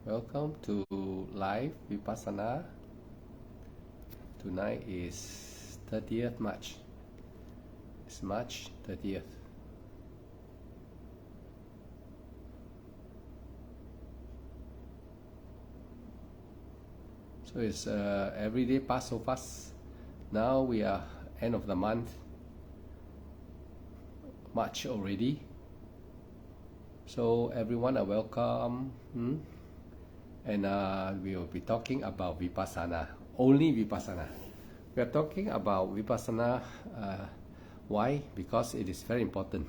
Welcome to live Vipassana. Tonight is 30th March. It's March 30th. So it's every day pass so fast. Now we are end of the month, March already. So everyone are welcome. And we will be talking about Vipassana, only Vipassana. We are talking about Vipassana. Why? Because it is very important.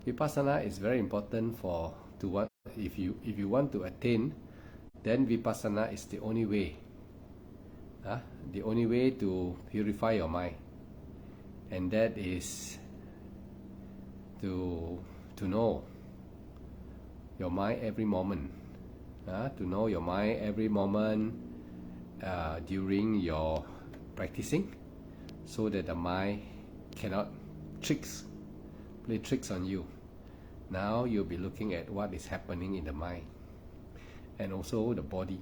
Vipassana is very important for to what if you want to attain, then Vipassana is the only way. The only way to purify your mind, and that is to know your mind every moment. To know your mind every moment during your practicing, so that the mind cannot play tricks on you. Now you'll be looking at what is happening in the mind and also the body.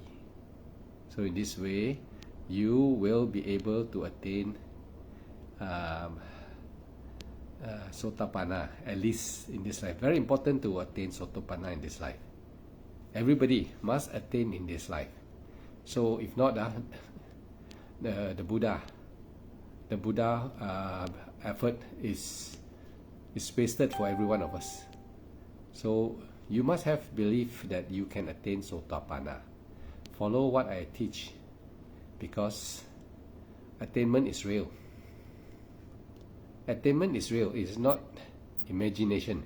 So in this way, you will be able to attain Sotapanna, at least in this life. Very important to attain Sotapanna in this life. Everybody must attain in this life. So if not, the Buddha effort is wasted for every one of us. So you must have belief that you can attain Sotapanna. Follow what I teach, because attainment is real. Attainment is real. It is not imagination.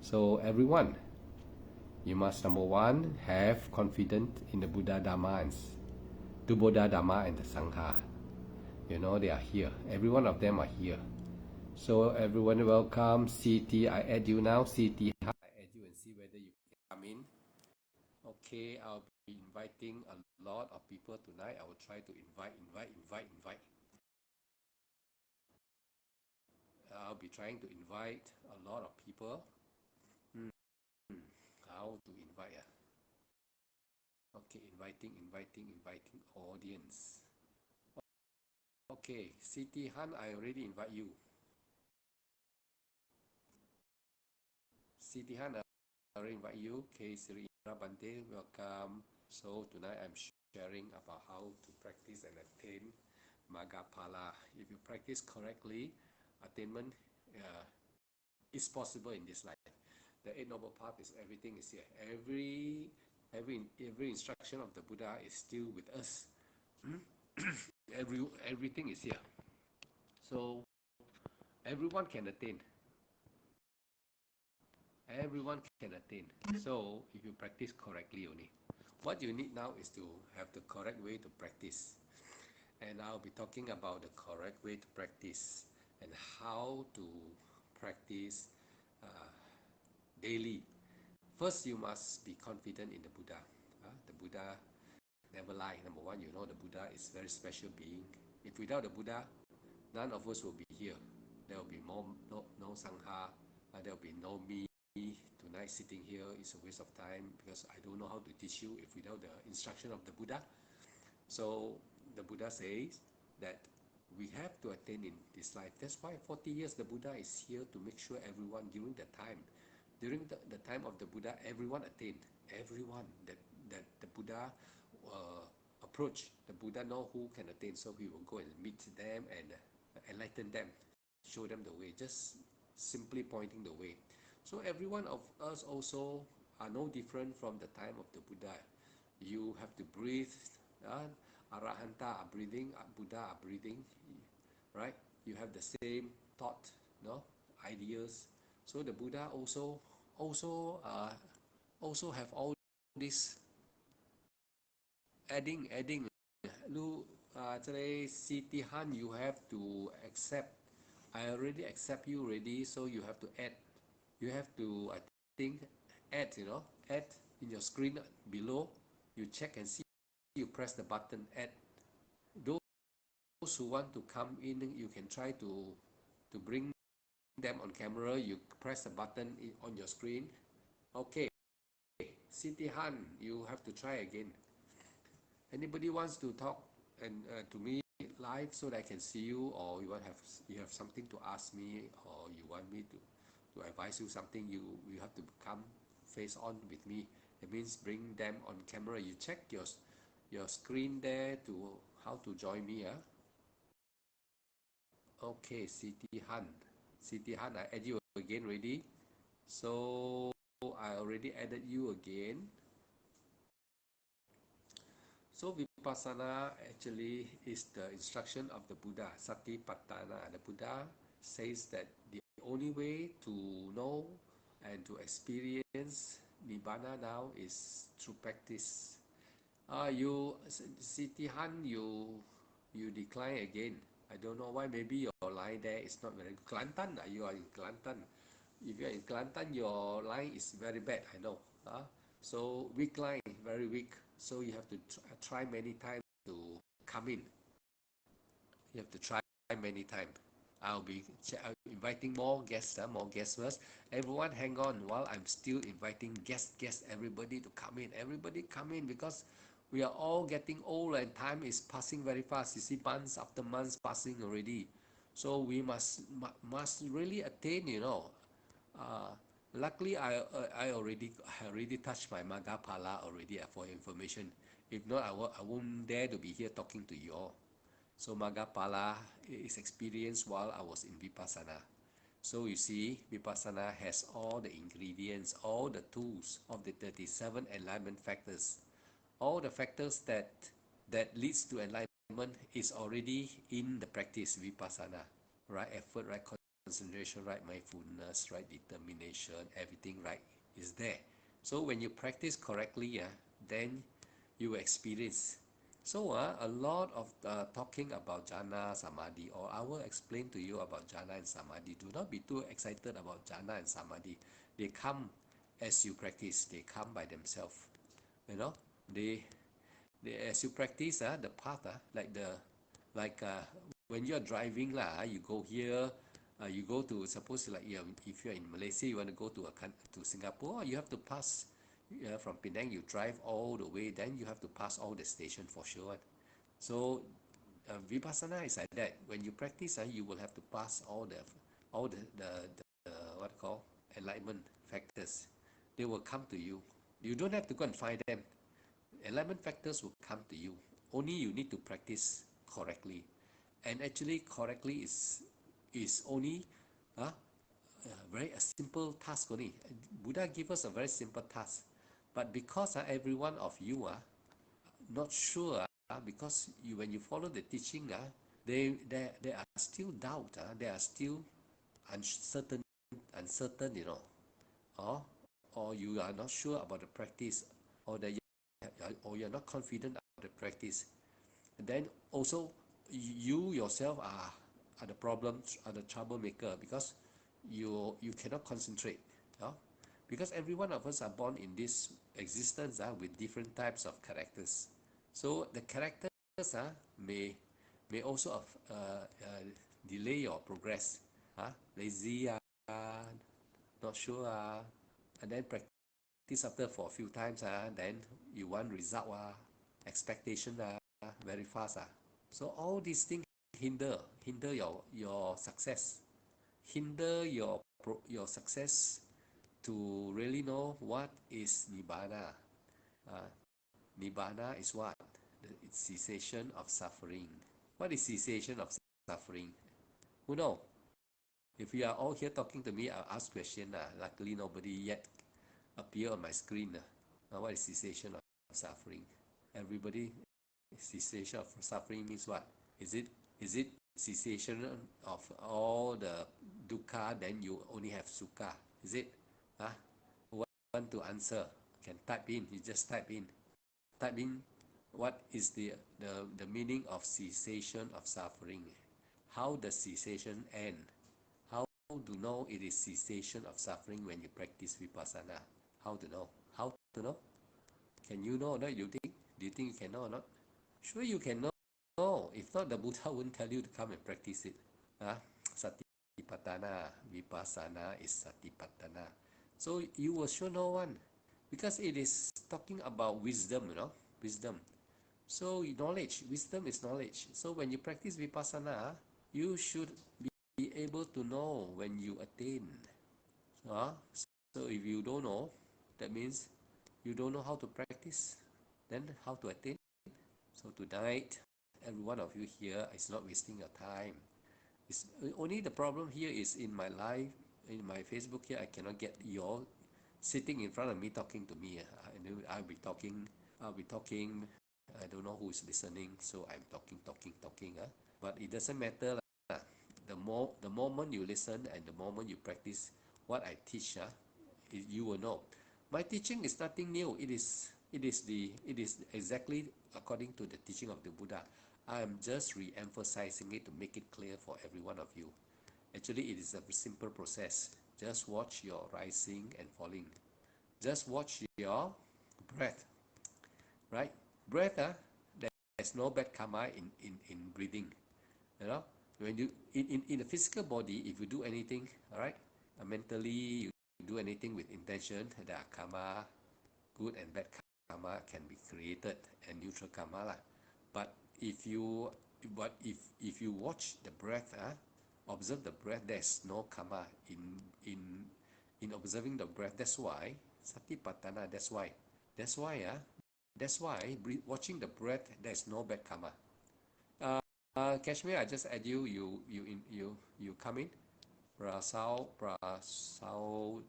So everyone, you must, number one, have confidence in the Buddha Dhamma and the Buddha Dhamma and the Sangha. You know they are here. Every one of them are here. So everyone welcome. CT, I add you now. CT, I add you and see whether you can come in. Okay, I'll be inviting a lot of people tonight. I will try to invite. I'll be trying to invite a lot of people. How to invite? Okay, inviting audience. Okay, Siti Han, I already invite you. Siti Han, I already invite you. Okay, Sri Indra Bante, welcome. So tonight I'm sharing about how to practice and attain Maggaphala. If you practice correctly, attainment is possible in this life. The Eight Noble Path is everything is here. Every instruction of the Buddha is still with us. Everything is here. So everyone can attain. Everyone can attain. So if you practice correctly only. What you need now is to have the correct way to practice. And I'll be talking about the correct way to practice and how to practice daily. First, you must be confident in the Buddha. The Buddha never lie. Number one, you know the Buddha is a very special being. If without the Buddha, none of us will be here. There will be no Sangha. There will be no me tonight sitting here. Is a waste of time, because I don't know how to teach you if without the instruction of the Buddha. So the Buddha says that we have to attain in this life. That's why 40 years the Buddha is here to make sure everyone during the time of the Buddha, everyone attained. Everyone that the Buddha approach, the Buddha know who can attain, so he will go and meet them and enlighten them, show them the way, just simply pointing the way. So every one of us also are no different from the time of the Buddha. You have to breathe. Arahanta are breathing, Buddha are breathing, right? You have the same thought, ideas. So the Buddha also have all this adding. Today, Siti Han, you have to accept. I already accept you already, so you have to add. You have to, I think, add. Add in your screen below. You check and see. You press the button add. Those who want to come in, you can try to bring them on camera. You press the button on your screen. Okay. Siti Han, you have to try again. Anybody wants to talk and to me live so that I can see you, or you have something to ask me, or you want me to advise you something, you have to come face on with me. It means bring them on camera. You check your screen there to how to join me. Okay, Siti Han. Siti Han, I add you again. Ready? So I already added you again. So Vipassana actually is the instruction of the Buddha, Satipatthana. The Buddha says that the only way to know and to experience Nibbana now is through practice. Siti Han, you decline again. I don't know why. Maybe your line there is not very good. Kelantan, you are in Kelantan. If you are in Kelantan, your line is very bad. I know. So weak line, very weak. So you have to try many times to come in. You have to try many times. I'll be inviting more guests first. Everyone hang on while I'm still inviting guests, everybody to come in. Everybody come in because we are all getting old and time is passing very fast. You see, months after months passing already. So we must really attain, Uh, Luckily, I already touched my Magapala already for information. If not, I won't dare to be here talking to you all. So Magapala is experienced while I was in Vipassana. So you see, Vipassana has all the ingredients, all the tools of the 37 enlightenment factors. All the factors that leads to enlightenment is already in the practice Vipassana. Right effort, right concentration, right mindfulness, right determination, everything right is there. So when you practice correctly, then you experience. So a lot of talking about jhana, samadhi, or I will explain to you about jhana and samadhi. Do not be too excited about jhana and samadhi. They come as you practice. They come by themselves. You know, they as you practice the path like when you're driving you go here, you go to suppose like if you're in Malaysia, you want to go to Singapore, you have to pass from Penang. You drive all the way, then you have to pass all the station for sure. So Vipassana is like that. When you practice, you will have to pass all the what call enlightenment factors. They will come to you. You don't have to go and find them. Enlightenment factors will come to you. Only you need to practice correctly. And actually, correctly is only very a simple task only. Buddha gave us a very simple task. But because every one of you are not sure, because when you follow the teaching, there are still doubt, there are still uncertain, or you are not sure about the practice, or that or you're not confident about the practice. And then also you yourself are the problem, are the troublemaker, because you cannot concentrate. Because every one of us are born in this existence with different types of characters. So the characters may also delay your progress. Lazy, not sure, and then practice after for a few times, then you want result, expectation very fast. So all these things hinder your success, hinder your success to really know what is Nibbana. Nibbana is what? It's cessation of suffering. What is cessation of suffering? Who know? If you are all here talking to me, I'll ask question. Luckily, nobody yet appear on my screen. What is cessation of suffering? Everybody, cessation of suffering means what? Is it cessation of all the dukkha, then you only have sukha? Is it? Who want to answer? Can type in. You just type in. Type in what is the meaning of cessation of suffering. How does cessation end? How to know it is cessation of suffering when you practice vipassana? How to know? How to know? Can you know or not? Do you think you can know or not? Sure you can know. If not, the Buddha wouldn't tell you to come and practice it. Satipatthana, vipassana is satipatthana. So you will sure know one. because it is talking about wisdom, you know, wisdom. So knowledge, wisdom is knowledge. So when you practice vipassana, you should be able to know when you attain. So if you don't know, that means you don't know how to practice. Then how to attain? So tonight, every one of you here is not wasting your time. It's only the problem here is in my live, in my Facebook here, I cannot get you all sitting in front of me talking to me. I'll be talking, I don't know who is listening, so I'm talking. But it doesn't matter. The moment you listen and the moment you practice what I teach, you will know. My teaching is nothing new. It is exactly according to the teaching of the Buddha. I am just re-emphasizing it to make it clear for every one of you. Actually, it is a simple process. Just watch your rising and falling. Just watch your breath, right? Breath, there's no bad karma in breathing. You know, when you in the physical body, if you do anything, all right, mentally you do anything with intention, there are karma, good and bad karma can be created, and neutral karma lah. But if you watch the breath, observe the breath, there's no karma in observing the breath. That's why satipatthana. That's why watching the breath, there's no bad karma. Kashmir, I just add you. You come in. Prasau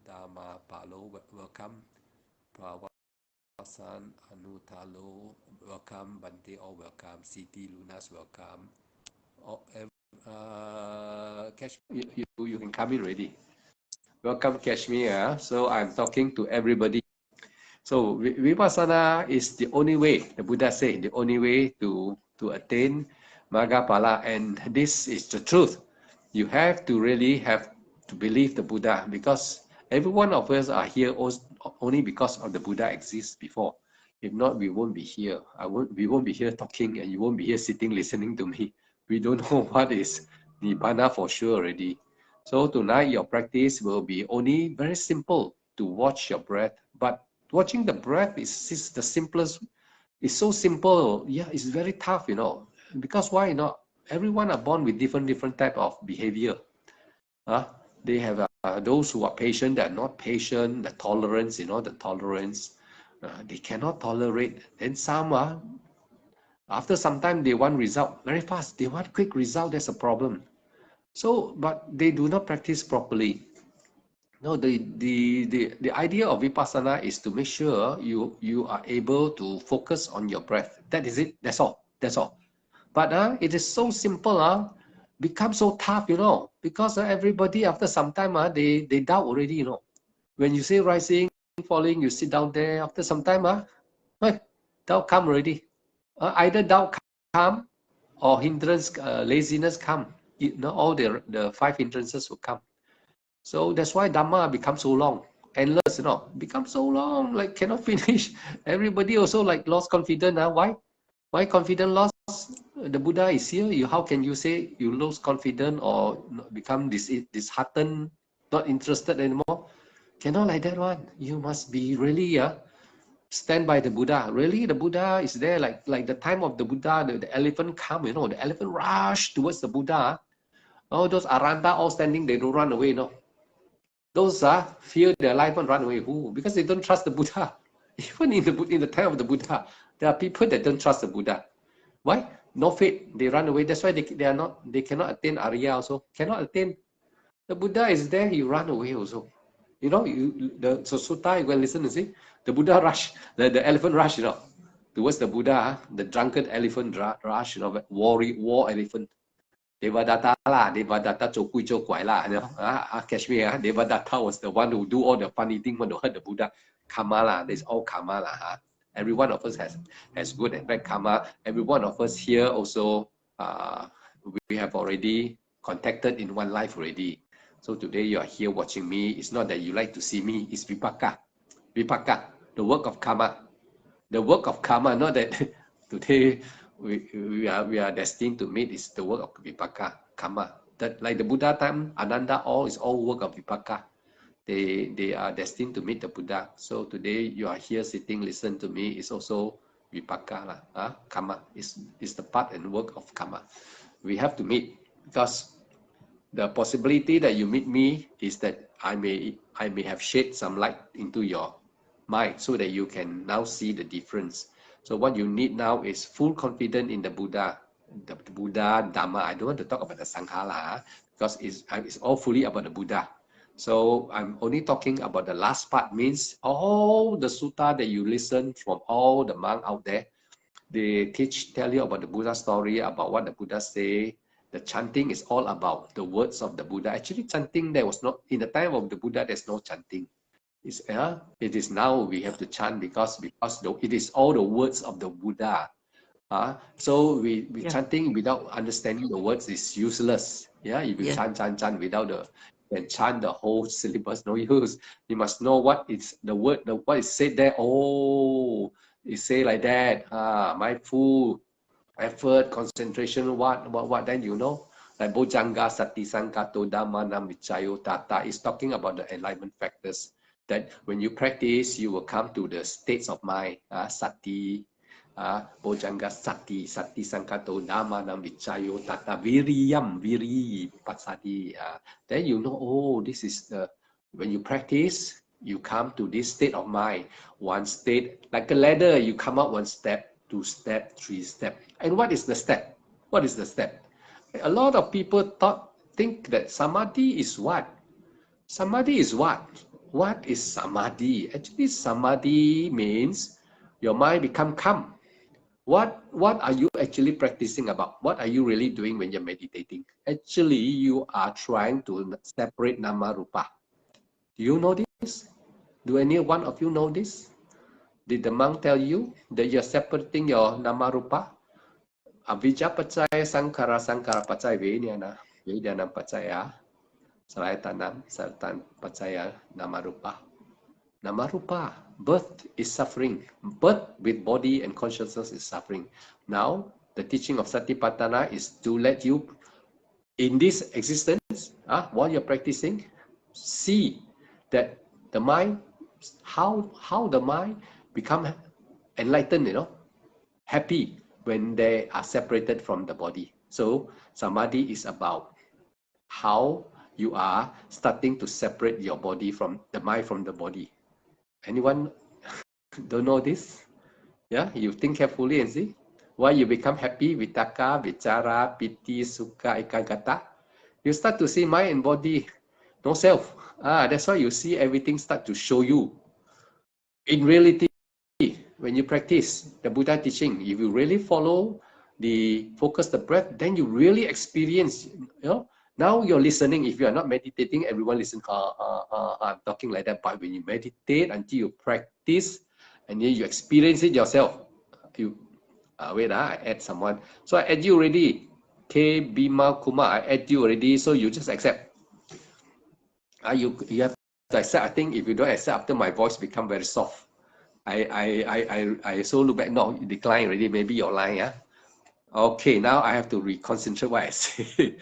Dhamma Palo, welcome. Prawasan Anutalo, welcome. Bante, all welcome. Siti Lunas, welcome. Kashmir, you can come in already. Welcome, Kashmir. So I'm talking to everybody. So Vipassana is the only way, the Buddha said, the only way to attain Maggaphala, and this is the truth. You have to really have to believe the Buddha, because every one of us are here only because of the Buddha exists before. If not, we won't be here. We won't be here talking, and you won't be here sitting listening to me. We don't know what is Nibbana for sure already. So tonight your practice will be only very simple to watch your breath, but watching the breath is the simplest. It's so simple. Yeah, it's very tough, you know. Because why not? Everyone are born with different type of behavior. They have those who are patient, they are not patient. The tolerance, you know, the tolerance. They cannot tolerate. Then some are. After some time, they want result very fast. They want quick result. That's a problem. So, but they do not practice properly. No, the idea of vipassana is to make sure you are able to focus on your breath. That is it. That's all. That's all. But it is so simple. Become so tough, you know, because everybody after some time they doubt already, you know. When you say rising, falling, you sit down there. After some time, doubt come already. Either doubt come or hindrance, laziness come. You know, all the 5 hindrances will come. So that's why Dhamma becomes so long, endless, you know, becomes so long, like cannot finish. Everybody also like lost confidence. Why? Why confidence lost? The Buddha is here. How can you say you lose confidence or become disheartened, not interested anymore? Cannot like that one. You must be really stand by the Buddha. Really, the Buddha is there. Like the time of the Buddha, the elephant come, you know, the elephant rush towards the Buddha. Oh, those Aranta all standing, they don't run away, you know. Those fear their life and run away. Who? Because they don't trust the Buddha. Even in the time of the Buddha, there are people that don't trust the Buddha. Why? No faith. They run away. That's why they cannot attain Arya also. Cannot attain. The Buddha is there. He run away also. You know, the sutta, you can listen and see. The Buddha rush, the elephant rush, you know, towards the Buddha. The drunken elephant rush, you know, war elephant. Devadatta lah, Devadatta 做鬼做怪啦, you know. Kashmir, Devadatta was the one who do all the funny thing when they hurt the Buddha. Karma lah, there's all karma lah. Every one of us has good and bad karma. Every one of us here also, we have already contacted in one life already. So today you are here watching me. It's not that you like to see me. It's vipaka, the work of karma. The work of karma, not that today we are destined to meet. Is the work of vipaka, karma. That like the Buddha time, Ananda, all is all work of vipaka. they are destined to meet the Buddha. So today you are here sitting, listen to me, is also vipaka lah. Karma is the part and work of karma. We have to meet, because the possibility that you meet me is that I may have shed some light into your mind so that you can now see the difference. So what you need now is full confidence in the Buddha, Dhamma. I don't want to talk about the Sangha because it's all fully about the Buddha. So I'm only talking about the last part, means all the sutta that you listen from all the monks out there, they tell you about the Buddha story, about what the Buddha say. The chanting is all about the words of the Buddha. Actually, chanting, there was not, in the time of the Buddha, there's no chanting. It is now we have to chant because it is all the words of the Buddha. So we chanting without understanding the words is useless. If you chant without then chant the whole syllabus, no use. You must know what is the word, what is said there. Oh, you say like that. Mindful effort, concentration, what, then you know. Like Bojjhanga Sati Sangkato Dhammanam Vichayo Tata is talking about the enlightenment factors. That when you practice, you will come to the states of mind. Sati, Bojjhanga Sati Sangkato Dhammanam Vichayo Tata Viriyam Viri Pasadi. Then you know, oh, this is the, when you practice, you come to this state of mind. One state, like a ladder, you come up one step, 2 step, 3 step. And what is the step? What is the step? A lot of people think that samadhi is what? Samadhi is what? What is samadhi? Actually, samadhi means your mind become calm. What are you actually practicing about? What are you really doing when you're meditating? Actually, you are trying to separate nama rupa. Do you know this? Do any one of you know this? Did the monk tell you that you're separating your nama rupa? Avijja pacaya sankara pacaya vedana pacaya saraya sartan pacaya nama rupa. Nama rupa, birth is suffering. Birth with body and consciousness is suffering. Now, the teaching of Satipatthana is to let you, in this existence, while you're practicing, see that the mind, how the mind become enlightened, happy when they are separated from the body. So samadhi is about how you are starting to separate your body from the mind from the body. Anyone don't know this? You think carefully and see why you become happy, vitaka, vichara, piti, sukha, ekagata. You start to see mind and body, no self. That's why you see everything start to show you. In reality, when you practice the Buddha teaching, if you really follow the focus the breath, then you really experience, now you're listening. If you are not meditating, everyone listen, I'm talking like that. But when you meditate until you practice and then you experience it yourself, wait, I add someone. So I add you already. K Bima Kumar, I add you already. So you just accept. You have to accept. I think if you don't accept, after my voice become very soft. I so look back. No, you decline already. Maybe you're lying. Okay, now I have to reconcentrate what I say.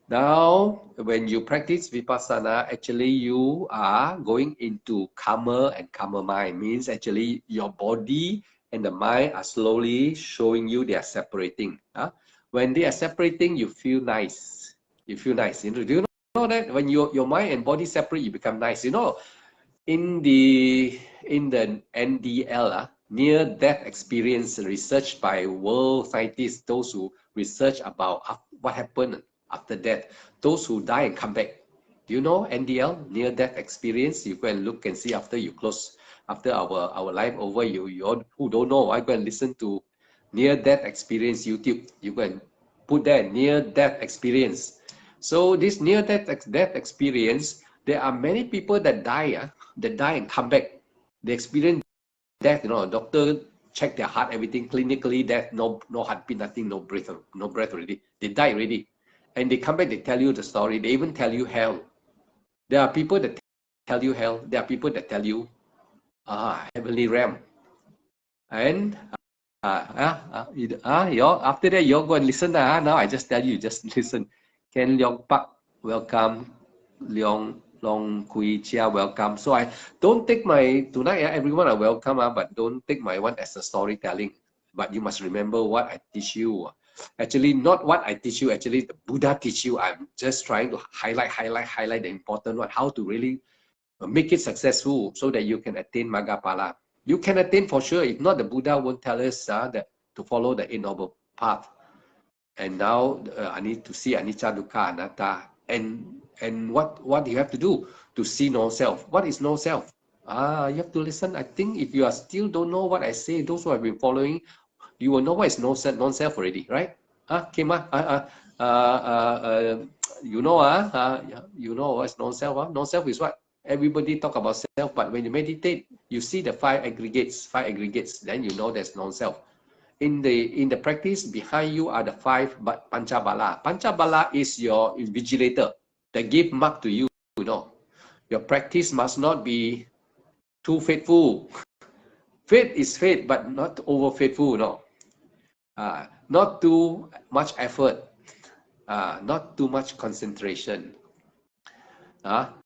Now, when you practice vipassana, actually you are going into calmer and calmer mind. Means actually your body and the mind are slowly showing you they are separating. When they are separating, you feel nice. You feel nice. Do you know that when your mind and body separate, you become nice? In the NDL, near-death experience research by world scientists, those who research about what happened after death, those who die and come back. Do you know NDL, near-death experience? You go and look and see after you close, after our life over. You who don't know, I go and listen to near-death experience YouTube. You go and put there near-death experience. So this near-death experience, there are many people that die and come back. They experience death. Doctor check their heart, everything clinically, death, no heartbeat, nothing, no breath already. They die already, and they come back. They tell you the story. They even tell you hell. There are people that tell you hell. There are people that tell you heavenly realm. And after that, you're going to listen. Now I just tell you, just listen. Ken Leong Pak, welcome. Leong Long Kui Chia, welcome. So I don't take my, tonight everyone are welcome, but don't take my one as a storytelling. But you must remember what I teach you. Actually, not what I teach you, actually the Buddha teach you. I'm just trying to highlight the important one, how to really make it successful so that you can attain Maggaphala. You can attain for sure. If not, the Buddha won't tell us that to follow the Eight Noble Path. And now I need to see anicca, dukkha, anatta. And what do you have to do to see no self? What is no self? You have to listen. I think if you are still don't know what I say, those who have been following, you will know what is no self, non-self already, right? Kema, you know, you know what's non-self. Non-self is what? Everybody talk about self, but when you meditate, you see the five aggregates, then you know there's non-self. In the practice, behind you are the five panchabala. Panchabala is your invigilator that give mark to you, you know. Your practice must not be too faithful. Faith is faith, but not over faithful, no. Not too much effort, not too much concentration.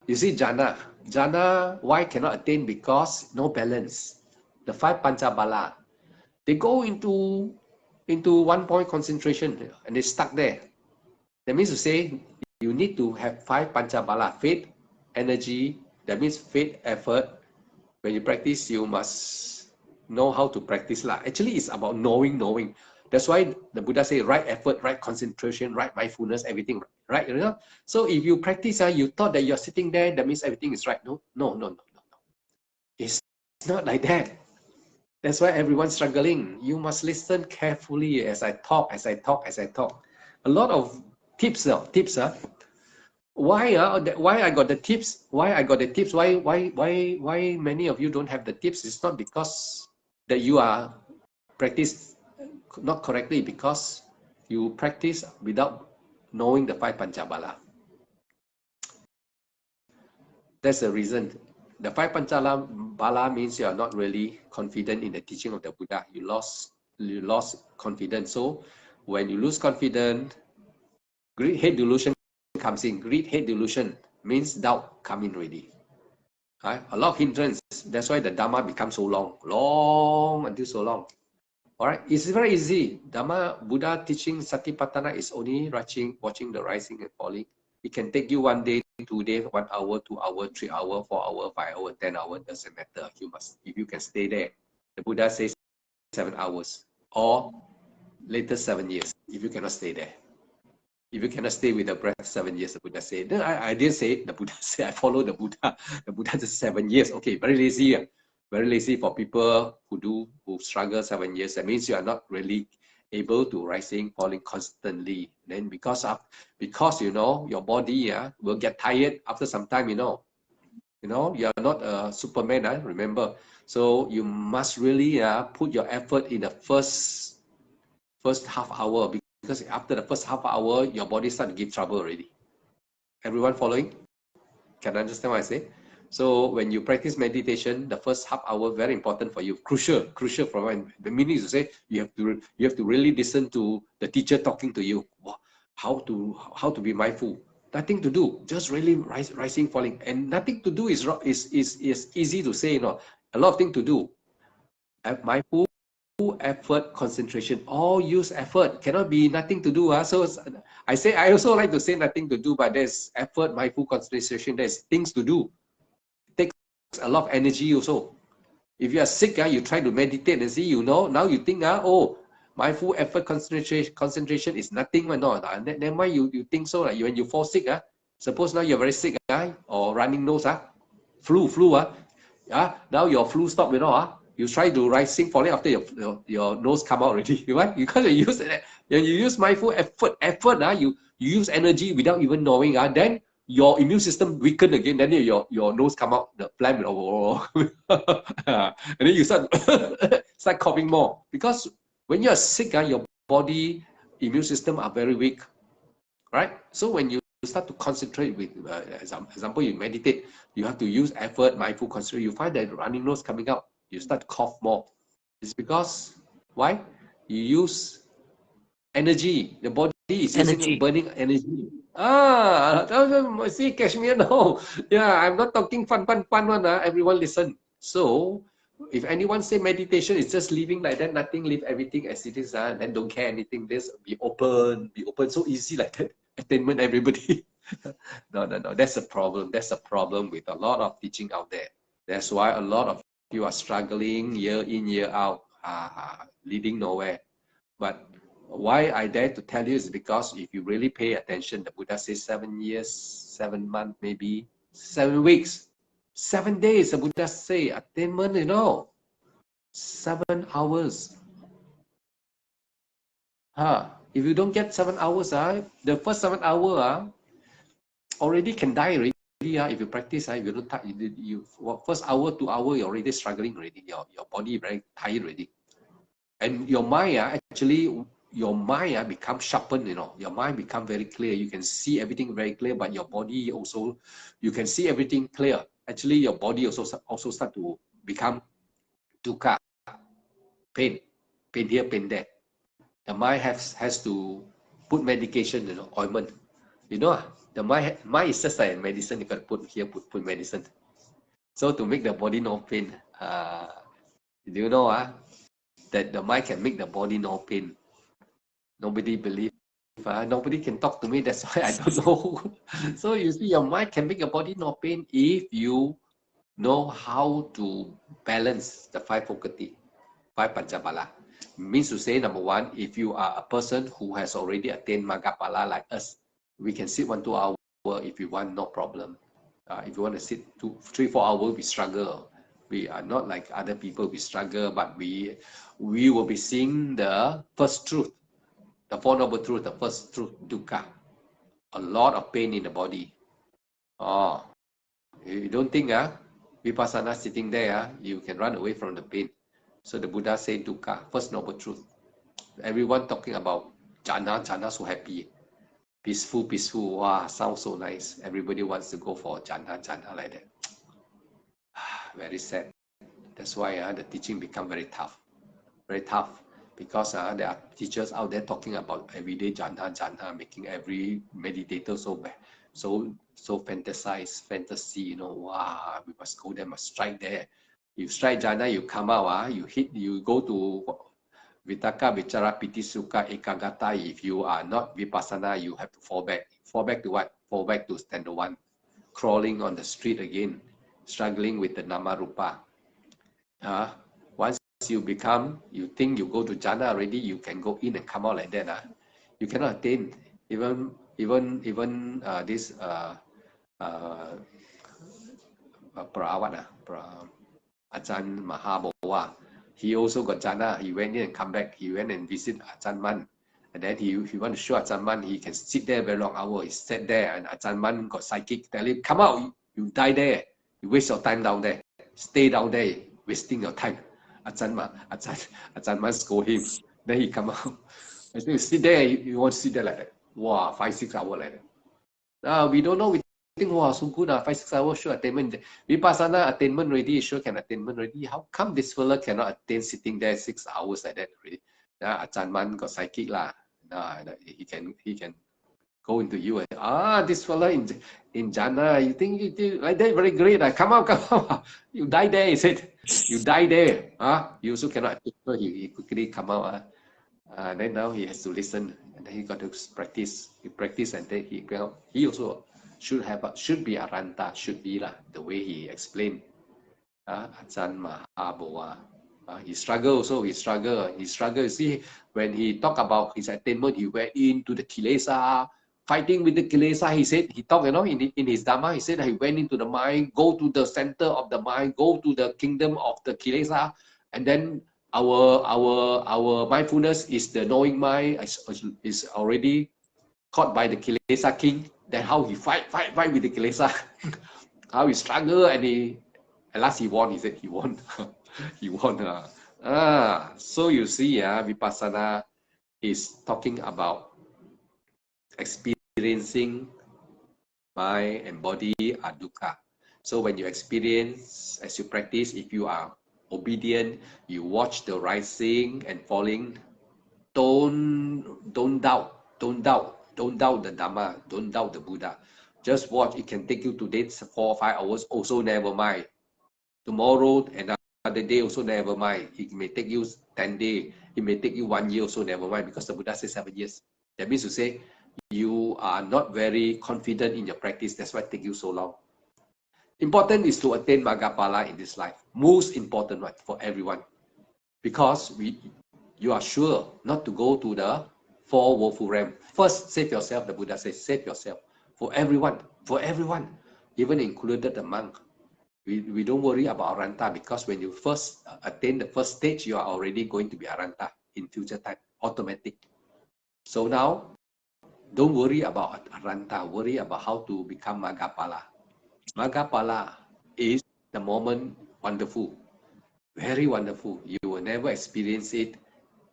You see jhana, why cannot attain? Because no balance. The five panchabala, they go into 1 point concentration and they stuck there. That means to say you need to have five panchabala: faith, energy. That means faith, effort. When you practice, you must know how to practice lah. Actually, it's about knowing. That's why the Buddha say right effort, right concentration, right mindfulness, everything right. You know. So if you practice, you thought that you're sitting there, that means everything is right. No. It's not like that. That's why everyone's struggling. You must listen carefully as I talk. A lot of tips. Why I got the tips? Why many of you don't have the tips? It's not because that you are practice not correctly, because you practice without knowing the five panchabala. That's the reason. The five panchabala means you are not really confident in the teaching of the Buddha. You lost confidence. So when you lose confidence, greed, hate, delusion comes in. Greed, hate, delusion means doubt come in already. Right? A lot of hindrance. That's why the Dhamma becomes so long until so long. All right, it's very easy. Dhamma, Buddha teaching Satipatthana is only watching the rising and falling. It can take you 1 day, 2 days, 1 hour, 2 hours, 3 hours, 4 hours, 5 hours, 10 hours, doesn't matter. If you can stay there. The Buddha says 7 hours or later 7 years, if you cannot stay there. If you cannot stay with the breath 7 years, the Buddha said. No, I didn't say it. The Buddha said, I follow the Buddha. The Buddha says 7 years. Okay, very lazy. Very lazy for people who struggle 7 years. That means you are not really able to rising, falling constantly. Then because you know your body will get tired after some time. You know you are not a Superman. Remember, so you must really put your effort in the first half hour, because after the first half hour your body start to give trouble already. Everyone following? Can I understand what I say? So when you practice meditation, the first half hour very important for you, crucial for when the meaning is to say you have to really listen to the teacher talking to you. How to be mindful. Nothing to do, just really rising, falling, and nothing to do is easy to say. A lot of things to do. Mindful, effort, concentration, all use effort. Cannot be nothing to do. So I also like to say nothing to do, but there's effort, mindful, concentration. There's things to do. A lot of energy also. If you are sick, you try to meditate and see, now you think, mindful effort, concentration is nothing. Then why you think so? When you fall sick, suppose now you're very sick, or running nose, flu, now your flu stop, you try to rising, falling after your nose come out already. Right? Because you use mindful effort, you use energy without even knowing, then your immune system weaken again, then your nose come out, the phlegm, and then you start coughing more. Because when you are sick, your body immune system are very weak, right? So when you start to concentrate with, example, you meditate, you have to use effort, mindful concentration. You find that running nose coming out, you start to cough more. It's because why? You use energy. The body is using burning energy. See, Kashmir, no. Yeah, I'm not talking fun one. Everyone listen. So, if anyone say meditation is just living like that, nothing, leave everything as it is, then don't care anything, this be open, so easy like that. Attainment, everybody. No. That's a problem. That's a problem with a lot of teaching out there. That's why a lot of you are struggling year in, year out, leading nowhere. But why I dare to tell you is because if you really pay attention, the Buddha says 7 years, 7 months, maybe 7 weeks, 7 days. The Buddha say attainment, 7 hours. If you don't get 7 hours, the first 7 hours already can die already. If you practice, if you don't touch, you first hour, 2 hours, you're already struggling already. Your body very tired already. And your mind, actually, your mind becomes sharpened, your mind become very clear. You can see everything very clear, but your body also, you can see everything clear. Actually, your body also start to become dukkha, pain here, pain there. The mind has to put medication, ointment. The mind is just like medicine. You can put here, put medicine. So to make the body no pain, do you know that the mind can make the body no pain? Nobody believe. Nobody can talk to me. That's why I don't know. So you see, your mind can make your body no pain if you know how to balance the 5 faculty, 5 Panchapala. Means to say, number 1, if you are a person who has already attained Maggapala like us, we can sit 1-2 hours if you want, no problem. If you want to sit 2-3-4 hours, we struggle. We are not like other people, we struggle, but we will be seeing the first truth. The 4 Noble Truth, the first truth, dukkha. A lot of pain in the body. You don't think, Vipassana sitting there, you can run away from the pain. So the Buddha said dukkha, first noble truth. Everyone talking about jhana so happy. Peaceful. Wow, sounds so nice. Everybody wants to go for jhana like that. Very sad. That's why the teaching become very tough. Very tough. Because there are teachers out there talking about everyday jhana, making every meditator so fantasy, wow, we must go there, must strike there. You strike jhana, you come out, you go to Vitaka, Vichara, Piti, Sukha, Ekagata. If you are not Vipassana, you have to fall back. Fall back to what? Fall back to standard 1. Crawling on the street again, struggling with the Nama Rupa. Once you think you go to jhana already, you can go in and come out like that. You cannot attain. Even this Ajahn Mahabowa, he also got jhana. He went in and come back. He went and visit Ajahn Man. And then he want to show Ajahn Man, he can sit there very long hour. He sat there and Ajahn Man got psychic, tell him, come out, you die there. You waste your time down there. Stay down there, wasting your time. Ajahn Man scold him. Then he come out. I say, you sit there, you want to sit there like that. Wow, 5-6 hours like that. We don't know. We think, wow, so good. 5-6 hours, sure attainment. Vipassana attainment already, sure can attainment already. How come this fella cannot attain sitting there 6 hours like that already? Ajahn Man got psychic lah. He can go into you and this fella in jhana, you think you do like that very great. Come out. You die there, he said. You die there. You also cannot. So he quickly come out. Then now he has to listen, and then he got to practice. He practice, and then he also should be Aranta, should be lah, the way he explained. Ajahn Mahabowa. He struggle also. He struggle. You see, when he talk about his attainment, he went into the kilesa, fighting with the kilesa. He said, he talked, in his Dhamma, he said that he went into the mind, go to the center of the mind, go to the kingdom of the kilesa, and then our mindfulness is the knowing mind is already caught by the kilesa king. Then how he fight with the kilesa, how he struggle, and at last he won. He said he won. He won. So you see, Vipassana is talking about experiencing mind and body are dukkha. So when you experience, as you practice, if you are obedient, you watch the rising and falling, don't doubt. Don't doubt the Dhamma. Don't doubt the Buddha. Just watch. It can take you today 4 or 5 hours. Also never mind. Tomorrow, another day, also never mind. It may take you 10 days. It may take you 1 year, also never mind. Because the Buddha says 7 years. That means to say, you are not very confident in your practice. That's why it takes you so long. Important is to attain Maggaphala in this life. Most important one for everyone. Because you are sure not to go to the 4 woeful realm. First, save yourself. The Buddha says, save yourself. For everyone. For everyone. Even included the monk. We don't worry about Aranta because when you first attain the first stage, you are already going to be Aranta in future time. Automatic. So now, don't worry about Aranta. Worry about how to become Maggaphala. Maggaphala is the moment wonderful. Very wonderful. You will never experience it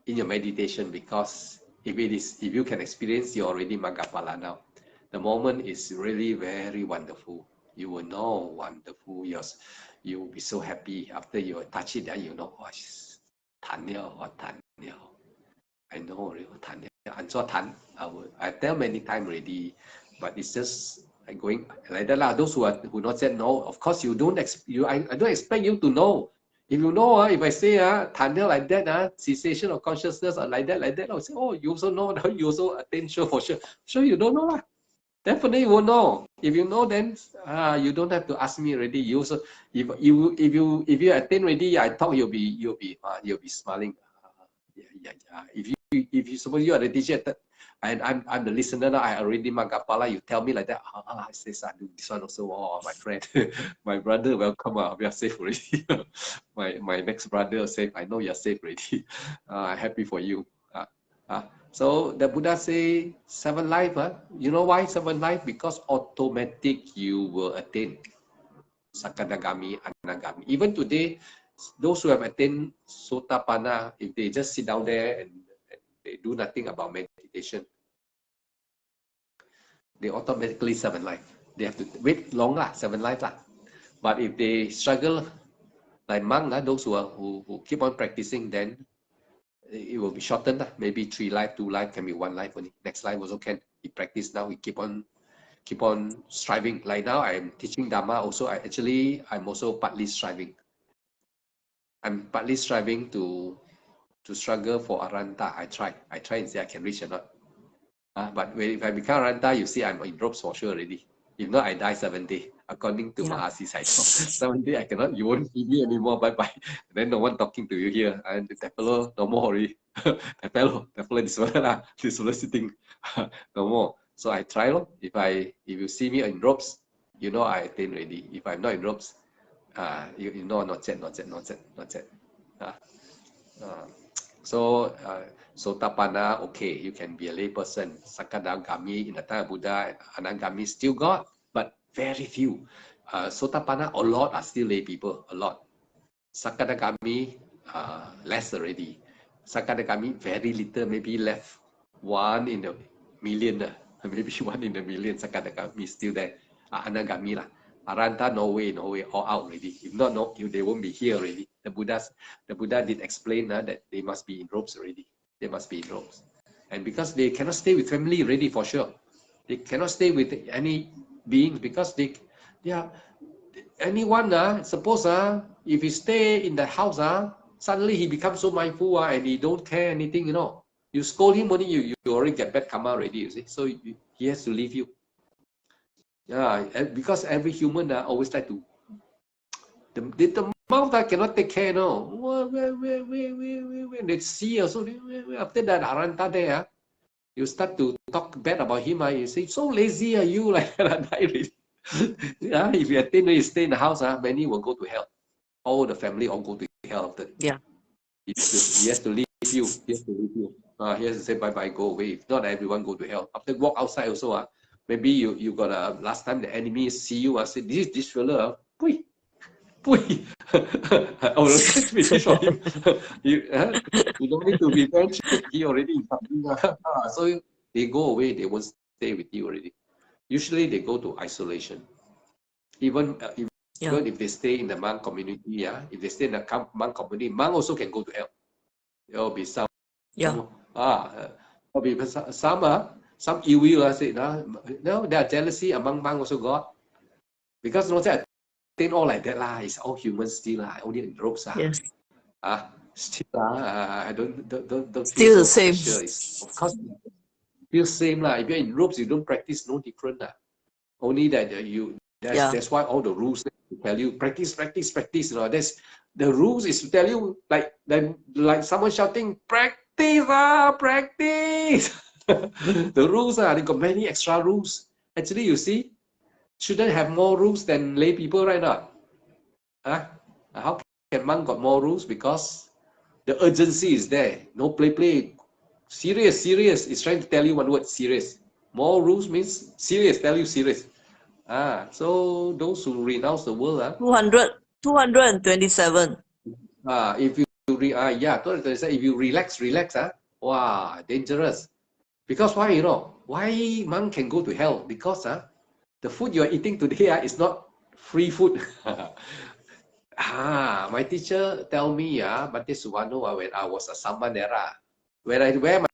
in your meditation because if you can experience, you're already Maggaphala now. The moment is really very wonderful. You will know wonderful. You will be so happy after you touch it. Then you know, oh, Tanya or Tanya. I know, Tanya. And so I tell many times already, but it's just going like that. Those who not yet know, of course I don't expect you to know. If you know, if I say Tanya like that, cessation of consciousness or like that, I'll say, oh, you also know, you also attain sure for sure. Sure, you don't know. Definitely you won't know. If you know, then you don't have to ask me already. You also, if you attain already, I thought you'll be smiling. If you suppose you are the teacher and I'm the listener now, I already Maggaphala, you tell me like that, I say, I do this one also, oh, my friend, my brother, welcome, we are safe already. my next brother safe, I know you're safe already. Happy for you. So the Buddha say 7 life. You know why 7 life? Because automatic you will attain Sakadagami, Anagami. Even today, those who have attained Sotapanna, if they just sit down there and they do nothing about meditation, they automatically 7 life. They have to wait long 7 life But if they struggle like monk, those who keep on practicing, then it will be shortened. Maybe 3 life, 2 life, can be 1 life only. Next life also can. We practice now. We keep on striving. Like now, I'm teaching Dhamma. Also, I'm also partly striving. I'm partly striving to struggle for Aranta. I try and see I can reach or not. But if I become Aranta, you see I'm in ropes for sure already. If not, I die 7 days. According to Mahasi Saito, 7 days I cannot. You won't see me anymore. Bye bye. Then no one talking to you here. And the fellow no more already. the fellow this fellow sitting no more. So I try. If you see me in ropes, you know I attain already. If I'm not in ropes, you know not yet. So Sotapanna, okay, you can be a lay person. Sakadagami in the time of Buddha, Anagami still got, but very few. Sotapanna, a lot are still lay people, a lot. Sakadagami, less already. Sakadagami, very little, maybe left 1 in a million. Maybe 1 in a million Sakadagami still there. Anagami lah. Aranta, no way, all out already. If not, they won't be here already. The Buddha did explain that they must be in robes already. They must be in robes. And because they cannot stay with family already for sure. They cannot stay with any beings because they are anyone, suppose if he stay in the house, suddenly he becomes so mindful and he don't care anything, You scold him only, you already get bad karma already, you see. So he has to leave you. Yeah, because every human always like to. The mouth cannot take care, no. When they see also, after that Aranta there, you start to talk bad about him. You say, so lazy are you, like that, die already. If you attain, you stay in the house, many will go to hell. All the family all go to hell after. Yeah. He has to leave you. He has to say bye-bye, go away. If not, everyone go to hell. After walk outside also, maybe you got last time the enemy see you, say, this fella, pui. Oh, don't catch me for him. You don't need to be friends. He already is something. So they go away, they won't stay with you already. Usually they go to isolation. Even if they stay in the monk community, if they stay in the monk community, monk also can go to hell. There will be some. There will be some. some ill will say, no, there are jealousy among monks also got. Because not that attain all like that lah. It's all humans still lah. Only in ropes ah. Yes. Still I don't feel Still the so same. special. It's of course feel same lah. If you're in ropes, you don't practice, no different lah. Only that that's why all the rules tell you practice, practice, practice. You know, that's the rules is to tell you like someone shouting practice practice. The rules they got many extra rules. Actually, you see, shouldn't have more rules than lay people right now. How can monk got more rules? Because the urgency is there. No play. Serious. It's trying to tell you one word, serious. More rules means serious, tell you serious. So those who renounce the world, 227. If you 227, if you relax, wow, dangerous. Because why, why monk can go to hell? Because the food you are eating today is not free food. My teacher tell me, Bhante Subhano, when I was a Sambanera, when I wear my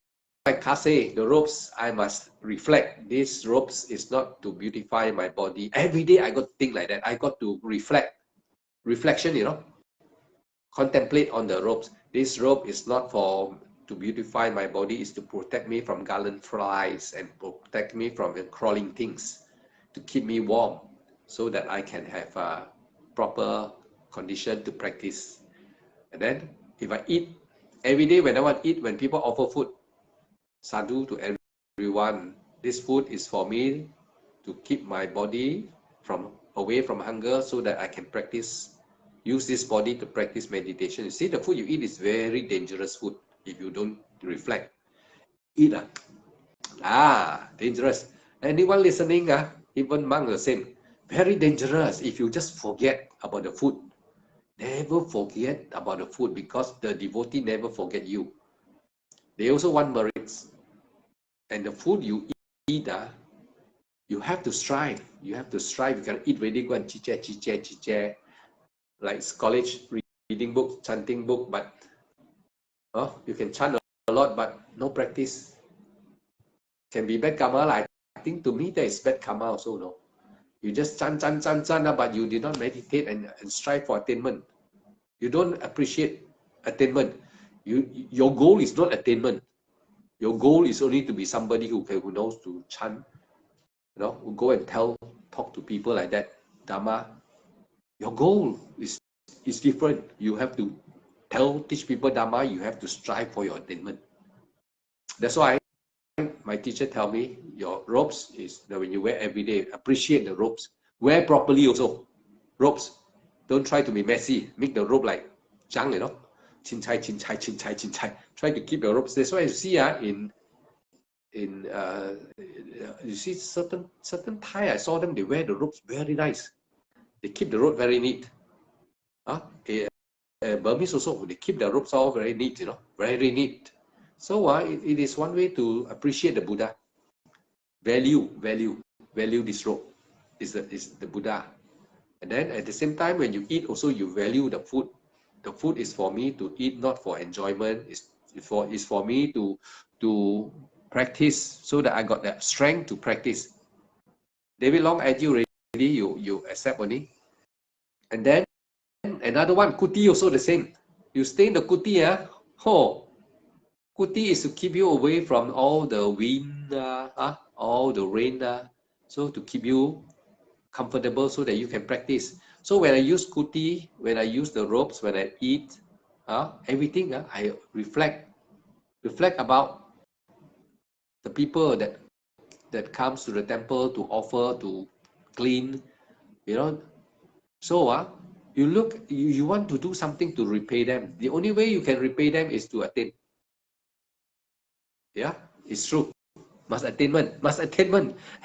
kase, the robes, I must reflect. These robes is not to beautify my body. Every day I got to think like that. I got to reflection, contemplate on the robes. This robe is not to beautify my body, is to protect me from garland flies and protect me from crawling things, to keep me warm, so that I can have a proper condition to practice. And then if I eat every day, when I want to eat, when people offer food, sadhu to everyone, this food is for me to keep my body away from hunger, so that I can use this body to practice meditation. You see, the food you eat is very dangerous food if you don't reflect. Eat dangerous. Anyone listening, even monk the same, very dangerous if you just forget about the food. Never forget about the food, because the devotee never forget you. They also want merits. And the food you eat, you have to strive. You can eat ready, go and chit-chat, like college reading book, chanting book, but you can chant a lot, but no practice. Can be bad karma. I think to me there is bad karma also, no? You just chant, but you did not meditate and strive for attainment. You don't appreciate attainment. Your goal is not attainment. Your goal is only to be somebody who knows to chant, who go and talk to people like that, Dharma. Your goal is different. You have to teach people Dharma. You have to strive for your attainment. That's why my teacher tell me, your robes is that when you wear every day, appreciate the robes. Wear properly also. Robes. Don't try to be messy. Make the robe like junk, chin chai. Try to keep your robes. That's why you see you see certain Thai, I saw them, they wear the robes very nice. They keep the robe very neat. Burmese also, they keep the robes all very neat, very neat. So it is one way to appreciate the Buddha. Value this robe is the Buddha. And then at the same time, when you eat also, you value the food. The food is for me to eat, not for enjoyment. It's for me to practice, so that I got that strength to practice. David Long at you ready, you accept only. And then another one, kuti also the same. You stay in the kuti, kuti is to keep you away from all the wind, all the rain, so to keep you comfortable, so that you can practice. So when I use kuti, when I use the robes, when I eat, everything, I reflect about the people that comes to the temple to offer, to clean, So you want to do something to repay them. The only way you can repay them is to attain. Yeah, it's true. Must attainment.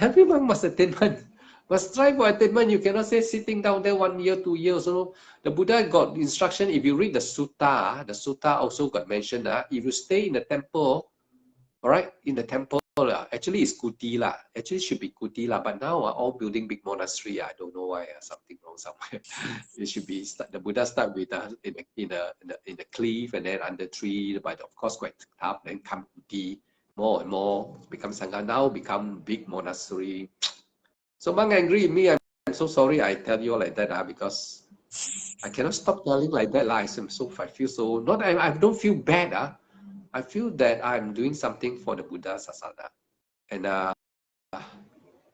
Everyone must attainment. Must strive for attainment. You cannot say sitting down there 1 year, 2 years. So the Buddha got instruction. If you read the sutta also got mentioned. If you stay in the temple, all right, in the temple, actually it's kuti lah. Actually should be kuti lah. But now all building big monastery. I don't know why. Something wrong somewhere. It should be the Buddha start with in the cliff, and then under tree. But of course quite tough. Then come kuti. more and more, become Sangha, now become big monastery. So Mang angry with me, I'm so sorry I tell you all like that, because I cannot stop telling like that. I feel so, not, I don't feel bad. I feel that I'm doing something for the Buddha Sasana. And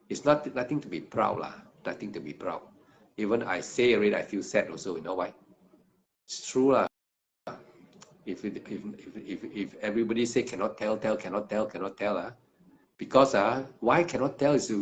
it's nothing to be proud, nothing to be proud. Even I say already, I feel sad also, you know why? It's true. If everybody say cannot tell, because why cannot tell is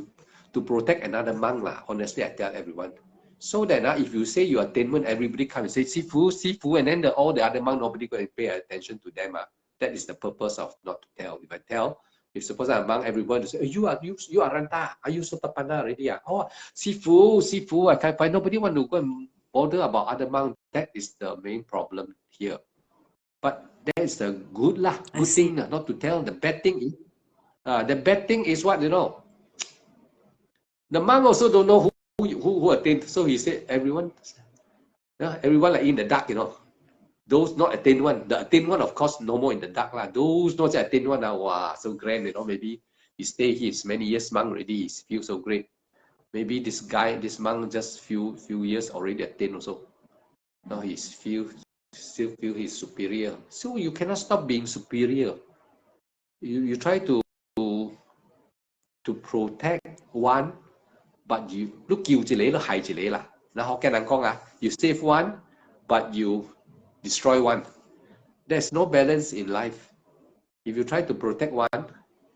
to protect another monk honestly, I tell everyone, so that if you say your attainment, everybody come and say Sifu, and then all the other monk, nobody going to pay attention to them. That is the purpose of not to tell. If I tell, if suppose I'm monk, everyone will say, you are Ranta, are you Sotapana already? Oh, Sifu, I can't find, nobody want to go and bother about other monk. That is the main problem here. But that is the good thing not to tell. The bad thing is what, the monk also don't know who attained. So he said everyone like in the dark, those not attained one. The attained one, of course, no more in the dark Those not attained one wow, so grand, maybe he stay his many years monk already, he feels so great. Maybe this monk just few years already attained also. Now he still feel he's superior. So you cannot stop being superior. You try to protect one, but you 都叫住你都害住你啦。嗱，學嘅人講you save one, but you destroy one. There's no balance in life. If you try to protect one,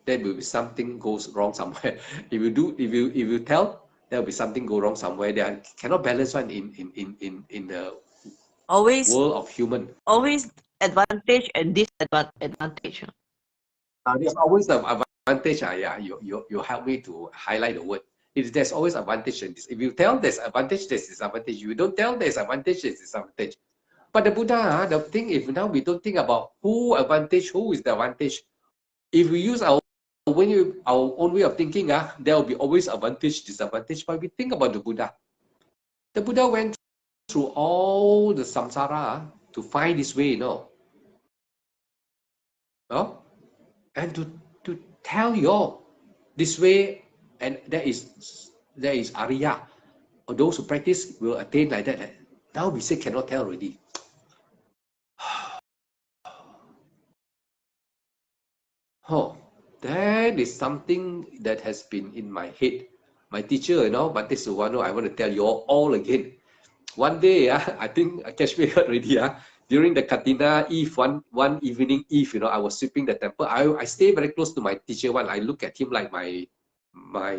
there will be something goes wrong somewhere. If you tell, there will be something go wrong somewhere. There cannot balance one in the world of human. Always advantage and disadvantage. There's always an advantage. Yeah, you help me to highlight the word. There's always advantage in this. If you tell there's advantage, there's disadvantage. If you don't tell there's advantage, there's disadvantage. But the Buddha, the thing, if now we don't think about who is the advantage. If we use our own way of thinking, there will be always advantage, disadvantage. But we think about the Buddha. The Buddha went through all the samsara to find this way, and to tell you all this way, and there is Arya, or those who practice will attain like that. Now we say cannot tell already. Oh, that is something that has been in my head. My teacher, Bhante Suwano, I want to tell you all again. One day, I think Kashmir heard already. During the Katina Eve, one evening Eve, I was sweeping the temple. I stay very close to my teacher. I look at him like my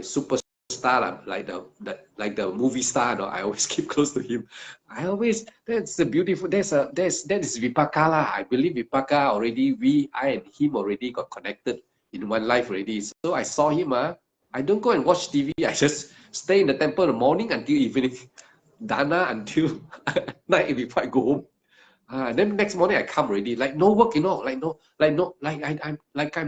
superstar, like the movie star. I always keep close to him. That's the beautiful. That is Vipaka. I believe Vipaka already. I and him already got connected in one life already. So I saw him. I don't go and watch TV. I just stay in the temple in the morning until evening. Dana until night before I go home. Then next morning I come already, like no work, I'm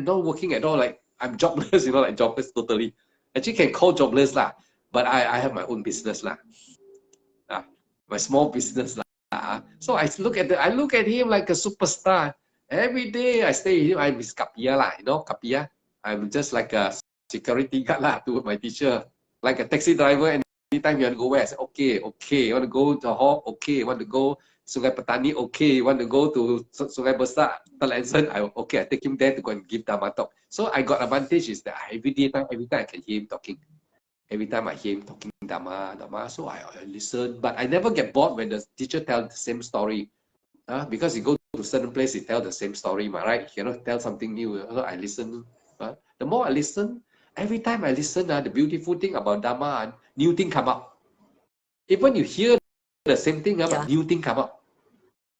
not working at all, like I'm jobless, like jobless totally. Actually can call jobless but I have my own business my small business So I look at him like a superstar. Every day I stay with him. I'm his kapia kapia. I'm just like a security guard to my teacher, like a taxi driver. And anytime you want to go where, I say, okay. You want to go to Hawk? Okay. You want to go Sungai Petani? Okay. You want to go to Sungai Besar, Talansan? I take him there to go and give Dhamma talk. So I got advantage is that every time I can hear him talking. Every time I hear him talking Dhamma, so I listen. But I never get bored when the teacher tells the same story. Because you go to certain place, he tell the same story, right? You cannot tell something new. So I listen. The more I listen, every time I listen, the beautiful thing about Dhamma, new thing come up. Even you hear the same thing, but new thing come up.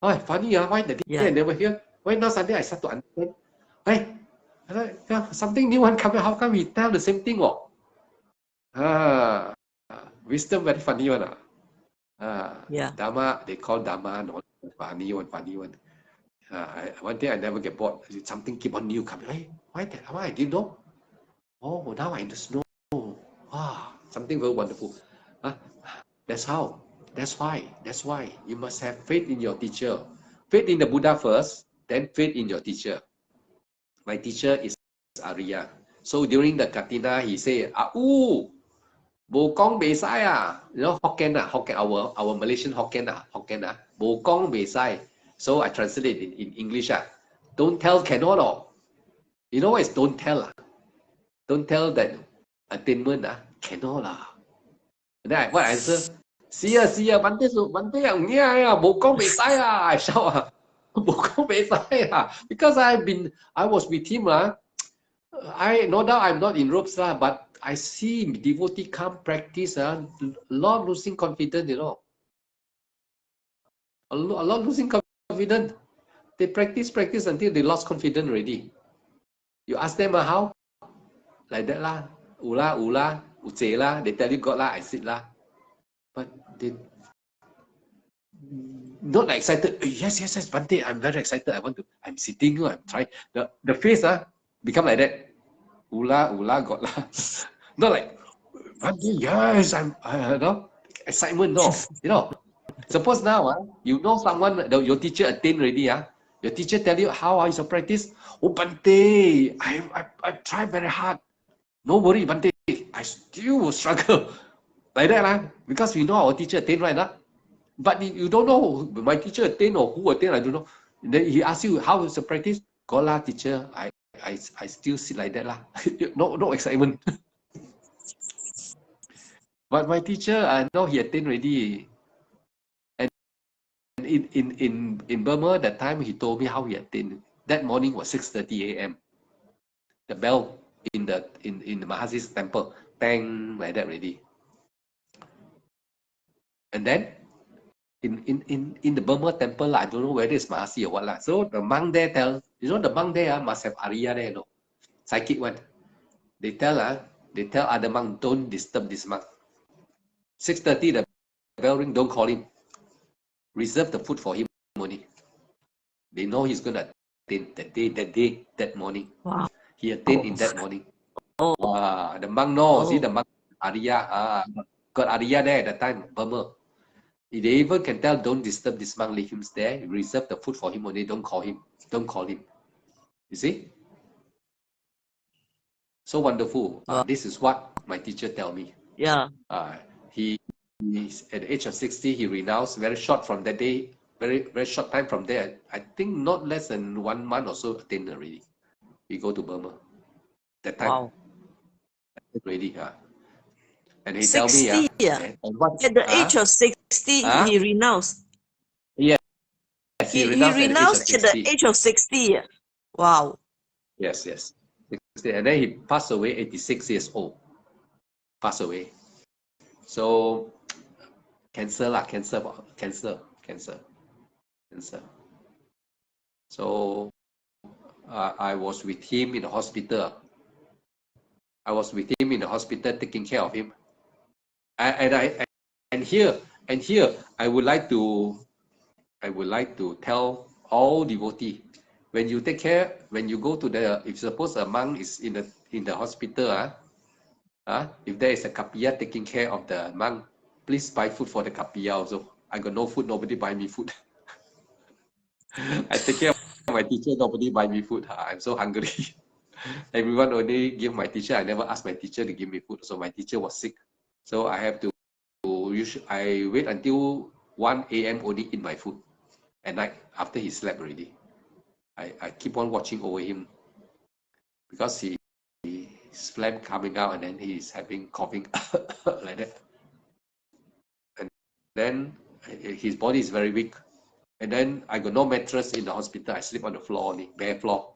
Oh, funny, why the day I never hear? Why now suddenly I start to understand? Hey, something new one come up. How come he tell the same thing? Wisdom very funny one. Dhamma, they call Dhamma, not funny one. One day I never get bored. Something keep on new coming. Hey, why I didn't know? Oh, now I just know. Something very wonderful. That's why you must have faith in your teacher. Faith in the Buddha first, then faith in your teacher. My teacher is Arya. So during the Katina, he say, "Ooh, Bokong Besai ah," you know Hokkien ah, Hokkien, our Malaysian Hokkien ah, Bokong Besai. So I translate it in English ah. Don't tell cannot oh. You know what is don't tell ah? Don't tell that attainment ah, cannot lah. Then what I answer? See ya, Bante ang niya ya, Bokong Besai ah. I shout ah, Bokong Besai ah, because I was with him ah. No doubt I'm not in ropes lah, but I see devotee come practice a lot losing confidence, you know. A lot losing confidence. They practice until they lost confidence already. You ask them how? Like that lah. Ula, uce lah. They tell you God lah, I sit lah. But they not excited. Yes, Bante, I'm very excited. I'm sitting, I'm trying. The face become like that. Ula, God lah. Not like, yes, no, excitement, no. You know, suppose now, you know someone, your teacher attained already, your teacher tell you, how is your practice? Oh, Bante, I try very hard. No worry, Bante, I still will struggle. Like that, because we know our teacher attained, right? But you don't know my teacher attained or who attained, I don't know. Then he asks you, how is the practice? Go lah, teacher, I still sit like that lah. No excitement. But my teacher, I know he attained already. And in Burma, that time he told me how he attained. That morning was 6:30 a.m. The bell in the Mahasi's temple, bang, like that already. And then in the Burma temple, I don't know whether it's Mahasi or what lah. So the monk there the monk there must have Arya there, no? Psychic one. They tell other monk, don't disturb this monk. 6:30, the bell ring, don't call him. Reserve the food for him only. They know he's gonna attain that morning. Wow. He attained in that morning. The monk knows. See the monk Arya, got Arya there at that time, Burma. They even can tell, don't disturb this monk, leave him there. Reserve the food for him only, don't call him. You see? So wonderful. This is what my teacher tell me. Yeah. He's at the age of 60, he renounced. Very short from that day, very short time from there. I think not less than 1 month or so attained already. We go to Burma. That time. Wow. Already. And he 60, tell me, at the age of 60, he renounced. Yes. He renounced at the age of 60. Wow. Yes. 60. And then he passed away 86 years old. Passed away. So cancer. So I was with him in the hospital. Taking care of him. And here I would like to tell all devotees, when you go to if suppose a monk is in the hospital, if there is a kapiya taking care of the monk, please buy food for the kapiya also. I got no food, nobody buy me food. I take care of my teacher, nobody buy me food. I'm so hungry. Everyone only give my teacher. I never asked my teacher to give me food. So my teacher was sick. So I have to I wait until 1 a.m. only eat my food at night after he slept already. I keep on watching over him because his phlegm coming out and then he's having coughing like that. And then his body is very weak. And then I got no mattress in the hospital. I sleep on the floor only, bare floor.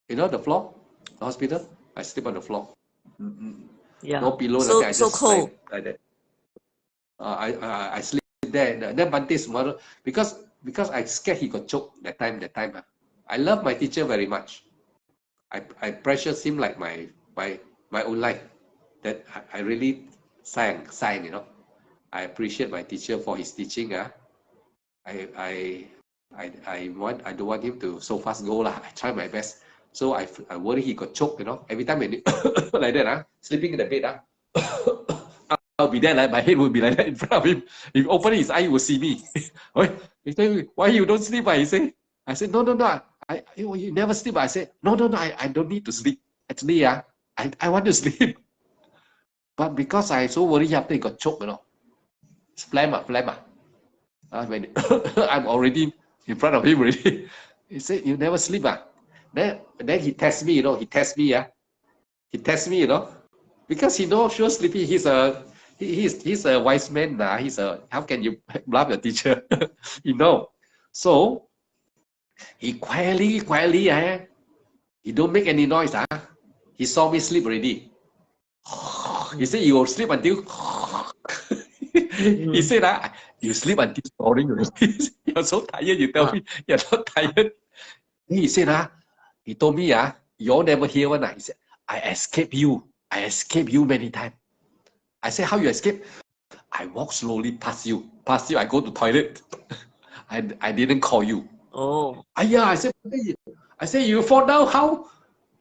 You know the floor, the hospital? I sleep on the floor. Yeah. No pillow, so, nothing. I just cold. like that. I sleep there. Then Bante's mother, because I scared he got choked that time. I love my teacher very much. I precious him like my own life. That I really sang, you know. I appreciate my teacher for his teaching. I don't want him to so fast go lah. I try my best. So I worry he got choked, you know. Every time when like that, sleeping in the bed, I'll be there, like my head will be like that in front of him. If open his eye, he will see me. He tell me, why you don't sleep? He say. I said, no. You never sleep. I said, no, I don't need to sleep. Actually, I want to sleep. But because I so worried after he got choked, it's phlegm. When I'm already in front of him already. He said, you never sleep. Then he tests me, he tests me, He tests me, because he knows sure sleepy. He's a wise man. How can you bluff your teacher? So he quietly, he don't make any noise. He saw me sleep already. He said, you will sleep until he said, you sleep until snoring already. You're so tired, you tell me you're not tired. He said, he told me, you all never hear one. He said, I escape you many times. I said, how you escape? I walk slowly past you. I go to toilet. I didn't call you. Oh. Yeah, I said, you fall down, how?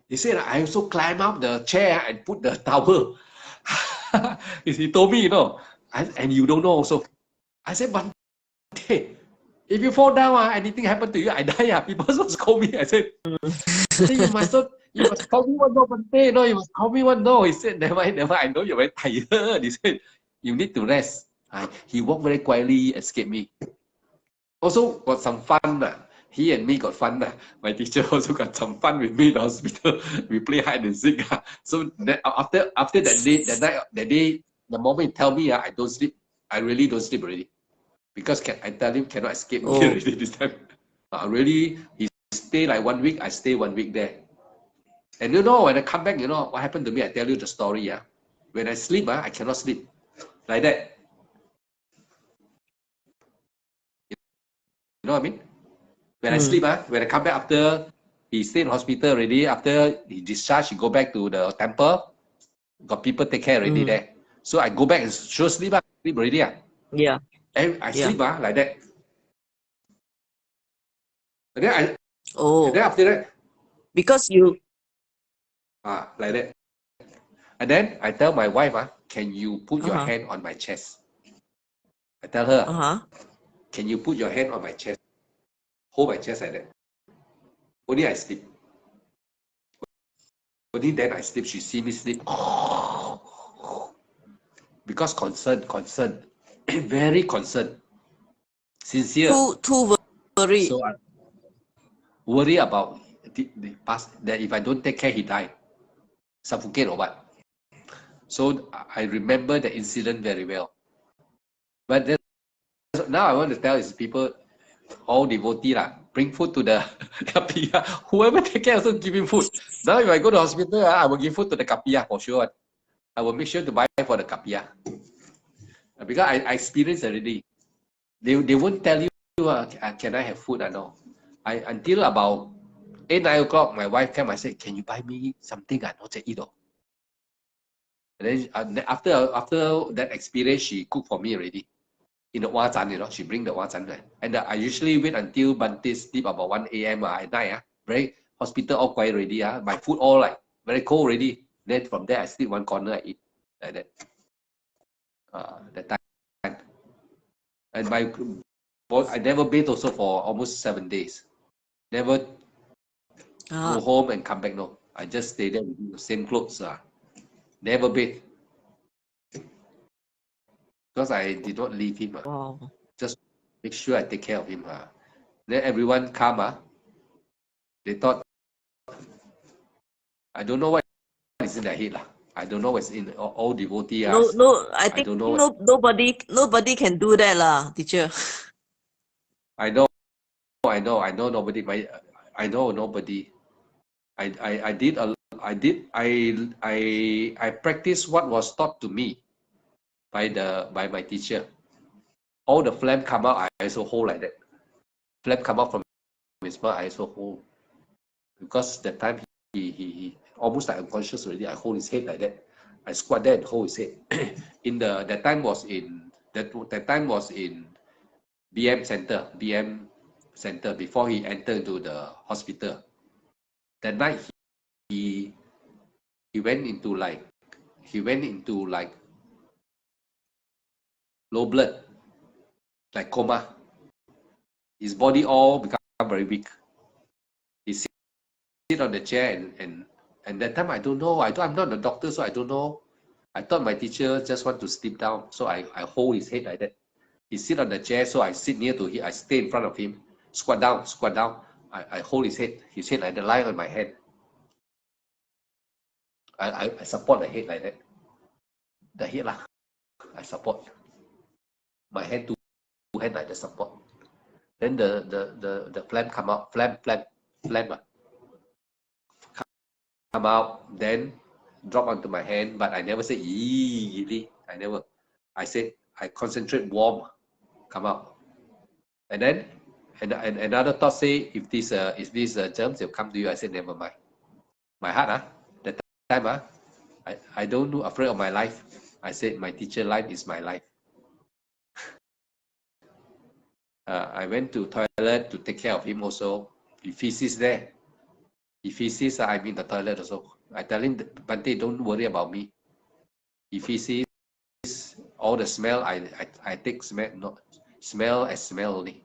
He said, I also climb up the chair and put the towel. He told me, and you don't know also. I said, but hey, if you fall down, anything happen to you, I die. People also scold me. I said, you must call me one, no, Bante. No, you must call me one, no. He said, never, I know you're very tired. He said, you need to rest. He walked very quietly, escaped me. Also got some fun. He and me got fun. My teacher also got some fun with me in the hospital. We play hide and seek. So after that day, the moment he tell me I don't sleep, I really don't sleep already. Because I tell him cannot escape me already this time. Really, he stay like 1 week, I stay 1 week there. And when I come back, what happened to me? I tell you the story. When I sleep, I cannot sleep. Like that. You know what I mean? When I sleep, when I come back after he stayed in hospital already, after he discharged, he go back to the temple, got people take care already there. So I go back and sure sleep already. Yeah. And I sleep like that. And then and then after that, because you like that. And then I tell my wife, can you put your hand on my chest? I tell her, can you put your hand on my chest? Hold my chest like that. Only I sleep. Only then I sleep. She see me sleep. Because concerned. Very concerned. Sincere. too worried. So I worry about the past, that if I don't take care, he die. Suffocate or what. So I remember the incident very well. But then, now I want to tell is people, all devotee bring food to the kapiya. Whoever take care also give him food. Now if I go to hospital, I will give food to the kapiya for sure. I will make sure to buy for the kapiya. Because I experienced already. They won't tell you, can I have food or no. Until about 8, 9 o'clock, my wife came. I said, can you buy me something? I not to eat. And then after that experience, she cooked for me already. In the wazan, she bring the wazan. And I usually wait until Bante sleep about 1 a.m. At night. Very hospital all quiet already. My food all like very cold already. Then from there, I sleep one corner, I eat like that. That time. And I never bathe also for almost 7 days. Never go home and come back. No, I just stay there with the same clothes. Never bathe. Because I did not leave him. Just make sure I take care of him. Then everyone come. They thought, I don't know what is in their head. I don't know what's in all devotees. I think nobody can do that, teacher. I know nobody. I know nobody. I practiced what was taught to me by my teacher. All the phlegm come out, I also hold like that. Phlegm come out from his mouth, I also hold. Because that time he almost like unconscious already. I hold his head like that. I squat there and hold his head. That time was in BM Center before he entered into the hospital. That night he went into like low blood, like coma. His body all become very weak. sit on the chair and that time I don't know. I'm not a doctor, so I don't know. I thought my teacher just want to sleep down, so I hold his head like that. He sit on the chair, so I sit near to him. I stay in front of him, squat down, squat down. I hold his head like that, lie on my head. I support the head like that. The head lah, I support. My hand to hand like the support. Then the phlegm come out, phlegm come out, then drop onto my hand, but I never say eee, I never. I said I concentrate warm, come out. And then and another thought say if these germs will come to you, I said never mind. My heart that time I don't know afraid of my life. I said my teacher life is my life. I went to toilet to take care of him also. If he sees there, if he sees I'm in the toilet also, I tell him, Bante, don't worry about me. If he sees all the smell, I take smell, not smell as smell only.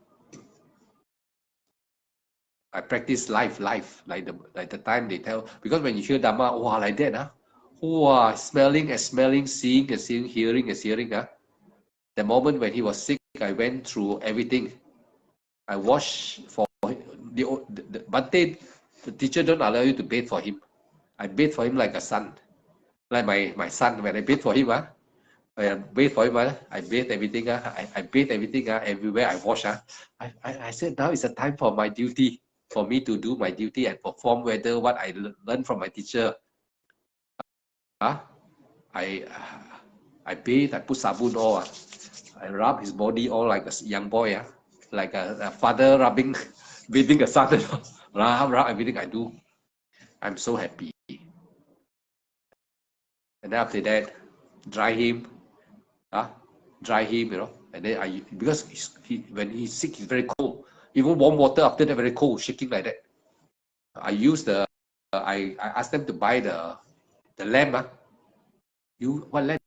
I practice life like the time they tell, because when you hear Dhamma, wow, like that, wow, smelling as smelling, seeing as seeing, hearing as hearing. The moment when he was sick, I went through everything. I washed for the Bante, the teacher don't allow you to bathe for him. I bathe for him like a son, like my son. When I bathe for him, I bathe for him, I bathe everything. I bathe everything everywhere. I wash. I said now is the time for my duty, for me to do my duty and perform whether what I learned from my teacher. I bathe. I put sabun all. I rub his body all like a young boy. Like a father bathing a son. rub everything I do. I'm so happy. And then after that, dry him, and then because when he's sick, he's very cold. Even warm water after that, very cold, shaking like that. I use I asked them to buy the lamp. What lamp?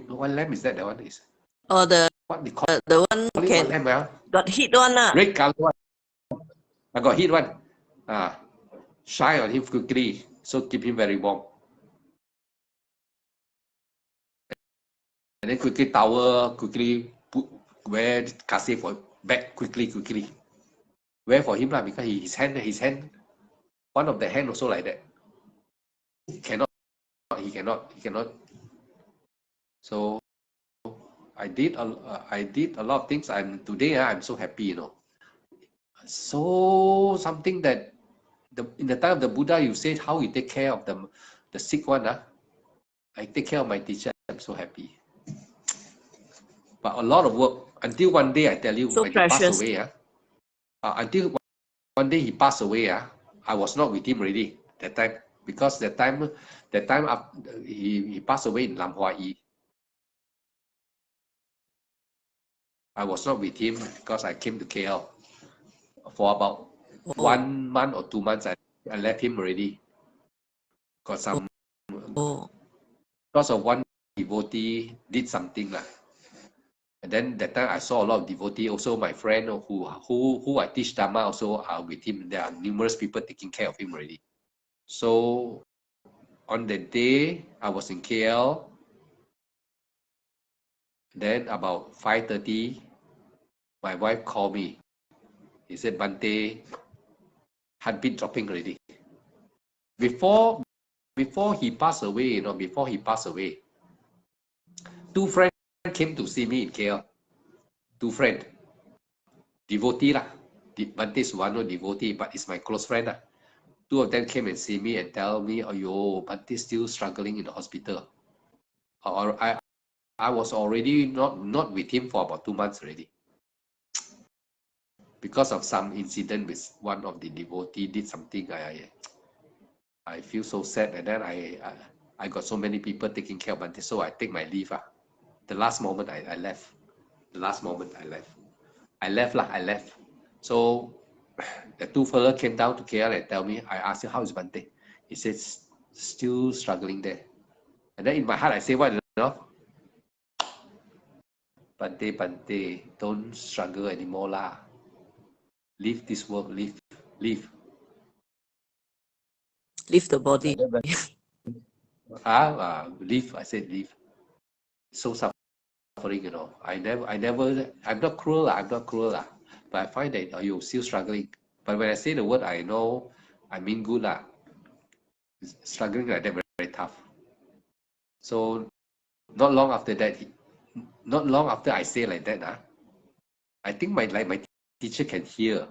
What lamp is that? The one is. Oh, What they call the one can what lamp, got heat one. Red color one. I got heat one. Shine on him quickly, so keep him very warm. And then quickly towel, quickly wear kasih for back quickly. Wear for him lah, because his hand, one of the hand also like that. He cannot. So I did a lot of things. Today I'm so happy, So something that in the time of the Buddha, you said how you take care of the sick one. I take care of my teacher. I'm so happy. But a lot of work until one day, I tell you, so when precious. he passed away, until one day he passed away, I was not with him already that time, because that time he passed away in Lam Hua Yi. I was not with him because I came to KL for about 1 month or 2 months. I left him already. Got some because of one devotee did something lah. And then that time I saw a lot of devotee, also my friend who I teach Dhamma also are with him. There are numerous people taking care of him already. So on the day I was in KL, then about 5:30, my wife called me. He said, Bante, heartbeat dropping already. Before he passed away, two friends came to see me in KL. Two friends, devotee lah. Bante Suwano devotee, but it's my close friend lah. Two of them came and see me and tell me, "Ayo, Bante still struggling in the hospital." Or I was already not with him for about 2 months already, because of some incident with one of the devotee did something. I feel so sad, and then I got so many people taking care of Bante, so I take my leave. The last moment I left. The last moment I left. I left. So the two fellow came down to KL and tell me, I asked him, how is Bante? He says, still struggling there. And then in my heart, I say, what, Bante, don't struggle anymore lah. Leave this work, leave. Leave the body. Leave. I said leave. So suffering, you know. I'm not cruel. I'm not cruel. But I find that you're still struggling. But when I say the word, I know, I mean good. Struggling like that, very, very tough. So not long after that, not long after I say like that, I think my teacher can hear,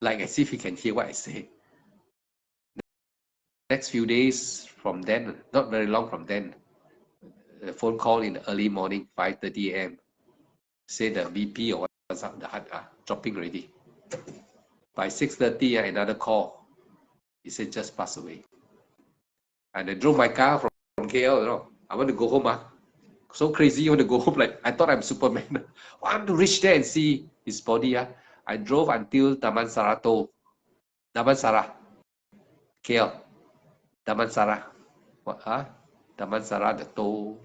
like as if he can hear what I say. Next few days from then, not very long from then, a phone call in the early morning, 5:30 a.m. Say the BP or what's up, the heart dropping already. By 6:30, another call. He said just passed away. And I drove my car from KL, you know. I want to go home. So crazy, I want to go home. Like I thought I'm Superman. I want to reach there and see his body. I drove until Damansara, KL. Damansara. What? Damansara, the toll.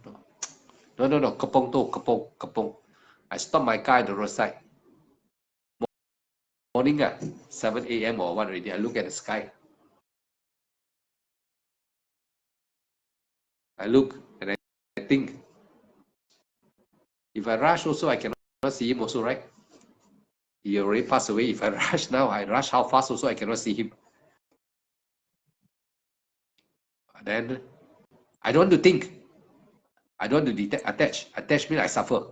No. Kepong. I stopped my car at the roadside. Morning, 7 a.m. or what already. I look at the sky. I look and I think, if I rush also, I cannot see him also, right? He already passed away. If I rush now, I rush how fast also, I cannot see him. Then I don't want to think. I don't want to attach. Attach means I suffer.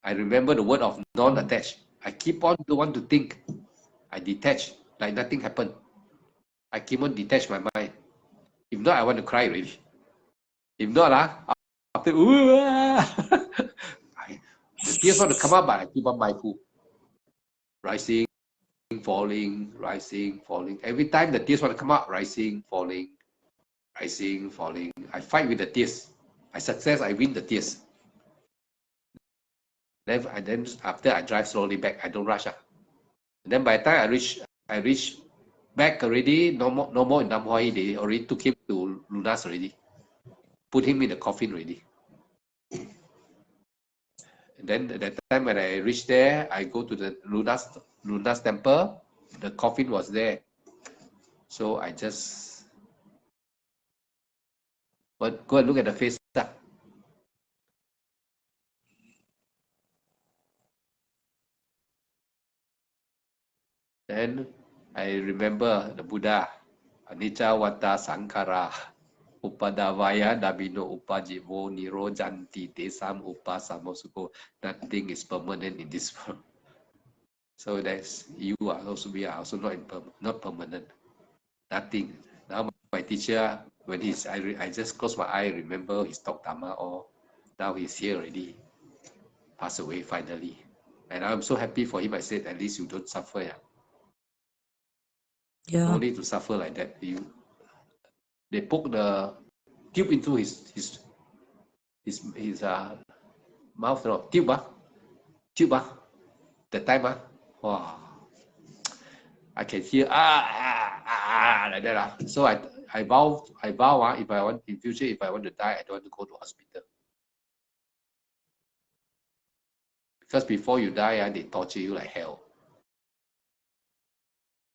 I remember the word of non-attach. I keep on don't want to think. I detach, like nothing happened. I keep on detach my mind. If not, I want to cry already. If not, after the tears want to come out, but I keep on mindful. Rising, falling, rising, falling. Every time the tears want to come out, rising, falling, rising, falling. I fight with the tears. I success, I win the tears. Then after I drive slowly back, I don't rush. Then by the time I reach back already, no more in Nam Hoi. They already took him to Lunas already. Put him in the coffin already. And then at that time when I reached there, I go to the Lunas temple. The coffin was there. So I just go and look at the face. Then I remember the Buddha, Anicca Vata Sankara, Upadavaya Dabino Upajivo Niro Janti Tesam Upasamosuko. Nothing is permanent in this world. So that's you are also, we are also not permanent. Nothing. Now my teacher, when I just close my eye, remember his talk Dhamma, or now he's here already, passed away finally. And I'm so happy for him. I said, at least you don't suffer. Yeah. No need to suffer like that. They poke the tube into his mouth, no, tube. The time, wow, I can hear like that. So I vow, if I want in future, if I want to die, I don't want to go to hospital. Because before you die, they torture you like hell.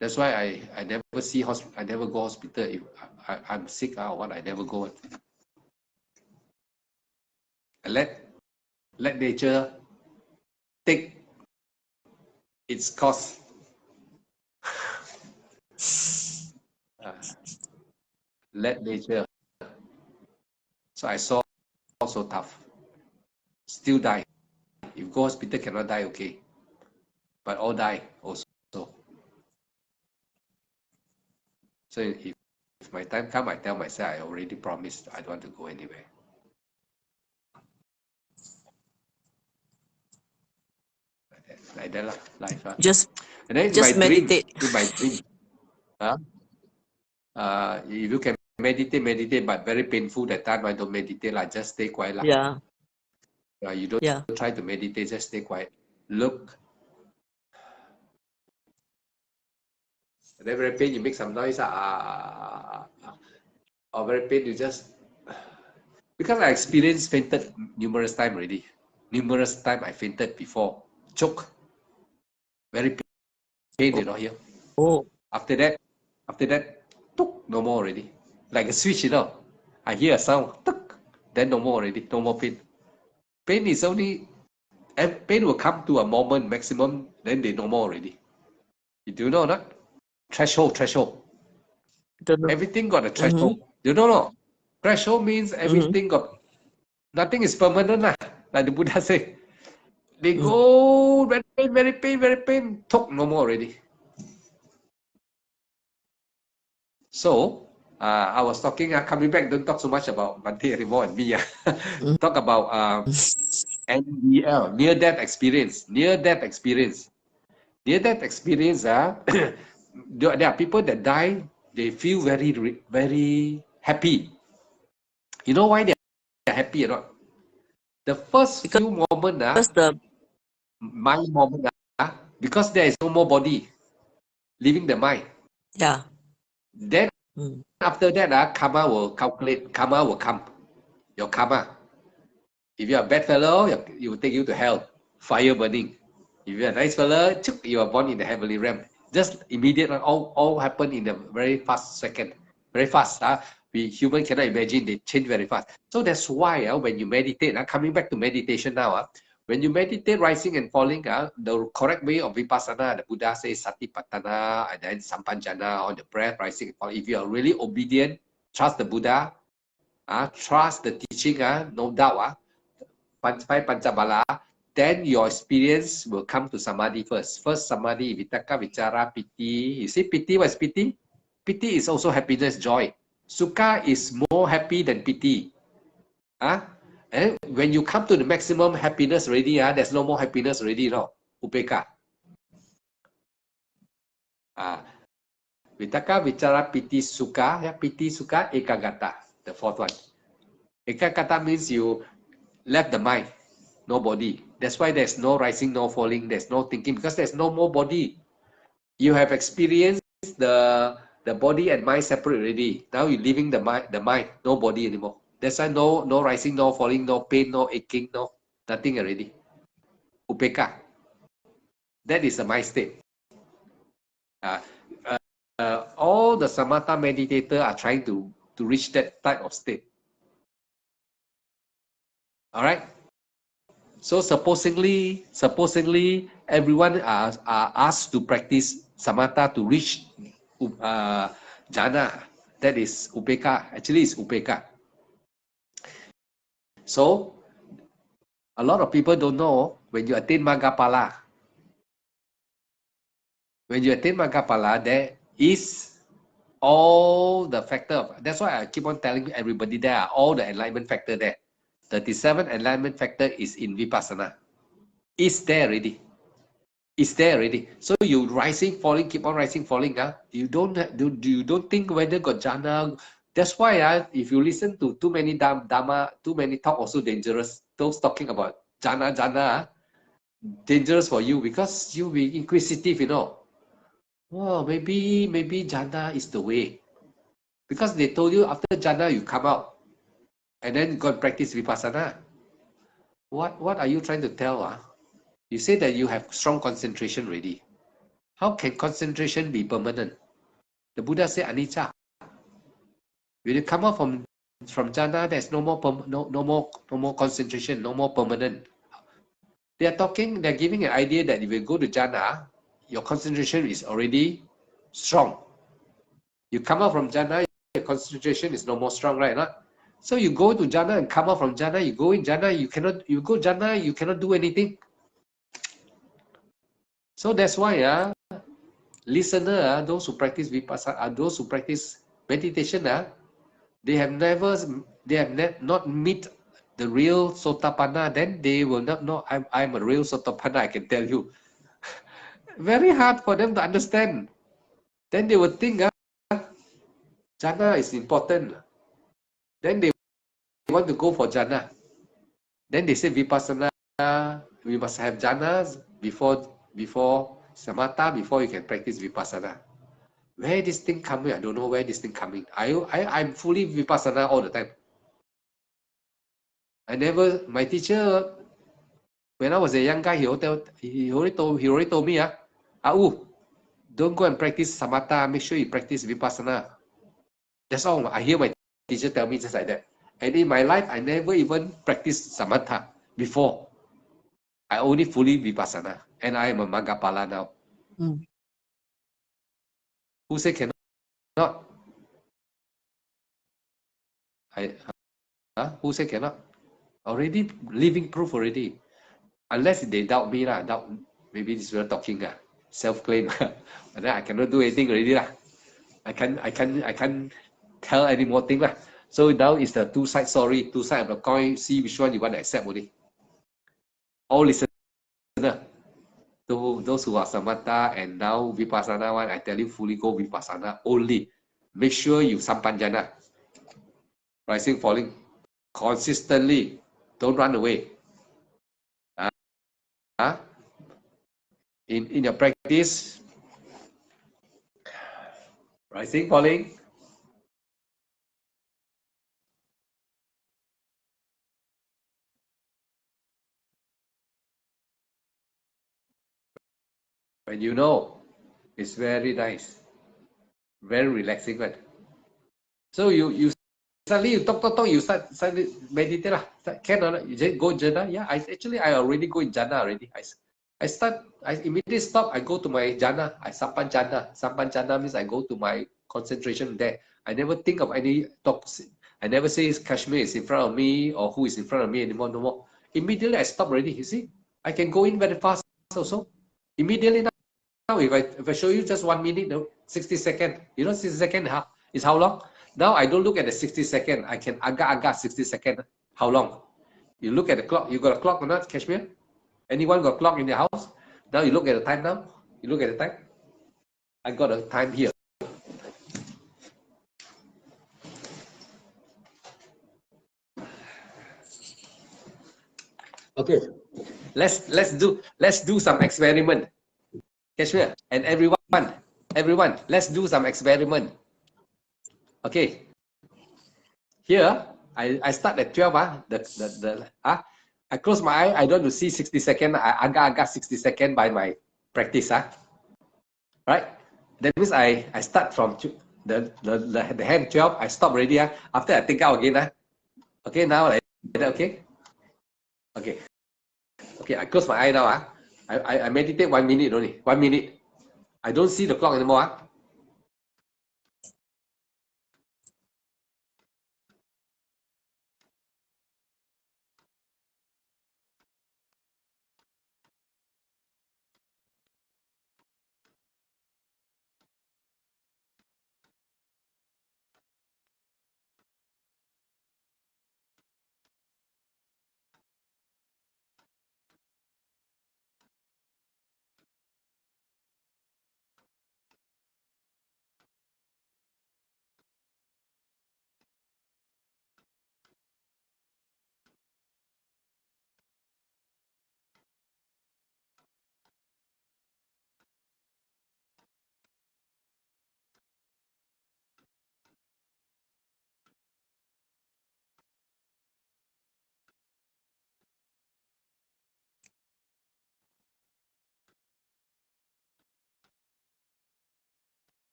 That's why I never I never go hospital. If I'm sick or what, I never go. I let nature take its course. Let nature. So I saw so tough. Still die. If go hospital cannot die, okay. But all die also. So if my time comes, I tell myself I already promised I don't want to go anywhere. Like that, life. Just and then meditate. In my dream, if you can meditate, but very painful that time. I don't meditate, just stay quiet. Yeah. You don't try to meditate, just stay quiet. Look. And then very pain, you make some noise. Or very pain, you just. Because I experienced fainted numerous times already. Numerous times I fainted before. Choke. Very pain, you know, here. Oh. After that, tuk, no more already. Like a switch, you know. I hear a sound, tuk, then no more already, no more pain. Pain is only, and pain will come to a moment maximum, then they no more already. You do know that? Threshold. Don't know. Everything got a threshold. You don't know? Threshold means everything got, nothing is permanent lah. Like the Buddha say. They go, very pain, talk no more already. So, I was talking, coming back, don't talk so much about Bhante anymore and me. Talk about NDL, near-death experience. Near-death experience, there are people that die, they feel very happy. You know why they're happy or not? The first few moments, mind moment, because there is no more body leaving the mind. Yeah. Then after that, karma will calculate, karma will come. Your karma. If you're a bad fellow, it will take you to hell, fire burning. If you're a nice fellow, you are born in the heavenly realm. Just immediate, all happen in a very fast second. Very fast. We human cannot imagine, they change very fast. So that's why when you meditate, coming back to meditation now, when you meditate rising and falling, the correct way of vipassana, the Buddha says satipatthana and then sampanjana on the breath, rising and falling. If you are really obedient, trust the Buddha, trust the teaching, no doubt, five panchabala, then your experience will come to samadhi first. First samadhi, vitaka, vichara, piti. You see piti, what is piti? Piti is also happiness, joy. Sukha is more happy than piti. And when you come to the maximum happiness already, there's no more happiness already, no? Upeka. Vitaka, vichara, piti, sukha. Piti, sukha, ekagata. The fourth one. Ekagata means you left the mind, no body. That's why there's no rising, no falling, there's no thinking, because there's no more body. You have experienced the body and mind separate already. Now you're leaving the mind, no body anymore. That's why no rising, no falling, no pain, no aching, nothing already. Upeka. That is the mind state. All the samatha meditators are trying to reach that type of state. All right. So supposedly everyone are asked to practice samatha to reach jhana. That is upeka. Actually, it's upeka. So a lot of people don't know when you attain Maggaphala. When you attain Maggaphala, there is all the factor. That's why I keep on telling everybody there are all the enlightenment factor there. 37 enlightenment factor is in vipassana. It's there already. It's there already. So you rising, falling, keep on rising, falling. You don't think whether got jhana. That's why if you listen to too many dhamma, too many talk also dangerous. Those talking about jhana, dangerous for you because you be inquisitive, you know. Oh, maybe jhana is the way. Because they told you after jhana you come out and then go and practice vipassana. What are you trying to tell? You say that you have strong concentration already. How can concentration be permanent? The Buddha said anicca. When you come out from jhana, there's no more concentration, no more permanent. They're giving an idea that if you go to jhana, your concentration is already strong. You come out from jhana, your concentration is no more strong, right? So you go to jhana and come out from jhana, you go in jhana, you cannot do anything. So that's why listener, those who practice vipassana, those who practice meditation, they have not meet the real Sotapanna, then they will not know I'm a real Sotapanna, I can tell you. Very hard for them to understand. Then they will think jhana is important. Then they want to go for jhana. Then they say vipassana, we must have jhanas before samatha, before you can practice vipassana. Where this thing coming? I don't know where this thing coming. I'm fully vipassana all the time. My teacher, when I was a young guy, he already told me, don't go and practice samatha, make sure you practice vipassana. That's all. I hear my teacher tell me just like that. And in my life, I never even practiced samatha before. I only fully vipassana, and I am a Maggapala now. Who say cannot? Who say cannot? Already living proof already. Unless they doubt me lah, doubt maybe this we're talking self-claim, but then I cannot do anything already lah. I can't tell any more thing lah. So now it's the two side story, two side of the coin. See which one you want to accept only. All listener, to those who are samatha and now vipassana one, I tell you fully go vipassana only. Make sure you sampanjana, rising, falling consistently. Don't run away. In your practice, rising, falling. When you know, it's very nice, very relaxing one. So you suddenly you talk, you start meditate lah. Can or not? You just go jhana. Yeah, I already go in jhana already. I immediately stop. I go to my jhana. I sampan jhana. Sampan jhana means I go to my concentration there. I never think of any talks. I never say Kashmir is in front of me or who is in front of me anymore. No more. Immediately I stop already. You see, I can go in very fast also. Immediately now, if I show you just 1 minute, 60 seconds, you know, 60 seconds is how long? Now I don't look at the 60 seconds. I can agak 60 seconds. How long? You look at the clock. You got a clock or not, Kashmir? Anyone got a clock in the house? Now you look at the time now. You look at the time. I got a time here. Okay. Let's do some experiment. Kashmir and everyone, let's do some experiment. Okay. Here, I start at 12. I close my eye. I don't want to see 60 seconds. I agak 60 seconds by my practice. Right? That means I start from the hand 12. I stop already. After I think out again. Okay, now like that. Okay. Okay. Okay. I close my eye now. I meditate 1 minute only. 1 minute. I don't see the clock anymore.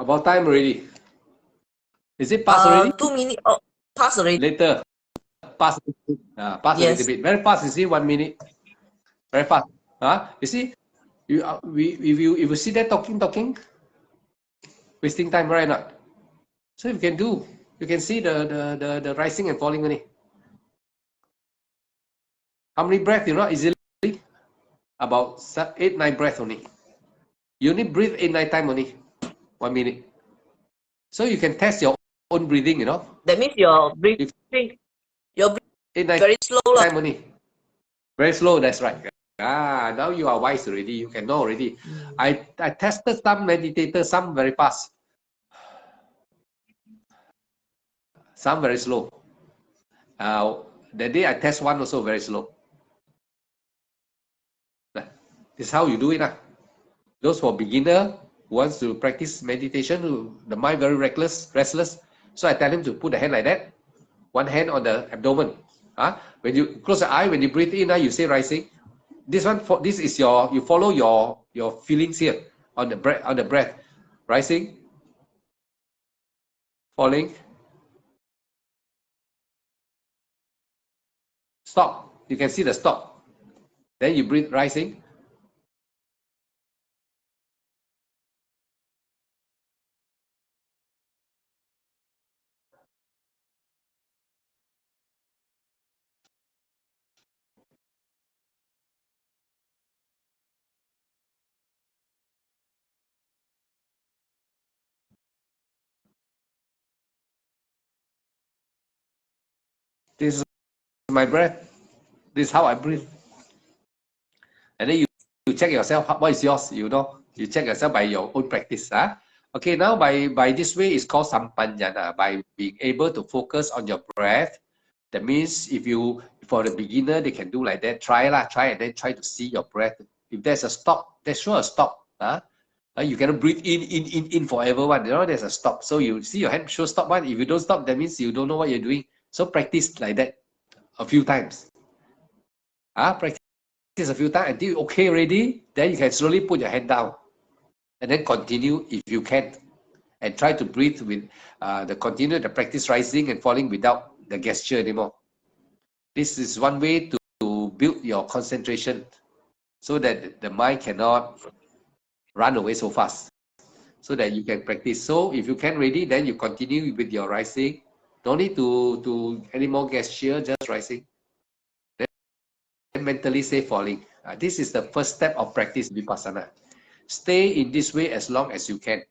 About time already. Is it past already? 2 minutes. Oh, pass already. Later. Pass a little bit. Very fast, you see, 1 minute. Very fast. You see, if you see that talking, wasting time, right or not? So you can see the rising and falling only. How many breaths, you know, easily? About 8-9 breaths only. You only breathe 8-9 times only. 1 minute. So you can test your own breathing, you know. That means your breathing, very slow. Time only. Very slow, that's right. Now you are wise already. You can know already. I tested some meditators, some very fast. Some very slow. The day I test one also very slow. This is how you do it. Those for beginner who wants to practice meditation, the mind very restless. So I tell him to put the hand like that. One hand on the abdomen. When you close the eye, when you breathe in, you say rising. This is you follow your feelings here on the breath. Rising, falling, stop. You can see the stop. Then you breathe rising. This is my breath. This is how I breathe. And then you check yourself, what is yours, you check yourself by your own practice. Okay, now by this way, it's called Sampanyana, by being able to focus on your breath. That means for the beginner, they can do like that. Try and then try to see your breath. If there's a stop, there's sure a stop. You cannot breathe in forever one. There's a stop. So you see your hand show stop one. If you don't stop, that means you don't know what you're doing. So practice like that a few times. Practice a few times until you're okay already. Then you can slowly put your hand down. And then continue if you can. And try to breathe with continue the practice rising and falling without the gesture anymore. This is one way to build your concentration so that the mind cannot run away so fast, so that you can practice. So if you can ready, then you continue with your rising. Don't need to any more gesture, just rising. Then mentally say falling. This is the first step of practice Vipassana. Stay in this way as long as you can.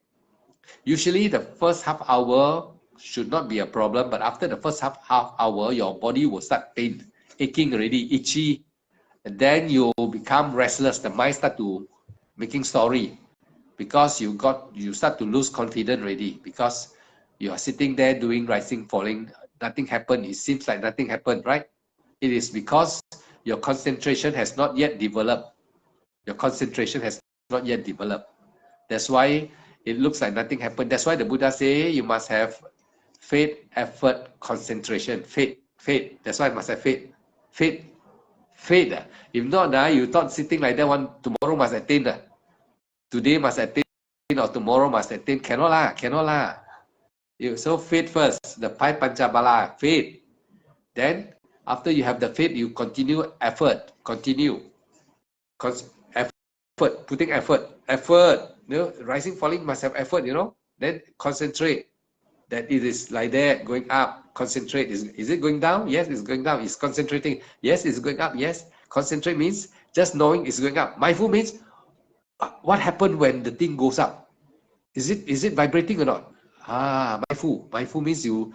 Usually the first half hour should not be a problem, but after the first half hour, your body will start pain, aching already, itchy, and then you become restless. The mind start to making story, because you start to lose confidence already, because you are sitting there doing rising, falling, nothing happened. It seems like nothing happened, right? It is because your concentration has not yet developed. Your concentration has not yet developed. That's why it looks like nothing happened. That's why the Buddha say you must have faith, effort, concentration. Faith. That's why you must have faith. Faith. If not, you thought sitting like that one tomorrow must attain. Today must attain or tomorrow must attain. Cannot lah. So faith first. The 5 Panchabala. Faith. Then after you have the faith, you continue effort. Effort. Putting effort. Rising, falling must have effort, Then concentrate that it is like that, going up. Concentrate. Is it going down? Yes, it's going down. It's concentrating. Yes, it's going up. Yes. Concentrate means just knowing it's going up. Mindful means what happened when the thing goes up. Is it vibrating or not? Mindful. Mindful means you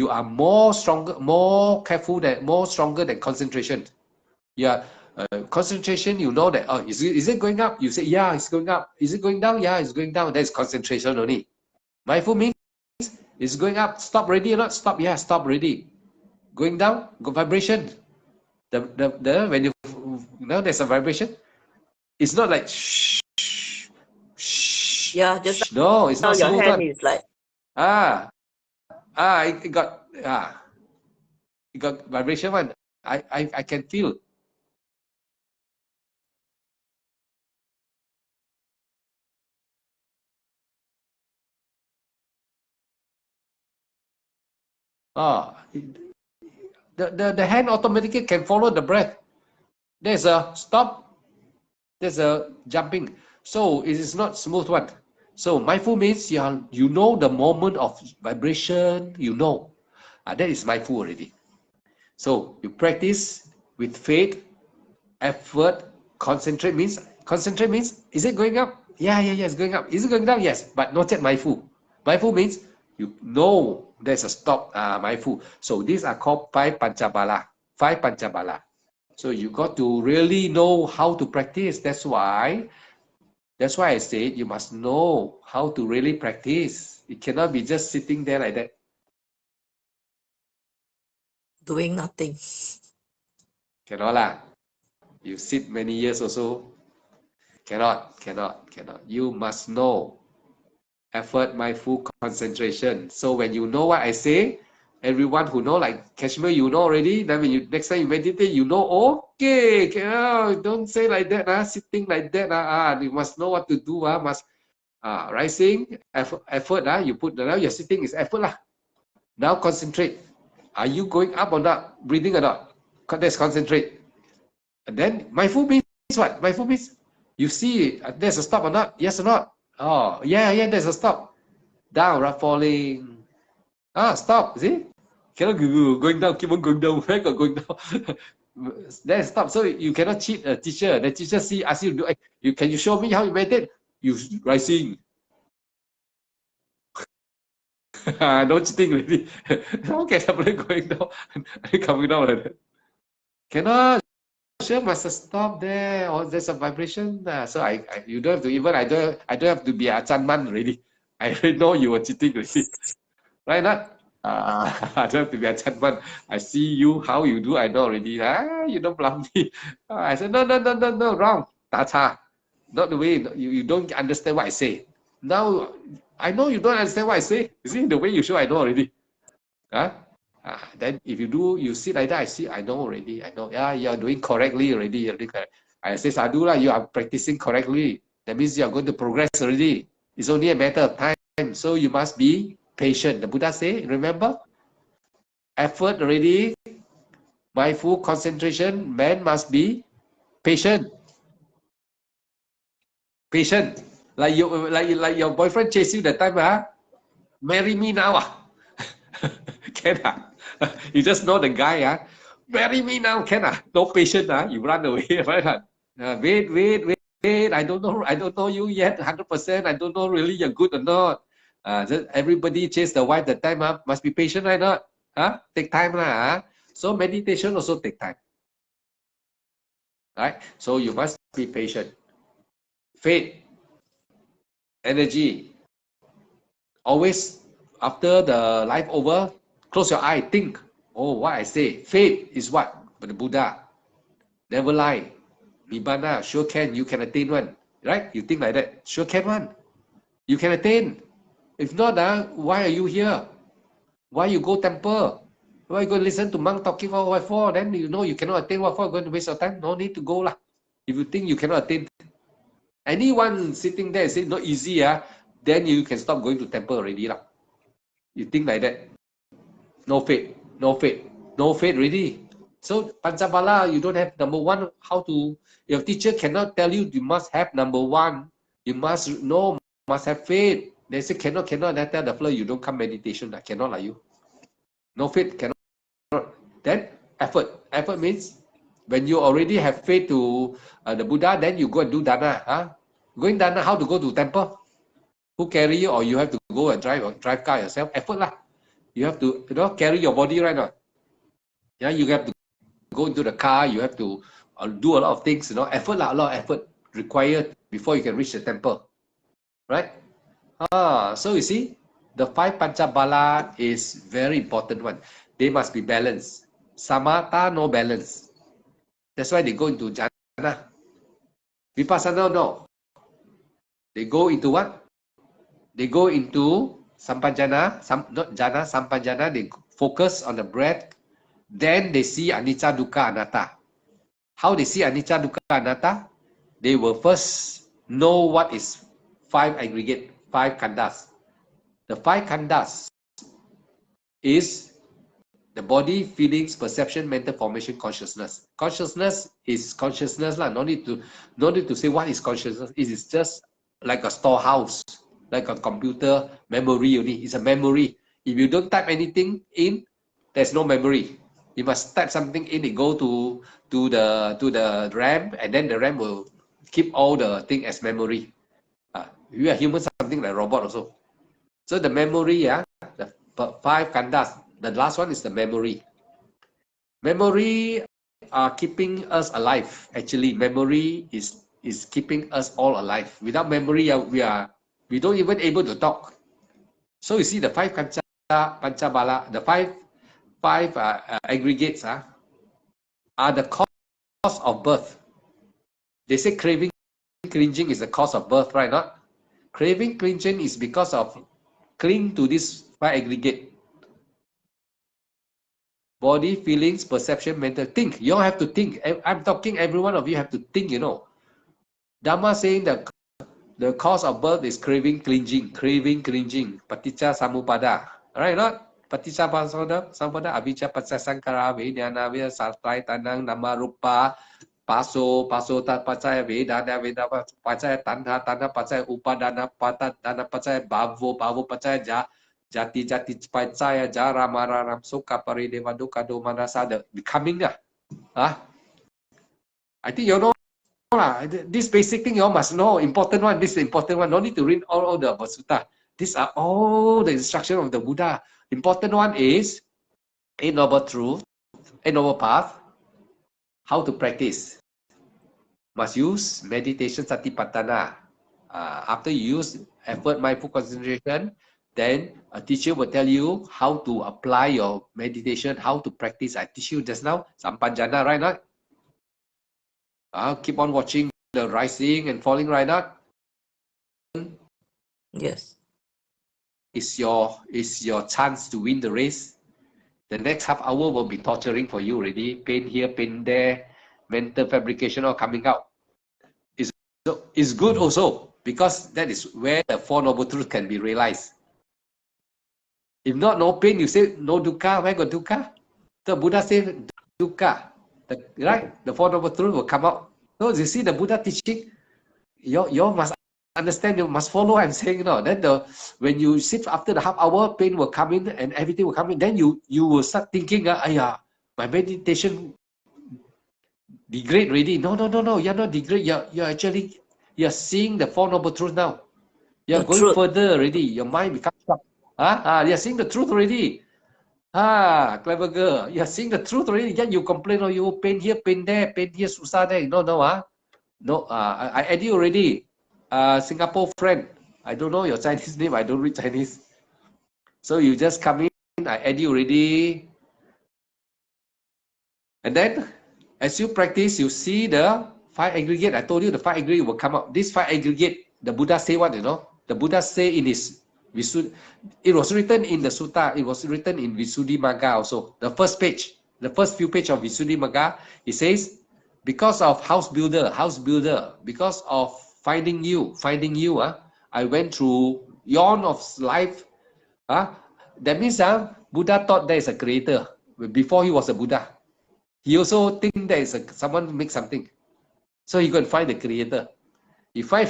are more stronger, more careful, more stronger than concentration. Yeah. Concentration, you know that, is it going up? You say, yeah, it's going up. Is it going down? Yeah, it's going down. That's concentration only. Mindful means it's going up. Stop ready or not? Stop. Yeah, stop ready. Going down, go vibration. When you there's a vibration. It's not like shh. Yeah, just no, it's not your smooth. Hand is like it got vibration one. I can feel. The hand automatically can follow the breath. There's a stop. There's a jumping. So it is not smooth one. So mindful means you know the moment of vibration. That is mindful already. So you practice with faith, effort, concentrate means is it going up? Yeah, it's going up. Is it going down? Yes, but not yet mindful. Mindful means you know there's a stop. Mindful. So these are called 5 Panchabala. 5 Panchabala. So you got to really know how to practice. That's why I said you must know how to really practice. It cannot be just sitting there like that. doing nothing. Cannot lah. You sit many years also. Cannot. You must know. Effort, mindful, concentration. So when you know what I say, everyone who know, like Kashmir, you know already. Then when you next time you meditate, you know, okay, don't say like that, sitting like that, you must know what to do, must rising, effort, you put now you're sitting is effort lah. Now concentrate. Are you going up or not? Breathing or not? Let's concentrate. And then mindful means what? Mindful means you see there's a stop or not? Yes or not? Oh, yeah, there's a stop. Down, falling. Stop. See? Cannot going down, keep on going down. Where got going down? Then stop. So you cannot cheat a teacher. The teacher ask you to do. Can you show me how you meditate? You rising. No cheating already. How can somebody going down coming down like that? Cannot. Sure, must stop there, or there's a vibration. So you don't have to even I don't have to be a Chanman already. I already know you were cheating already. Right not? I don't have to be a Chanman. I see you how you do, I know already. You don't bluff me. I said no, wrong. Not the way you don't understand what I say. Now I know you don't understand what I say. You see the way you show, I know already. Then if you sit like that, I know already. I know, you're doing correctly already. You're doing correct. I say, Sadhu, you are practicing correctly. That means you are going to progress already. It's only a matter of time. So you must be patient. The Buddha say, remember? Effort already, mindful concentration, man must be patient. Patient. Like your boyfriend chase you that time, marry me now. Can you just know the guy, marry me now, can no patience, you run away, right? Wait, I don't know you yet 100%. I don't know really you're good or not. Just everybody chase the wife that time, must be patient, right? Not take time lah. So meditation also take time, right? So you must be patient. Faith, energy. Always after the life over, close your eye, think. Oh, what I say. Faith is what? But the Buddha never lie. Nibbana, sure can. You can attain one. Right? You think like that. Sure can one. You can attain. If not, why are you here? Why you go temple? Why you go listen to monk talking all what for? Then you know you cannot attain. What for? You're going to waste your time? No need to go lah. If you think you cannot attain, anyone sitting there and say not easy, then you can stop going to temple already lah. You think like that. No faith already. So Pancabala, you don't have number one. How to? Your teacher cannot tell you must have number one. You must know, must have faith. They say cannot. They tell the flow you don't come meditation. Cannot like you. No faith cannot. Then effort. Effort means when you already have faith to the Buddha, then you go and do dana. Going dana, how to go to temple? Who carry you, or you have to go and drive car yourself? Effort lah. You have to carry your body, right now. Yeah, you have to go into the car. You have to do a lot of things. Effort lah, a lot of effort required before you can reach the temple, right? So you see, the 5 Panchabala is very important one. They must be balanced. Samatha, no balance. That's why they go into jhana. Vipassana, no. They go into what? They go into sampajana, not jhana, sampajana. They focus on the breath. Then they see anicca, dukkha, anatta. How they see anicca, dukkha, anatta? They will first know what is 5 aggregate, 5 khandhas. The 5 khandhas is the body, feelings, perception, mental formation, consciousness. Consciousness is consciousness lah. No need to say what is consciousness. It is just like a storehouse, like a computer memory only. It's a memory. If you don't type anything in, there's no memory. You must type something in. It go to the RAM, and then the RAM will keep all the thing as memory. We are human, something like robot also. So the memory, the 5 khandhas. The last one is the memory. Memory are keeping us alive. Actually, memory is keeping us all alive. Without memory, we don't even able to talk. So you see the 5 Panchabala, the 5 aggregates are the cause of birth. They say craving cringing is the cause of birth, right? Not craving, cringing is because of cling to this five aggregate. Body, feelings, perception, mental. Think. You all have to think. I'm talking, every one of you have to think, you know. Dharma saying that the cause of birth is craving, cringing. Craving, cringing. Paticca Samuppada. Alright, not? Paticca Samuppada, Avijja Paccaya Sankara, Vijnana, Vijnana, Sartai, Tanang, Nama, Rupa, Paso, Paccaya Vedana, Vedana Paccaya Tanha, Tanha Paccaya Upadana, Dana Paccaya Bhavo, Bhavo Paccaya Jati, Jati Paccaya Jara, Mararam, Sukha, Parideva, Dukkha, Domanasa, becoming. I think you know. This basic thing you all must know. Important one. This is the important one. No need to read all the Sutta. These are all the instructions of the Buddha. Important one is Eight Noble Truth, Eight Noble Path. How to practice. Must use meditation satipatthana. After you use effort, mindful concentration, then a teacher will tell you how to apply your meditation, how to practice. I teach you just now, Sampanjana, right? Not? Keep on watching the rising and falling, right? Not? Yes. Is your chance to win the race. The next half hour will be torturing for you already. Pain here, pain there, mental fabrication all coming out. It's good also, because that is where the Four Noble Truths can be realized. If not, no pain, you say no dukkha, where got dukkha? The Buddha said dukkha, right? The Four Noble Truths will come out. So you see the Buddha teaching, you must understand, you must follow what I'm saying. No? Then when you sit after the half hour, pain will come in and everything will come in. Then you will start thinking, my meditation degrade already. No, you're not degrade. You're seeing the Four Noble Truths now. You're going further already. Your mind becomes sharp. You're seeing the truth already. Clever girl. You're seeing the truth already. Yet you complain, you pain here, pain there, susah there. No, I add you already. Singapore friend. I don't know your Chinese name. I don't read Chinese. So you just come in. I add you already. And then, as you practice, you see the five aggregate. I told you the five aggregate will come out. This five aggregate, the Buddha say what, The Buddha say in his it was written in the Sutta. It was written in Visuddhimagga also. The first page, the first few pages of Visuddhimagga, it says, because of house builder, because of finding you, I went through yawn of life. That means Buddha thought there is a creator before he was a Buddha. He also think there is someone make something. So he go and find the creator. He find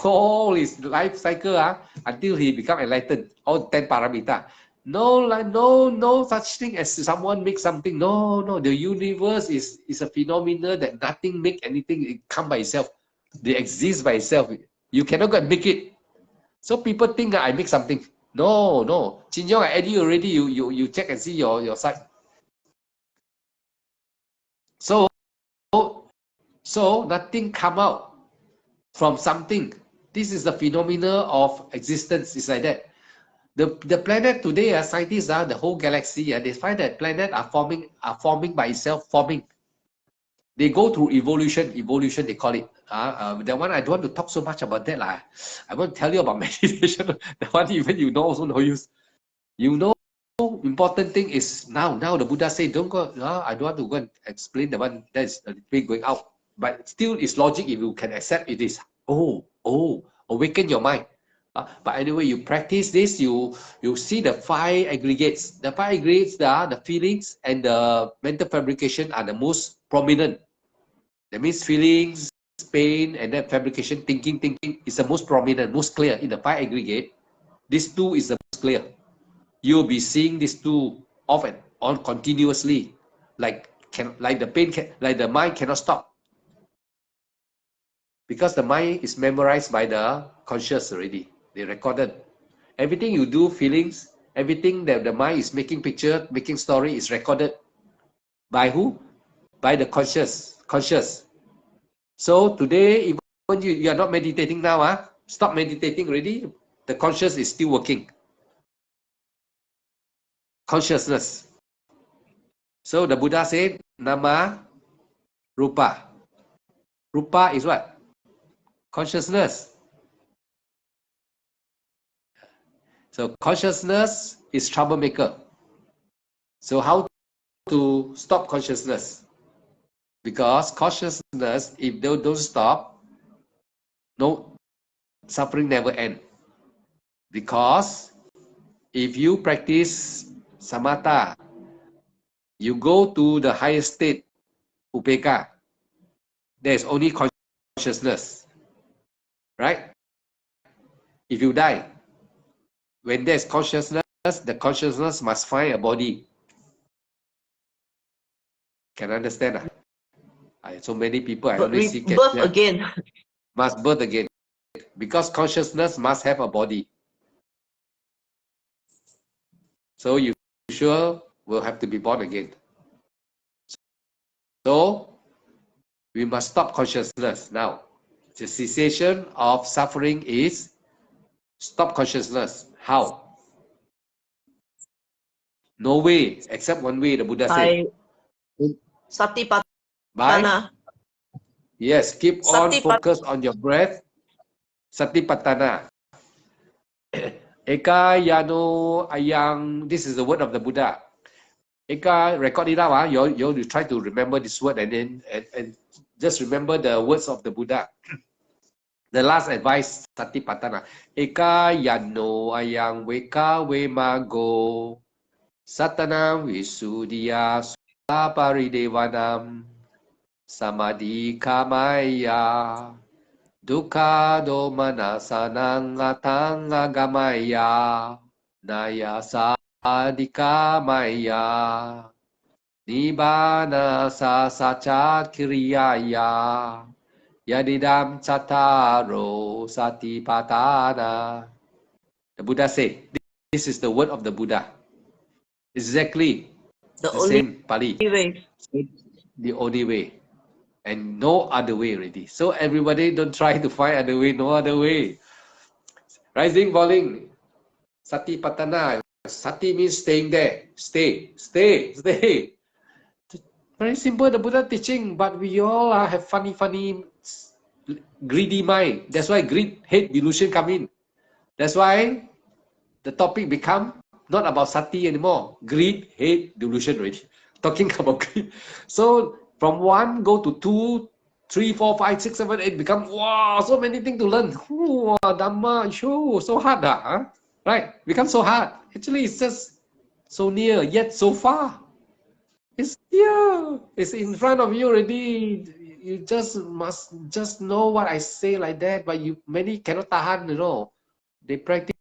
all his life cycle until he become enlightened. All 10 paramita. No such thing as someone make something. No. The universe is a phenomenon that nothing make anything. It come by itself. They exist by itself. You cannot go and make it. So people think I make something. No. Chin Yong, I add you already. You check and see your side. So nothing come out from something. This is the phenomena of existence. It's like that. The planet today, scientists, the whole galaxy, they find that planet are forming by itself, forming. They go through evolution, they call it. That one, I don't want to talk so much about that. I want to tell you about meditation. That one, even you know, also no use. You know, important thing is now the Buddha say, don't go, I don't want to go and explain the one that's a bit going out. But still, it's logic if you can accept it is. Awaken your mind. But anyway, you practice this, you see the five aggregates. The five aggregates, the feelings and the mental fabrication are the most prominent. That means feelings, pain, and then fabrication, thinking is the most prominent, most clear in the five aggregate. This two is the most clear. You'll be seeing these two off and on continuously, like the pain, like the mind cannot stop. Because the mind is memorized by the conscious already. They recorded. Everything you do, feelings, everything that the mind is making picture, making story is recorded. By who? By the conscious. So today, even you are not meditating now, stop meditating already. The conscious is still working. Consciousness. So the Buddha said, Nama, Rupa. Rupa is what? Consciousness. So consciousness is troublemaker. So how to stop consciousness? Because consciousness, if they don't stop, no, suffering never end. Because if you practice samatha, you go to the highest state, upeka, there's only consciousness, right? If you die, when there's consciousness, the consciousness must find a body. Can I understand? So many people I only see birth again. Must birth again. Because consciousness must have a body. So you sure will have to be born again. So we must stop consciousness now. The cessation of suffering is stop consciousness. How? No way, except one way, the Buddha said. Satipatthana. Yes, keep on focus on your breath. Satipatthana. Eka yano ayang, this is the word of the Buddha. Eka, record it out. You try to remember this word and then and just remember the words of the Buddha. The last advice, Satipatthana. Eka yano ayang weka wemago. Satanam visuddhiya saparidevanam samadhi kamaya dukkha domanasanang atang agamaya naya sadhikamaya nibbana sasacat kiriyaya yadidam cattaro satipatthana. The Buddha said, this is the word of the Buddha. Exactly the same Pali. Way. The only way. And no other way already. So everybody don't try to find other way, no other way. Rising, falling. Satipatthana. Sati means staying there. Stay. Very simple, the Buddha teaching, but we all have funny, greedy mind. That's why greed, hate, delusion come in. That's why the topic become not about sati anymore. Greed, hate, delusion already. Talking about greed. So from 1 go to 2, 3, 4, 5, 6, 7, 8 become wow, so many things to learn. Wow, Dhamma, so hard, huh? Right? Become so hard. Actually, it's just so near, yet so far. It's here. It's in front of you already. You just must just know what I say like that. But many cannot tahan, you know. They practice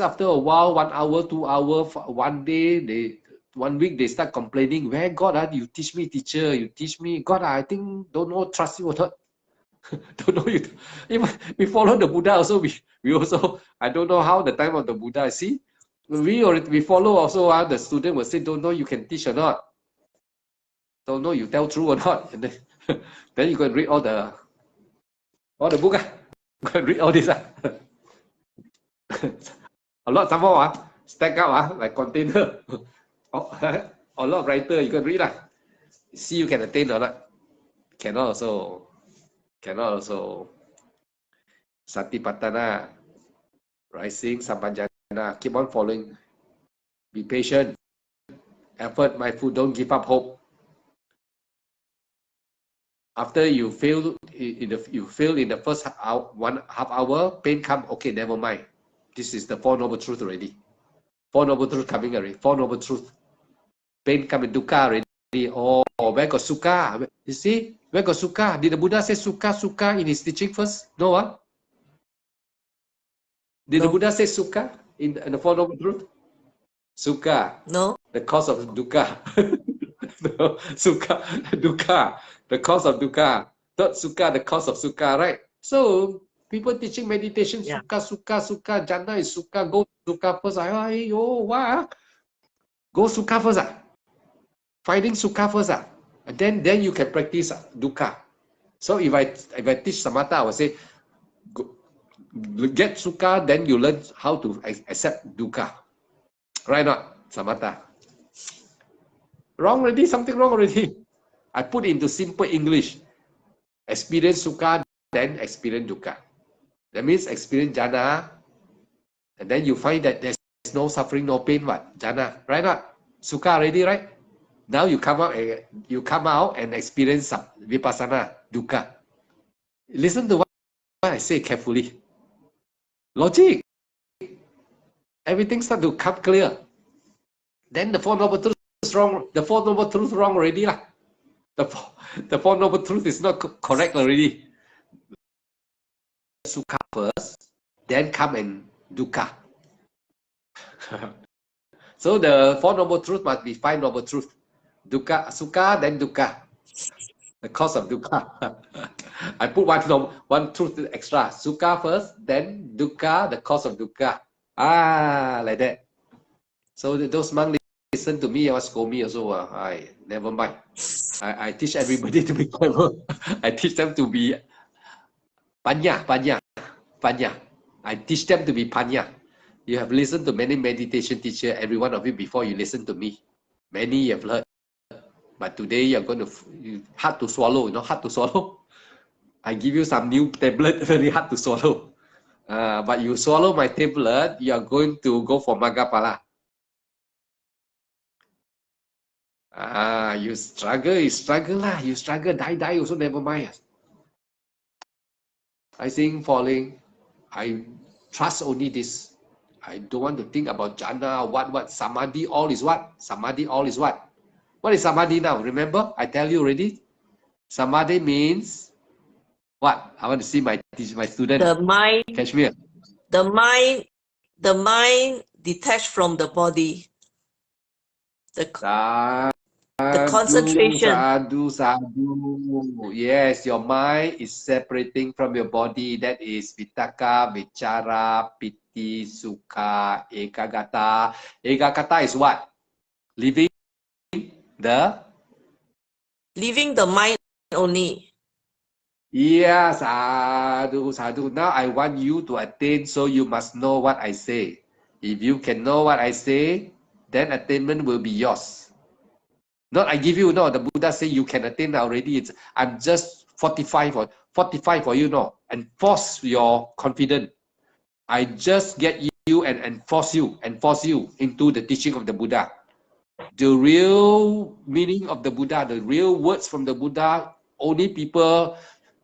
after a while, 1 hour, 2 hours, 1 day, 1 week, they start complaining. Where God, you teach me, teacher, you teach me. God, I think don't know, trust you or not. Don't know you. We follow the Buddha also. We also, I don't know how the time of the Buddha. See, we follow also. The student will say, don't know you can teach or not. Don't know you tell true or not. And then you can read all the book. You can read all this. A lot some more stack up like container. A lot of writer you can read see you can attain or not. Cannot also. Satipatthana, rising, sampajana, keep on following. Be patient. Effort, mindful, don't give up hope. After you fail in the first 1.5 hour, pain come, okay, never mind. This is the Four Noble Truth already. Four Noble Truth coming already. Four Noble Truth. Pain coming, dukkha already. Oh, where got sukha? You see? Where got sukha? Did the Buddha say sukha in his teaching first? No, Did the Buddha say sukha in the Four Noble Truth? Sukha. No. The cause of dukkha. No, sukha, dukkha. The cause of dukkha. Not sukha, the cause of sukha, right? So, people teaching meditation, sukha, jhana is sukha, go sukha first. What? Go sukha first. Finding sukha first. And then you can practice dukkha. So if I teach samatha, I will say, get sukha, then you learn how to accept dukkha. Right not? Samatha. Wrong already, something wrong already. I put into simple English. Experience sukha, then experience dukkha. That means experience jhana, and then you find that there's no suffering, no pain, what? Jhana, right? Not? Sukha already, right? Now you come out and experience vipassana, dukkha. Listen to what I say carefully. Logic. Everything start to come clear. Then the Four Noble Truths is wrong. The Four Noble Truths wrong already lah. The Four Noble Truth is not correct already. Sukha first, then come and dukkha. So the Four Noble Truths must be Five Noble Truths. Dukkha, sukha, then dukkha. The cause of dukkha. I put one truth extra. Sukha first, then dukkha, the cause of dukkha. Ah, like that. So those monks listen to me, scold me also. I never mind. I teach everybody to be clever. I teach them to be panya. I teach them to be panya. You have listened to many meditation teachers, every one of you, before you listen to me. Many you have heard. But today you're going to, hard to swallow, hard to swallow. I give you some new tablet, very hard to swallow. But you swallow my tablet, you are going to go for Maggaphala. You struggle lah. You struggle, die also never mind. I think falling, I trust only this. I don't want to think about jhana, what, samadhi, all is what? Samadhi, all is what? What is samadhi now? Remember, I tell you already. Samadhi means what? I want to see my student. The mind. Kashmir. The mind detached from the body. The concentration. Sadhu. Yes, your mind is separating from your body. That is vitakka, vichara, piti, sukha, ekagata. Ekagata is what? Living the mind only. Yeah, sadhu. Now I want you to attain, so you must know what I say. If you can know what I say, then attainment will be yours. Not I give you, no, the Buddha say you can attain already. I'm just 45 for you, no. Enforce your confidence. I just get you and enforce you into the teaching of the Buddha. The real meaning of the Buddha, the real words from the Buddha, only people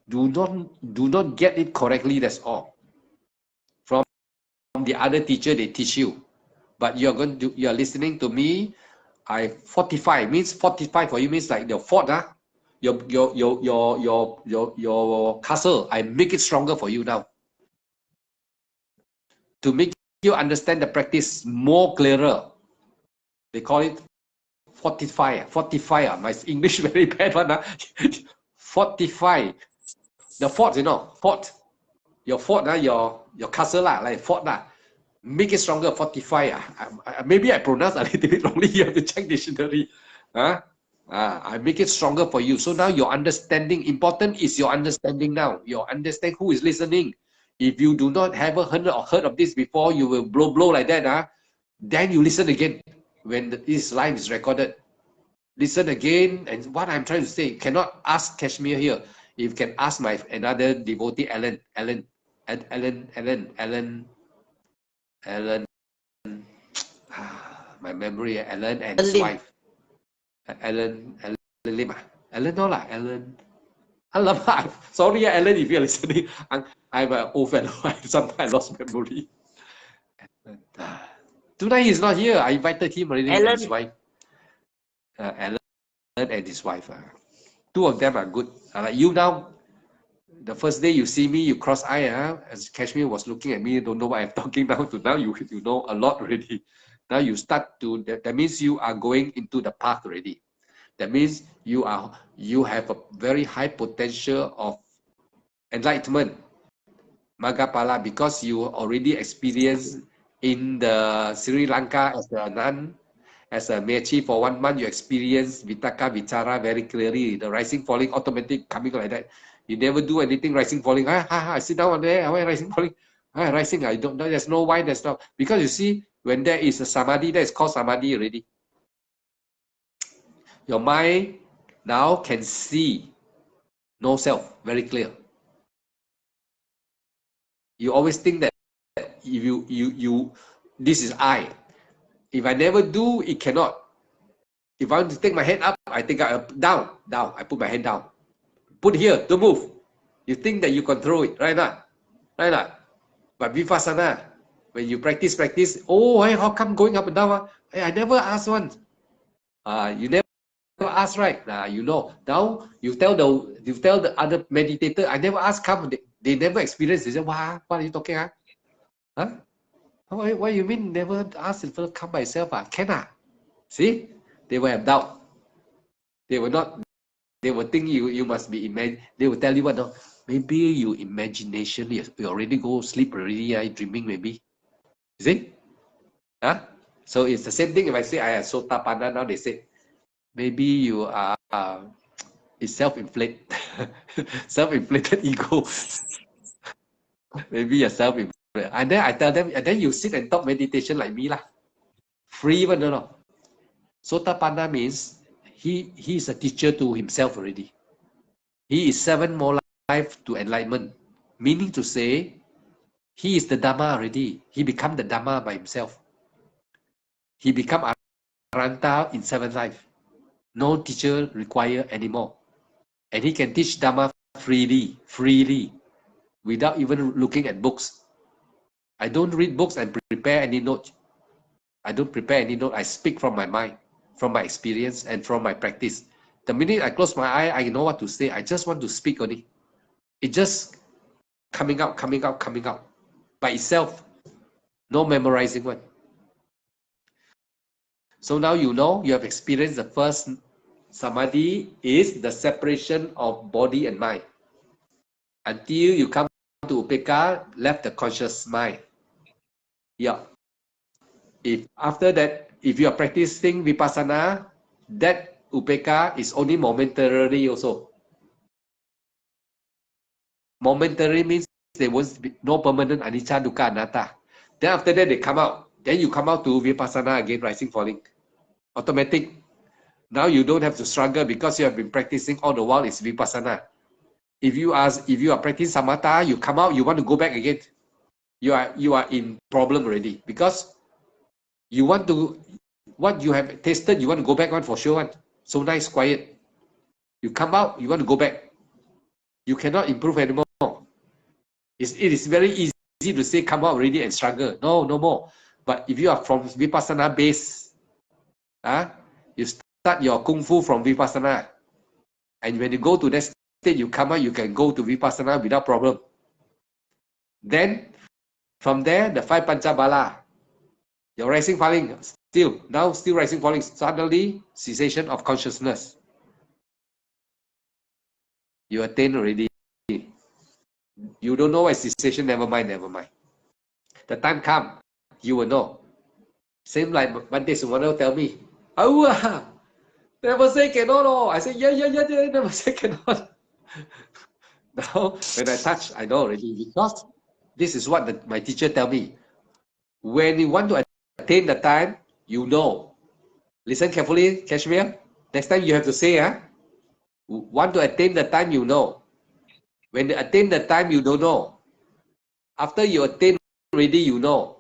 do not get it correctly, that's all. From the other teacher, they teach you. But you're listening to me. I 45 means 45 for you means like your fort, your castle. I make it stronger for you now. To make you understand the practice more clearer. They call it fortify. My English very bad one. Fortify. The fort, fort. Your fort, your castle, like fort. Make it stronger, fortify. Maybe I pronounce a little bit wrongly. You have to check dictionary. I make it stronger for you. So now your understanding, important is your understanding now. Your understand who is listening. If you do not have heard of this before, you will blow like that. Then you listen again when this live is recorded. Listen again, and what I'm trying to say, cannot ask Kashmir here. You can ask my another devotee, Ellen, my memory, Ellen and his wife. Ellen Lim. Ellen. Sorry, Ellen, if you're listening. I'm an old fellow. Sometimes I lost memory. Tonight he's not here. I invited him already and his wife. Ellen and his wife. Two of them are good. Like you now, the first day you see me, you cross eye, as Kashmir was looking at me, don't know what I'm talking now to. Now you know a lot already. Now you start to, that means you are going into the path already. That means you have a very high potential of enlightenment, Maggaphala, because you already experienced in the Sri Lanka as a nun, as a Mechi for 1 month, you experience Vitakka, Vichara very clearly. The rising, falling, automatic coming like that. You never do anything rising, falling. I sit down on there. Why rising, falling? Rising, I don't know. There's no why. There's no, because you see, when there is a samadhi, that is called samadhi already. Your mind now can see no self, very clear. You always think that if you this is I. If I never do, it cannot. If I want to take my hand up, I take it down. I put my hand down. Put here, don't move. You think that you control it, right? Not, right? Not. But vipassana, when you practice, oh, hey, how come going up and down? Hey, I never asked one. You never ask, right? You know. Now you tell the other meditator, I never ask come. They never experience. They say, wow, what are you talking? Huh? What you mean never ask the fellow come by itself? Cannot. See? They will have doubt. They will not. They will think you must be they will tell you what? No, maybe you imagination. You already go sleep already. Dreaming maybe. You see? Huh? So it's the same thing. If I say I have sotapanna, now they say maybe you are it's self-inflated, self-inflated ego. Maybe you're self-inflated. And then I tell them, and then you sit and talk meditation like me lah. Free one, no. Sotapanna means he is a teacher to himself already. He is 7 more life to enlightenment. Meaning to say, he is the Dhamma already. He become the Dhamma by himself. He become Arhanta in 7 life. No teacher required anymore. And he can teach Dhamma freely, without even looking at books. I don't read books and prepare any note. I don't prepare any note. I speak from my mind, from my experience, and from my practice. The minute I close my eye, I know what to say. I just want to speak only. It just coming out by itself. No memorizing one. So now you know, you have experienced the first samadhi is the separation of body and mind. Until you come to upekkha, left the conscious mind. Yeah. If after that, if you are practicing vipassana, that upekkha is only momentarily also. Momentary means there was no permanent anicca, dukkha, anatta. Then after that they come out. Then you come out to vipassana again, rising, falling. Automatic. Now you don't have to struggle because you have been practicing all the while. It's vipassana. If you are practicing samatha, you come out, you want to go back again. You are in problem already because you want to, what you have tasted, you want to go back on for sure one. So nice, quiet. You come out, you want to go back. You cannot improve anymore. It is very easy to say come out already and struggle. No more. But if you are from vipassana base, you start your kung fu from vipassana. And when you go to that state, you come out, you can go to vipassana without problem. Then, from there, the 5 panchabala, your rising, falling, still rising, falling, suddenly cessation of consciousness. You attain already. You don't know what cessation, never mind. The time come, you will know. Same like Bhante Sumano tell me, never say cannot. I say, yeah, never say cannot. Now, when I touch, I know already because this is what my teacher tell me. When you want to attain the time, you know. Listen carefully, Kashmir. Next time you have to say, want to attain the time, you know. When you attain the time, you don't know. After you attain already, you know.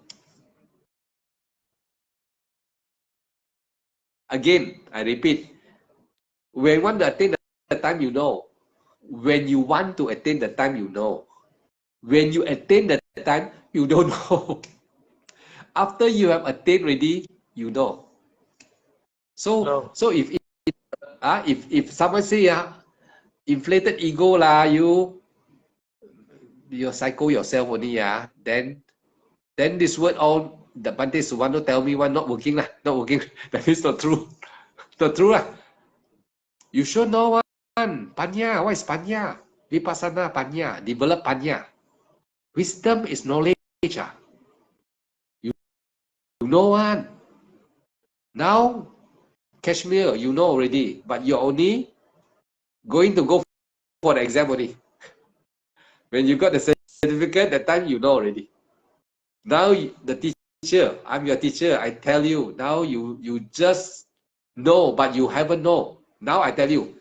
Again, I repeat. When you want to attain the time, you know. When you want to attain the time, you know. When you attain the time, you don't know. After you have attained already, you know. So if someone say inflated ego lah, you psycho yourself only then this word all the Bhante Suvano tell me one not working lah, not working. That is not true. Not true lah. You should know one panya. What is panya? Vipassana panya. Develop panya. Wisdom is knowledge. You know one. Now, Kashmir, you know already, but you're only going to go for the exam only. When you got the certificate, that time you know already. Now the teacher, I'm your teacher, I tell you, now you just know, but you haven't know. Now I tell you,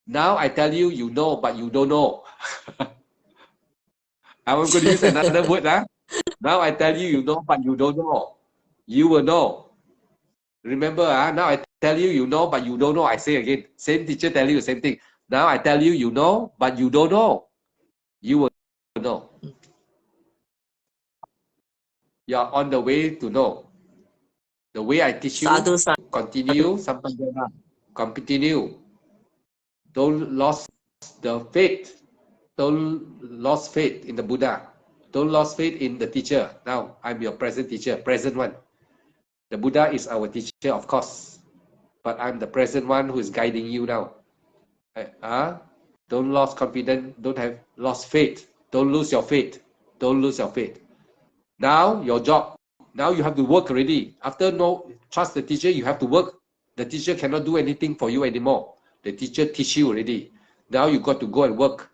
you know, but you don't know. I'm going to use another word. Now I tell you, you know, but you don't know. You will know. Remember, now I tell you, you know, but you don't know. I say again, same teacher tell you the same thing. Now I tell you, you know, but you don't know. You will know. You're on the way to know. The way I teach you, continue, sampai jana. Continue. Don't lose the faith. Don't lose faith in the Buddha. Don't lose faith in the teacher. Now, I'm your present teacher, present one. The Buddha is our teacher, of course. But I'm the present one who is guiding you now. Don't lose confidence. Don't have lost faith. Don't lose your faith. Don't lose your faith. Now, your job. Now you have to work already. After no trust the teacher, you have to work. The teacher cannot do anything for you anymore. The teacher teach you already. Now you got to go and work.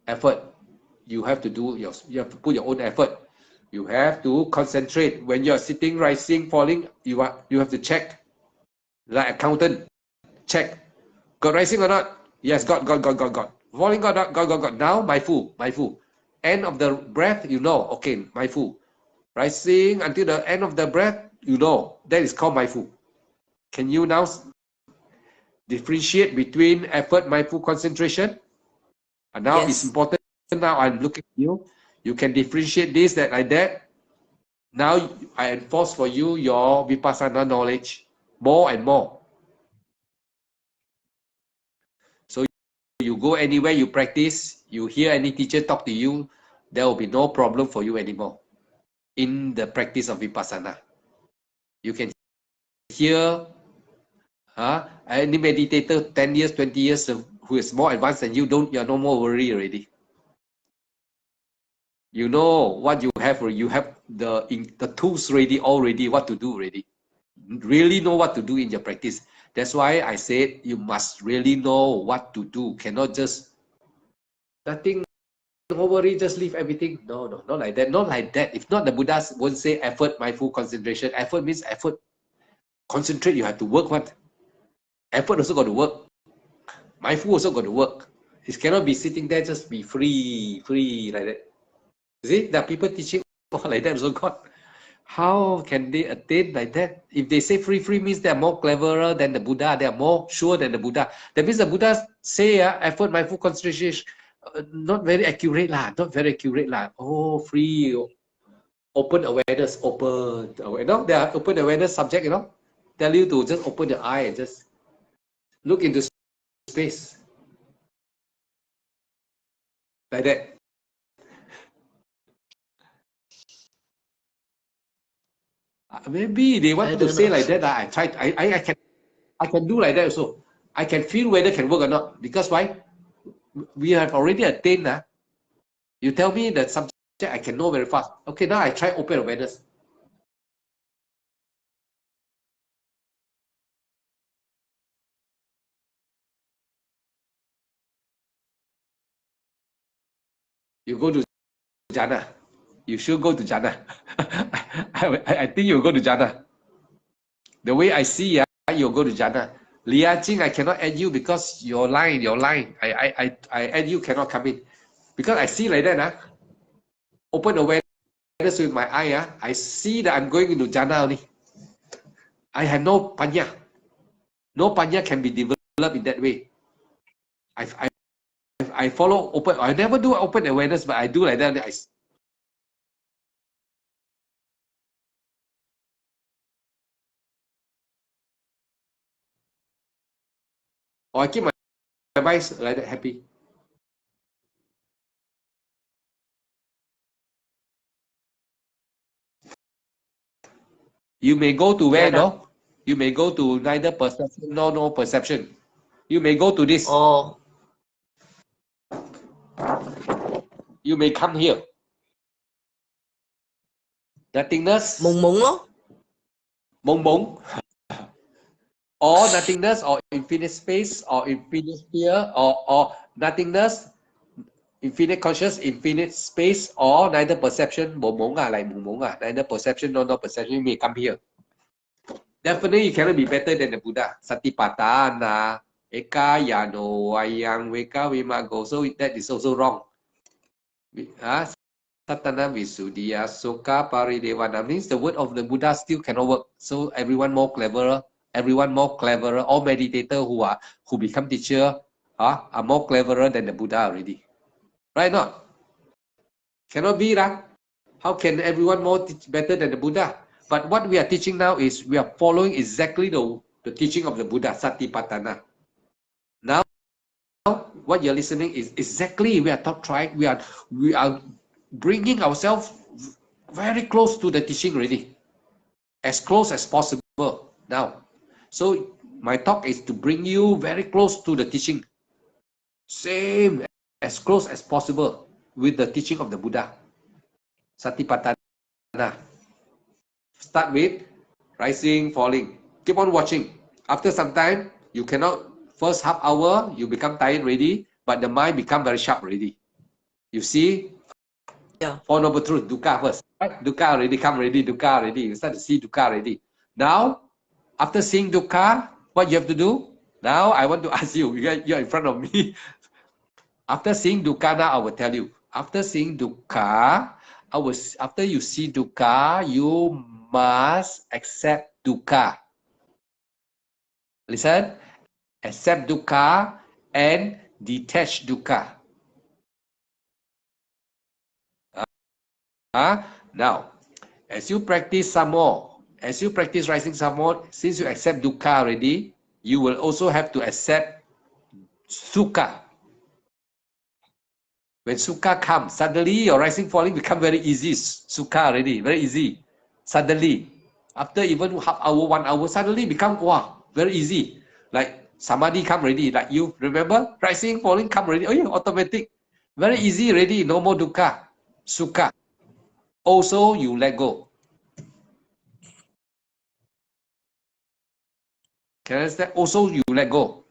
Effort. You have to do you have to put your own effort. You have to concentrate. When you're sitting, rising, falling, you have to check. Like accountant, check. Got rising or not? Yes, got. Falling, got. Now, mindful. End of the breath, you know. Okay, mindful. Rising until the end of the breath, you know. That is called mindful. Can you now differentiate between effort, mindful, concentration? And now it's important. Now I'm looking at you. You can differentiate this, that, like that. Now I enforce for you your vipassana knowledge more and more. So you go anywhere, you practice, you hear any teacher talk to you, there will be no problem for you anymore in the practice of vipassana. You can hear any meditator 10 years, 20 years who is more advanced than you, you're no more worried already. You know what you have. You have the tools ready already, what to do already. Really know what to do in your practice. That's why I said you must really know what to do. Cannot just nothing, no worry, just leave everything. No, not like that. Not like that. If not, the Buddhas won't say effort, mindful, concentration. Effort means effort. Concentrate, you have to work. What? Effort also got to work. Mindful also got to work. It cannot be sitting there, just be free like that. See, there are people teaching like that also got. How can they attain like that? If they say free means they're more cleverer than the Buddha, they are more sure than the Buddha. That means the Buddha say effort, mindful, concentration, not very accurate lah, not very accurate lah. Oh, free, open awareness, open. You know, they are open awareness subject, you know, tell you to just open your eye and just look into space. Like that. Maybe they want to say like that. I can do like that also. I can feel whether it can work or not. Because why? We have already attained. You tell me that subject I can know very fast. Okay, now I try open awareness. You go to jhana. You should go to jhana. I think you go to jhana. The way I see, you go to jhana. Lia Jing, I cannot add you because your line. I add you, cannot come in. Because I see like that. Open awareness with my eye. I see that I'm going into jhana only. I have no panya. No panya can be developed in that way. I follow open. I never do open awareness, but I do like that. I keep my mind like that happy. You may go to where, no? You may go to neither perception nor no perception. You may go to this. Oh. You may come here. Nothingness. Mông mông đó. Mông mông. Or nothingness, or infinite space, or infinite sphere, or nothingness, infinite conscious, infinite space, or neither perception, neither perception nor no perception. You may come here. Definitely, you cannot be better than the Buddha. Satipatthana, Eka Yano Wayang Weka Vimago. So that is also wrong. Satana Visuddhiya Sukha Paridevana means the word of the Buddha still cannot work. So everyone more cleverer, all meditators who become teacher are more cleverer than the Buddha already. Right not? Cannot be, right? How can everyone more better than the Buddha? But what we are teaching now is we are following exactly the teaching of the Buddha, Satipatthana. Now, what you're listening is exactly we are bringing ourselves very close to the teaching already, as close as possible now. So my talk is to bring you very close to the teaching, same as close as possible with the teaching of the Buddha, Satipatthana. Start with rising, falling. Keep on watching. After some time, you cannot, first half hour, you become tired already, but the mind become very sharp already. You see, Four Noble Truth, dukkha first. Right? Dukkha already come already, dukkha already. You start to see dukkha already. Now, after seeing dukkha, what you have to do? Now, I want to ask you, you're in front of me. After seeing dukkha, now I will tell you. After seeing dukkha, after you see dukkha, you must accept dukkha. Listen, accept dukkha and detach dukkha. Now, as you practice some more, as you practice rising some more, since you accept dukkha already, you will also have to accept sukha. When sukha comes, suddenly your rising falling become very easy. Sukha already, very easy. Suddenly, after even half hour, 1 hour, suddenly become wow, very easy. Like samadhi come already. Like you remember, rising, falling come already. Oh yeah, automatic, very easy already. No more dukkha, sukha. Also, you let go. Can you understand? Also, you let go.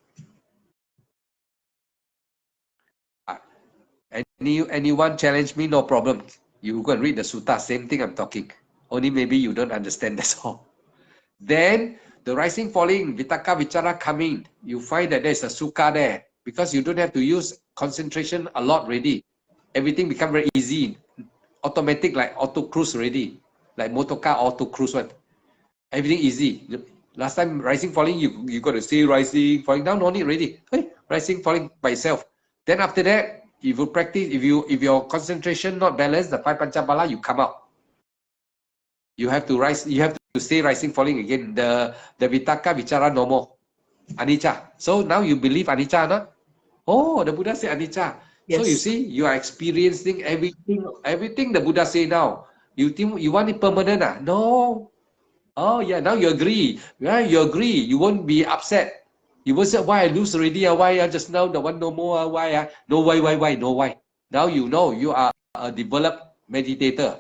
Anyone challenge me, no problem. You go and read the sutta, same thing I'm talking. Only maybe you don't understand, that's all. Then the rising, falling, vitaka, vichara coming, you find that there's a sukha there because you don't have to use concentration a lot already. Everything become very easy, automatic, like auto cruise already, like motorcar auto cruise one. Everything easy. Last time rising, falling, you got to say rising, falling. Now no need already. Hey, rising, falling by itself. Then after that, if you practice, if your concentration not balanced, the five panchabala, you come out. You have to rise. You have to stay rising, falling again. The vitaka, vichara, no more. Anicca. So now you believe anicca, not? Oh, the Buddha said anicca. Yes. So you see, you are experiencing everything the Buddha say now. You think you want it permanent? No. Oh yeah, now you agree. Yeah, you agree. You won't be upset. You won't say, why I lose already? Why just now the one no more? Why? No, why? No, why? Now you know you are a developed meditator.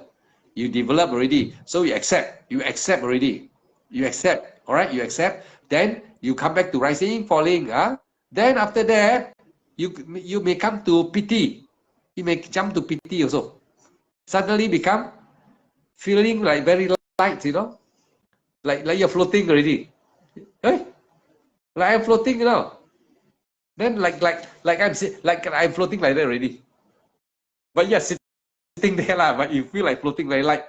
You develop already. So you accept already. You accept. All right, you accept. Then you come back to rising, falling. Then after that, you may come to piti. You may jump to piti also. Suddenly become feeling like very light, you know. Like you're floating already. Hey, like I'm floating, you know. Then like I'm floating like that already. But yeah, sitting there lah. But you feel like floating very light.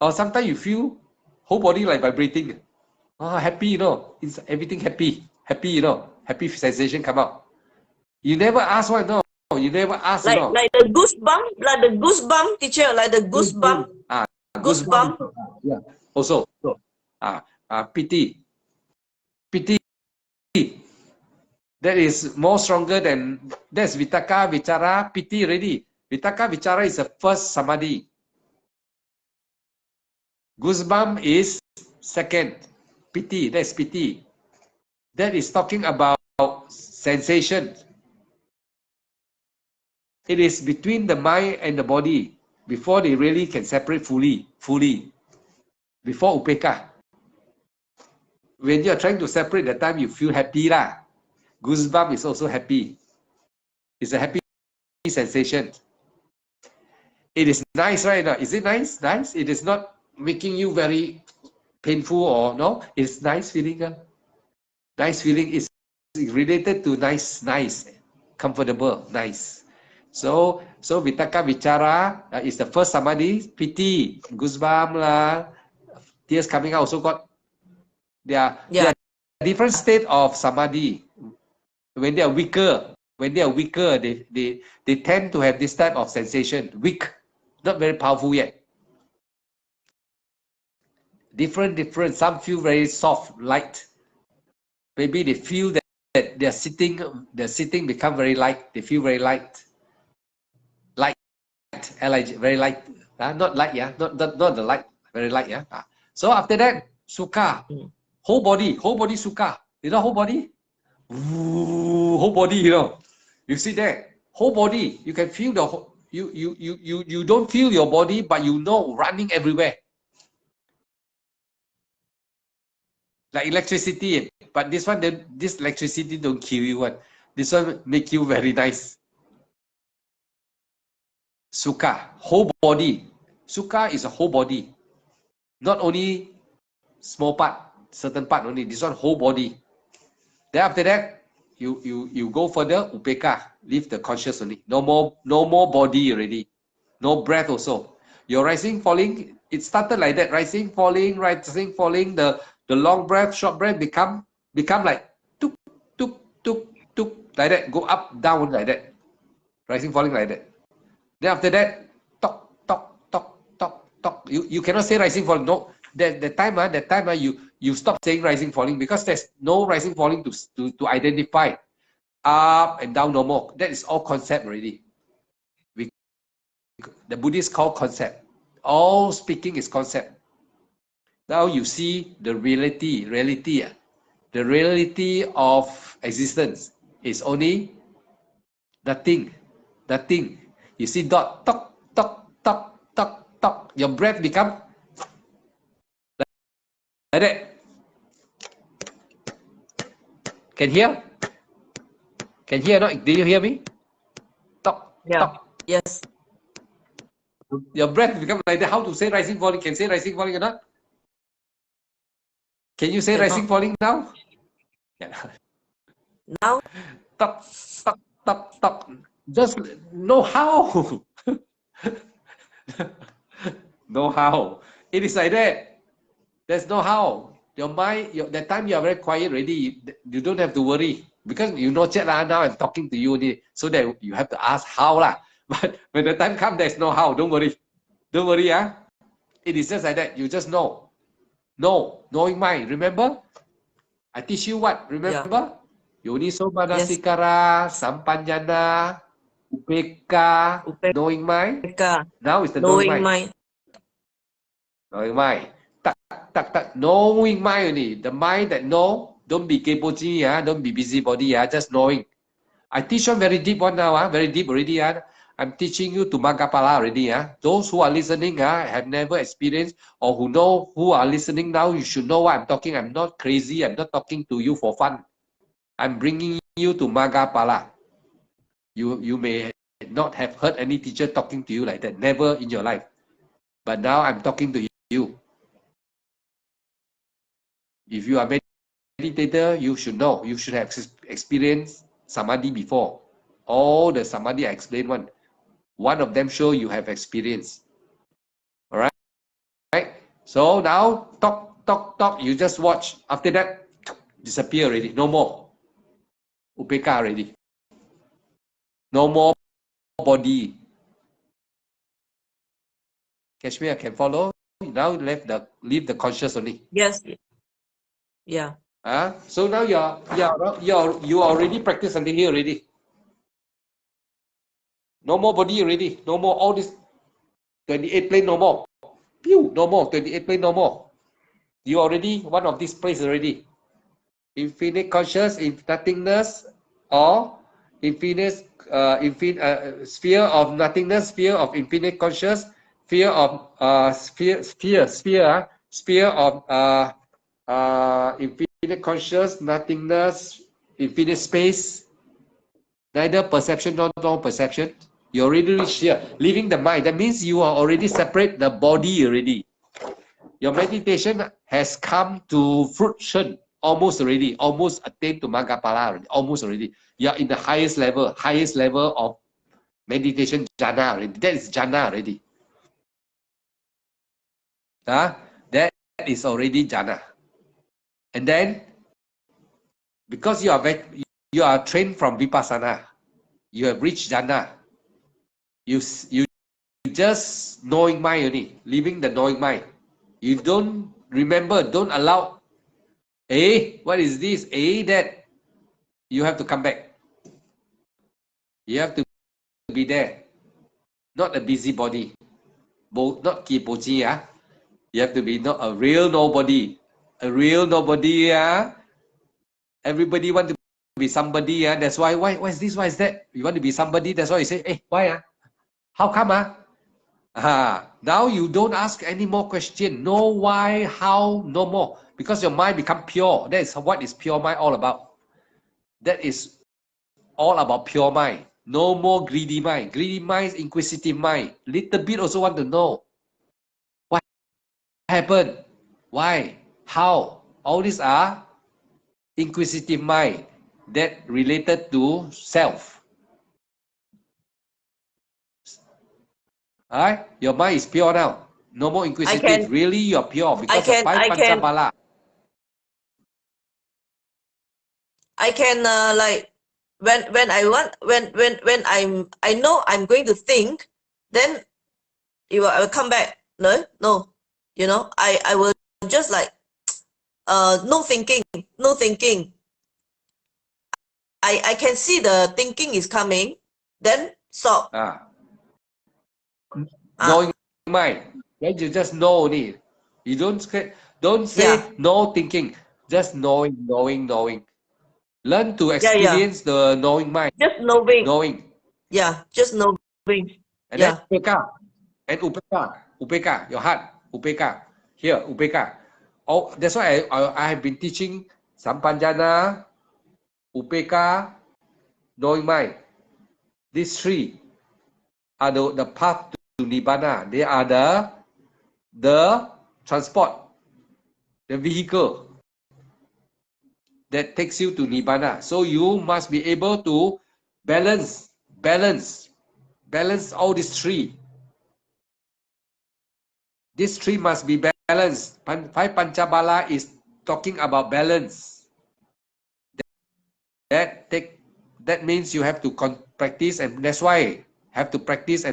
Or sometimes you feel whole body like vibrating. Oh, happy, you know. It's everything happy, you know. Happy sensation come out. You never ask why, no. You never ask, like, you know. Like the goosebump, teacher. Like the goosebump. Goosebump. Yeah. Also, pity. That is more stronger than, that's vitaka, vichara, piti already. Vitaka, vichara is the first samadhi. Goosebump is second. Piti, that's piti. That is talking about sensation. It is between the mind and the body before they really can separate fully. Before upeka. When you are trying to separate, the time you feel happy lah. Goosebump is also happy. It's a happy sensation. It is nice, right? Is it nice? Nice. It is not making you very painful or no. It's nice feeling. Nice feeling is related to nice, comfortable, nice. So Vitaka Vichara is the first samadhi. Piti, goosebumps lah, tears coming out also got. They are different state of samadhi. When they are weaker, they tend to have this type of sensation. Weak, not very powerful yet. Different. Some feel very soft, light. Maybe they feel that they're sitting become very light. They feel very light. Very light. Not light, yeah. Not the light. Very light, yeah. So after that, sukha. Whole body sukha. You know whole body? Ooh, whole body, you know. You see that? Whole body. You can feel the whole, you don't feel your body, but you know running everywhere. Like electricity. But this one, this electricity don't kill you one. This one make you very nice. Sukha, whole body. Sukha is a whole body. Not only small part, certain part only. This one whole body. Then after that, you go further, upeka, leave the conscious only. No more body already. No breath also. Your rising, falling, it started like that. Rising, falling, the long breath, short breath become like tuk, tuk, tuk, tuk, like that. Go up, down like that. Rising, falling like that. Then after that, talk. You cannot say rising, falling. No, that time you stop saying rising, falling because there's no rising, falling to identify. Up and down, no more. That is all concept already. The Buddhists call concept. All speaking is concept. Now you see the reality. The reality of existence is only nothing. You see dot, talk. Your breath become like that. Can hear? Not? Do you hear me? Talk. Yes. Your breath become like that. How to say rising, falling? Can say rising, falling or not? Can you say rising, falling now? Yeah. Now? Talk. Just know how. Know how. It is like that. There's no how. Your mind, that time you are very quiet already. You don't have to worry. Because you know now I'm talking to you only, so that you have to ask how lah. But when the time comes, there's no how. Don't worry. It is just like that. You just know. Knowing mind. Remember? I teach you what? Remember? Yoniso manasikara, sampanyana, upeka, knowing mind. Now is the knowing mind. Knowing mind. Tak. Knowing mind only. The mind that know. Don't be kepoji, don't be busybody, just knowing. I teach one very deep one now, very deep already. I'm teaching you to Magapala already. Those who are listening have never experienced, or who are listening now, you should know what I'm talking. I'm not crazy. I'm not talking to you for fun. I'm bringing you to Magapala. You may not have heard any teacher talking to you like that. Never in your life. But now I'm talking to you. If you are meditator, you should know. You should have experienced samadhi before. All the samadhi I explained one of them show you have experience. All right. So now talk. You just watch. After that, disappear already. No more. Upeka already. No more body. Kashmir can follow. Now leave the conscious only. Yes. Yeah. So now you already practice until here already. No more body already. No more all this 28 plane, no more. Pew, no more. 28 plane, no more. You already one of these places already. Infinite conscious, nothingness, or infinite sphere of nothingness, sphere of infinite conscious, sphere of sphere of infinite conscious, nothingness, infinite space, neither perception nor non-perception. You already reached here. Leaving the mind, that means you are already separate the body already. Your meditation has come to fruition almost already, almost attained to Magapala already, almost already. You are in the highest level of meditation jhana already. That is jhana already. That is already jhana. And then, because you are trained from vipassana, you have reached jhana. You just knowing mind only, leaving the knowing mind. You don't remember, don't allow. What is this? That. You have to come back. You have to be there. Not a busybody. Not kipochi, You have to be not a real nobody. A real nobody, Everybody want to be somebody, That's why is this? Why is that? You want to be somebody, that's why you say, why, How come, Now you don't ask any more question. No why, how, no more. Because your mind become pure. That is what is pure mind all about. That is all about pure mind. No more greedy mind. Greedy mind is inquisitive mind. Little bit also want to know. What happened? Why? How? All these are inquisitive mind that related to self. Alright? Your mind is pure now. No more inquisitive. Really, you're pure because of five Panchabala. I can like when I know I'm going to think, then I will come back. No, I will just like no thinking. I can see the thinking is coming, then stop. Knowing mind. Then you just know only. You don't say no thinking. Just knowing. Learn to experience the knowing mind. Just knowing. Knowing. Yeah, just knowing. And then upeka. And upeka, your heart. Upeka. Here, upeka. Oh, that's why I have been teaching Sampanjana, upeka, knowing mind. These three are the path to Nibbana. They are the transport, the vehicle that takes you to Nibbana. So you must be able to balance all these three. These three must be balanced. Five Panchabala is talking about balance. That means you have to practice, and that's why have to practice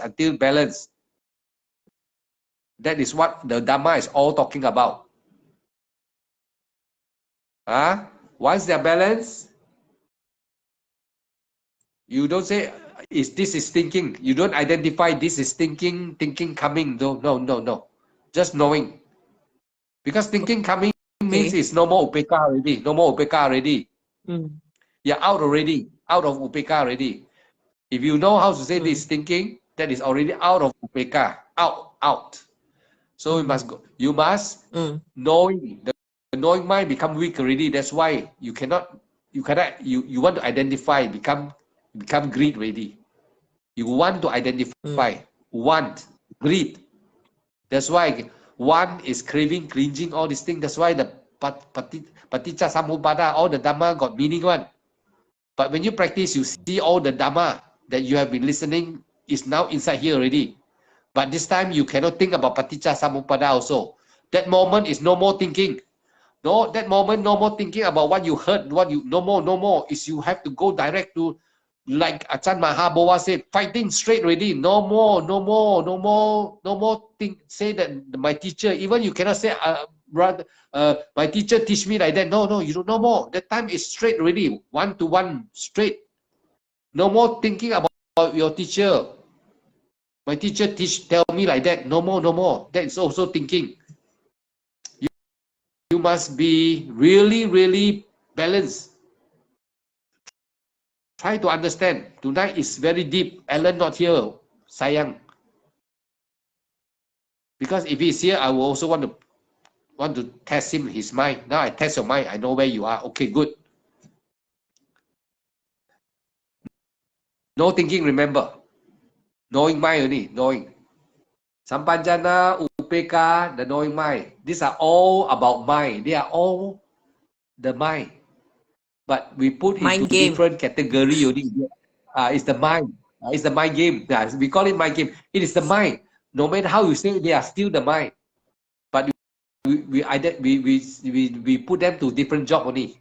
until balance. That is what the Dhamma is all talking about. Once they're balanced, you don't say this is thinking. You don't identify this is thinking coming. No. Just knowing. Because thinking coming means it's no more upeka already. No more upeka already. You're out already. Out of upeka already. If you know how to say this thinking, that is already out of upeka. Out. So you must knowing. The knowing mind become weak already. That's why you want to identify, become greed already. You want to identify, greed. That's why one is craving, cringing, all these things. That's why the Paticca Samuppada, all the Dhamma got meaning one. But when you practice, you see all the Dhamma that you have been listening is now inside here already. But this time you cannot think about Paticca Samuppada also. That moment is no more thinking. No, that moment no more thinking about what you heard, no more. Is you have to go direct to, like Ajahn Mahabowa said, fighting straight already. No more. Say that my teacher, even you cannot say my teacher teach me like that. No, you don't. No more. That time is straight already, 1-to-1 straight. No more thinking about your teacher. My teacher tell me like that. No more. That is also thinking. You must be really, really balanced. Try to understand. Tonight is very deep. Alan not here. Sayang. Because if he's here, I will also want to test him, his mind. Now I test your mind. I know where you are. Okay, good. No thinking, remember. Knowing mind only. Knowing. Sampanjana, upeka, the knowing mind. These are all about mind. They are all the mind. But we put mind into game. Different category only. It's the mind. It's the mind game. We call it mind game. It is the mind. No matter how you say, they are still the mind. But we put them to different job only.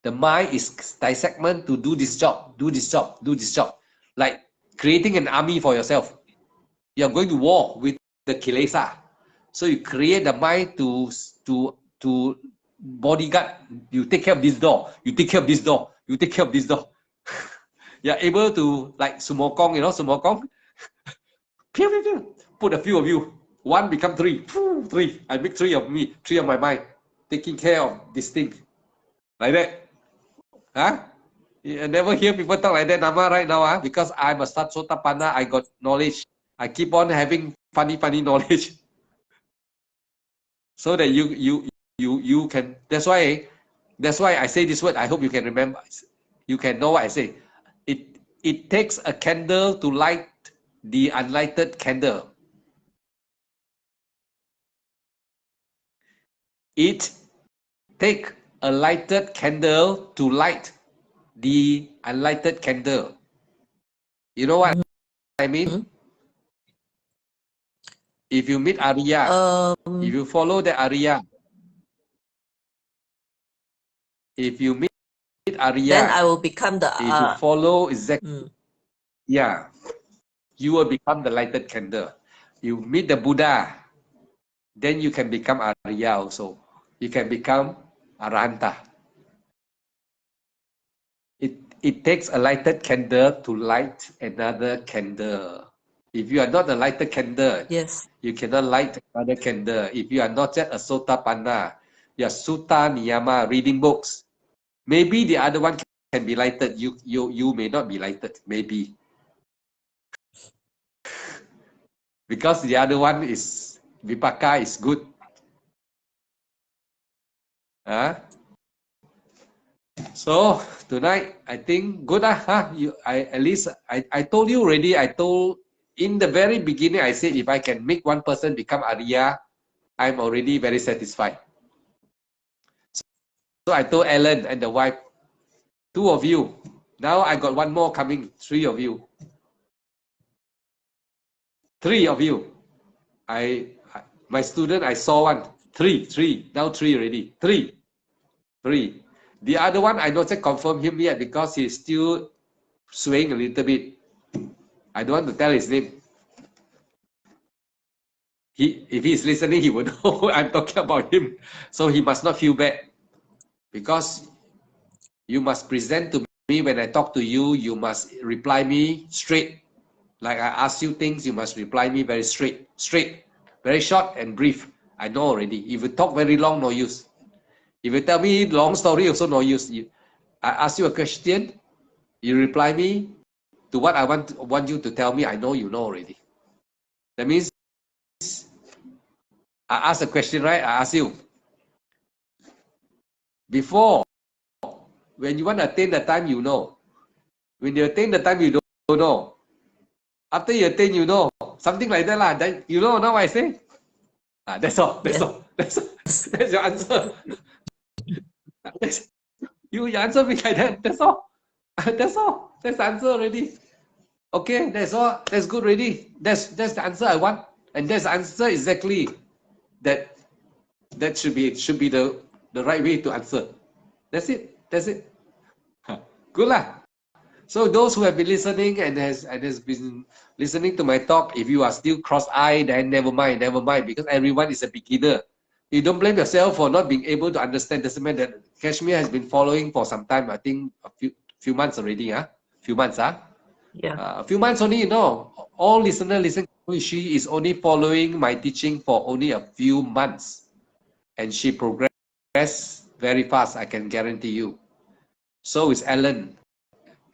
The mind is dissectment to do this job, do this job, do this job. Like creating an army for yourself. You are going to war with the kilesa. So you create the mind to bodyguard. You take care of this door. You take care of this door. You take care of this door. You're able to, like sumo kong, you know, sumo kong. Put a few of you. One become three. Three. I make three of me, three of my mind, taking care of this thing. Like that. Huh? You never hear people talk like that, Nama, right now, huh? Because I'm a Sotapanna, I got knowledge. I keep on having funny knowledge. So that you can, that's why I say this word. I hope you can remember. You can know what I say. It takes a candle to light the unlighted candle. It takes a lighted candle to light the unlighted candle. You know what I mean? If you meet Arya, if you follow the Arya, if you meet Arya, then I will become the. If you follow exactly, yeah, you will become the lighted candle. You meet the Buddha, then you can become Arya also. You can become Arahanta. It takes a lighted candle to light another candle. If you are not a lighted candle, yes, you cannot light another candle. If you are not yet a Sotapanna, you are Sutta Niyama, reading books. Maybe the other one can be lighted. You may not be lighted. Maybe. Because the other one is Vipaka is good. So tonight I think good. At least I told you already. In the very beginning I said if I can make one person become Arya, I'm already very satisfied. So I told Ellen and the wife, 2 of you. Now I got one more coming, 3 of you. 3 of you. My student, I saw one. 3. Now 3 already. 3. The other one, I don't confirm him yet because he's still swaying a little bit. I don't want to tell his name. If he's listening, he will know I'm talking about him. So he must not feel bad. Because you must present to me when I talk to you, you must reply me straight. Like I ask you things, you must reply me very straight, very short and brief. I know already. If you talk very long, no use. If you tell me long story, also no use. I ask you a question, you reply me to what I want you to tell me. I know you know already. That means I ask a question, right? I ask you. Before, when you want to attain the time, you know. When you attain the time, you don't know. After you attain, you know. Something like that, lah. You know now I say? That's all. That's your answer. You answer me like that. That's all. That's all. That's the answer already. Okay, that's all. That's good already. That's the answer I want. And that's the answer exactly that should be the right way to answer. That's it. Good lah. So those who have been listening and has been listening to my talk, if you are still cross-eyed, then never mind, because everyone is a beginner. You don't blame yourself for not being able to understand. Doesn't mean that Kashmir has been following for some time. I think a few months already. Few months. Yeah. A few months only. All listeners listen. She is only following my teaching for only a few months, and she progressed very fast. I can guarantee you. So is Alan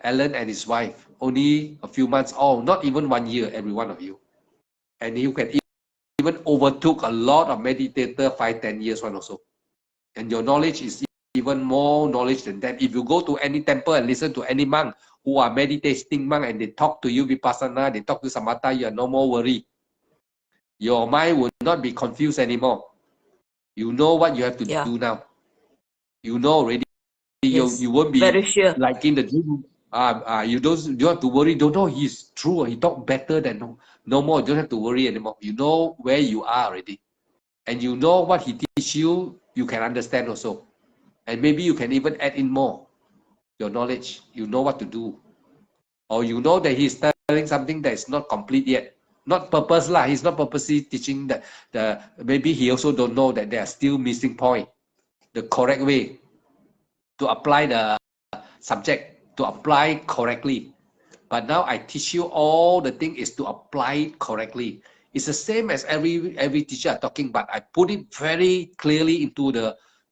and his wife, only a few months, not even 1 year, every one of you. And you can even overtook a lot of meditator 5-10 years one also. And your knowledge is even more knowledge than that. If you go to any temple and listen to any monk who are meditating monk and they talk to you vipassana, they talk to samatha, you are no more worried. Your mind will not be confused anymore. You know what you have to do now. You know already. Yes. You won't be very sure. like in the dream. You don't have to worry. Don't know he's true or he talk better than no more. You don't have to worry anymore. You know where you are already, and you know what he teach you. You can understand also, and maybe you can even add in more your knowledge. You know what to do, or you know that he's telling something that is not complete yet. Not purpose lah. He's not purposely teaching that. Maybe he also don't know that there are still missing point, the correct way to apply the subject, to apply correctly. But now I teach you all the thing is to apply it correctly. It's the same as every teacher talking, but I put it very clearly into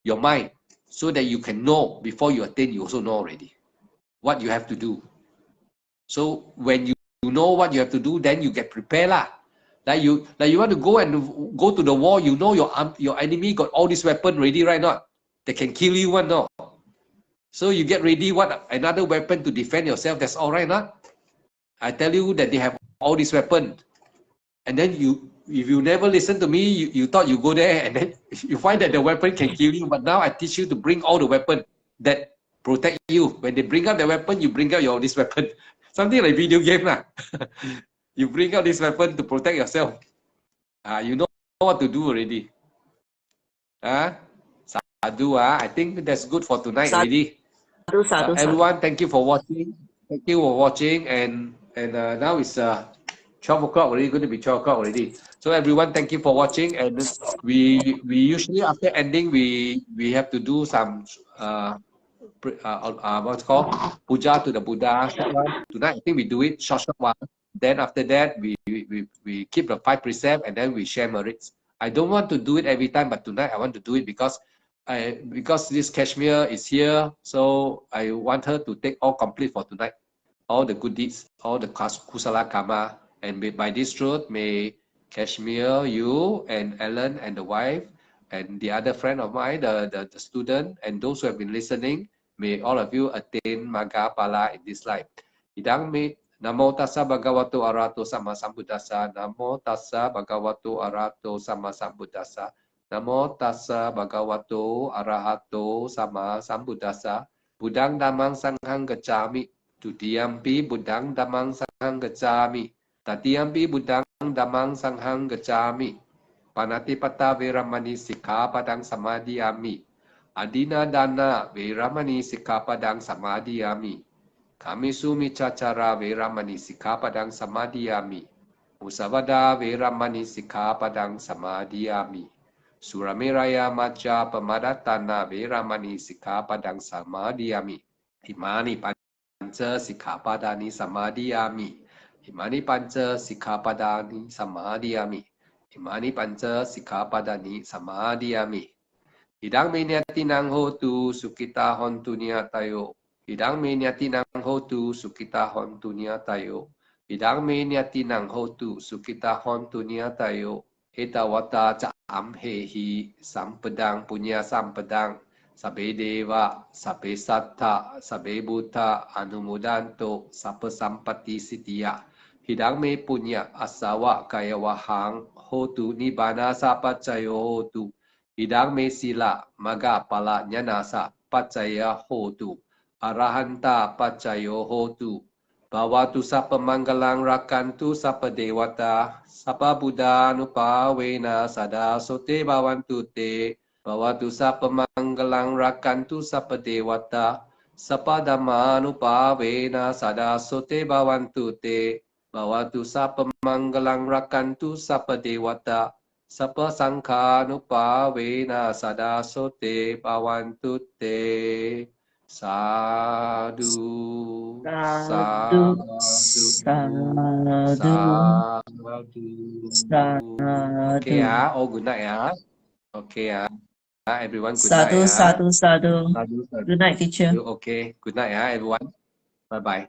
your mind so that you can know before you attend. You also know already what you have to do. So when you know what you have to do, then you get prepared lah. Like you want to go to the war. You know your enemy got all this weapon ready, right? Not they can kill you one, no. So you get ready. What another weapon to defend yourself? That's all right, not. I tell you that they have all this weapon, and then if you never listen to me, you thought you go there and then you find that the weapon can kill you. But now I teach you to bring all the weapon that protect you. When they bring out the weapon, you bring out this weapon. Something like video game lah. You bring out this weapon to protect yourself. You know what to do already. Sadhu. I think that's good for tonight already. Sadhu. Everyone, thank you for watching. Thank you for watching, and now it's 12 o'clock already. Going to be 12 o'clock already. So everyone, thank you for watching. And we usually after ending we have to do some what's called puja to the Buddha. Tonight I think we do it short while. Then after that we keep the 5 precepts and then we share merits. I don't want to do it every time, but tonight I want to do it because this Kashmir is here, so I want her to take all complete for tonight, all the good deeds, all the kusala karma, and by this truth, may Kashmir, you and Ellen and the wife and the other friend of mine, the student, and those who have been listening, may all of you attain Magga Phala in this life. Idang me Namo tassa bhagavato arahato sama sambuddhassa. Namo tassa bhagavato arahato sama sambuddhassa. Namo tassa bhagavato arahato sama sambuddhassa. Buddhang dhammang sanghang gacchami. Tutiyampi buddhang dhammang sanghang gacchami. Tatiyampi buddhang dhammang sanghang gacchami. Panatipata veramani sikkhapadang samadhiyami. Adina dana veramani sikkhapadang samadhiyami. Kamisu micacara veramani sikkhapadang samadhiyami. Musavada veramani sikkhapadang samadhiyami. Suramiraya maja pamadatana veramani sikkhapadang samadhiyami. Imani panca sikkhapadani samadhiyami. Imani panca sikkhapadani samadhiyami. Imani panca sikkhapadani samadhiyami. Idang minyatinang hotu sukita hontu niyatayo. Idang minyatinang hotu sukita hontu niyatayo. Idang minyatinang hotu sukita hontu niyatayo. Etawata cam hehi sampedang punya sampedang. Sabe deva, sabe satta, sabe buddha anumodanto, sape sampati sitiya. Hidang me punya asawa kaya wahang hotu nibbana sapacayo hotu. Hidang me sila maga pala nyanasa pacaya hotu. Arahanta pacayo hotu. Bawatu sapa manggalang rakantu sapa dewata. Sapa buddha nupawena sada sote bawantu te. Bawatu sapa manggalang rakantu sapa dewata. Sapa dhamma nupawena sada sote bawantu te. Bawatu sapa manggalang rakantu sapa dewata. Sapa sangha nupawena sada sote bawantu te. Sadhu, sadhu, sadhu. Okay, oh good night, Okay, everyone, good night. Sadhu. Good night, teacher. Okay, good night, everyone. Bye bye.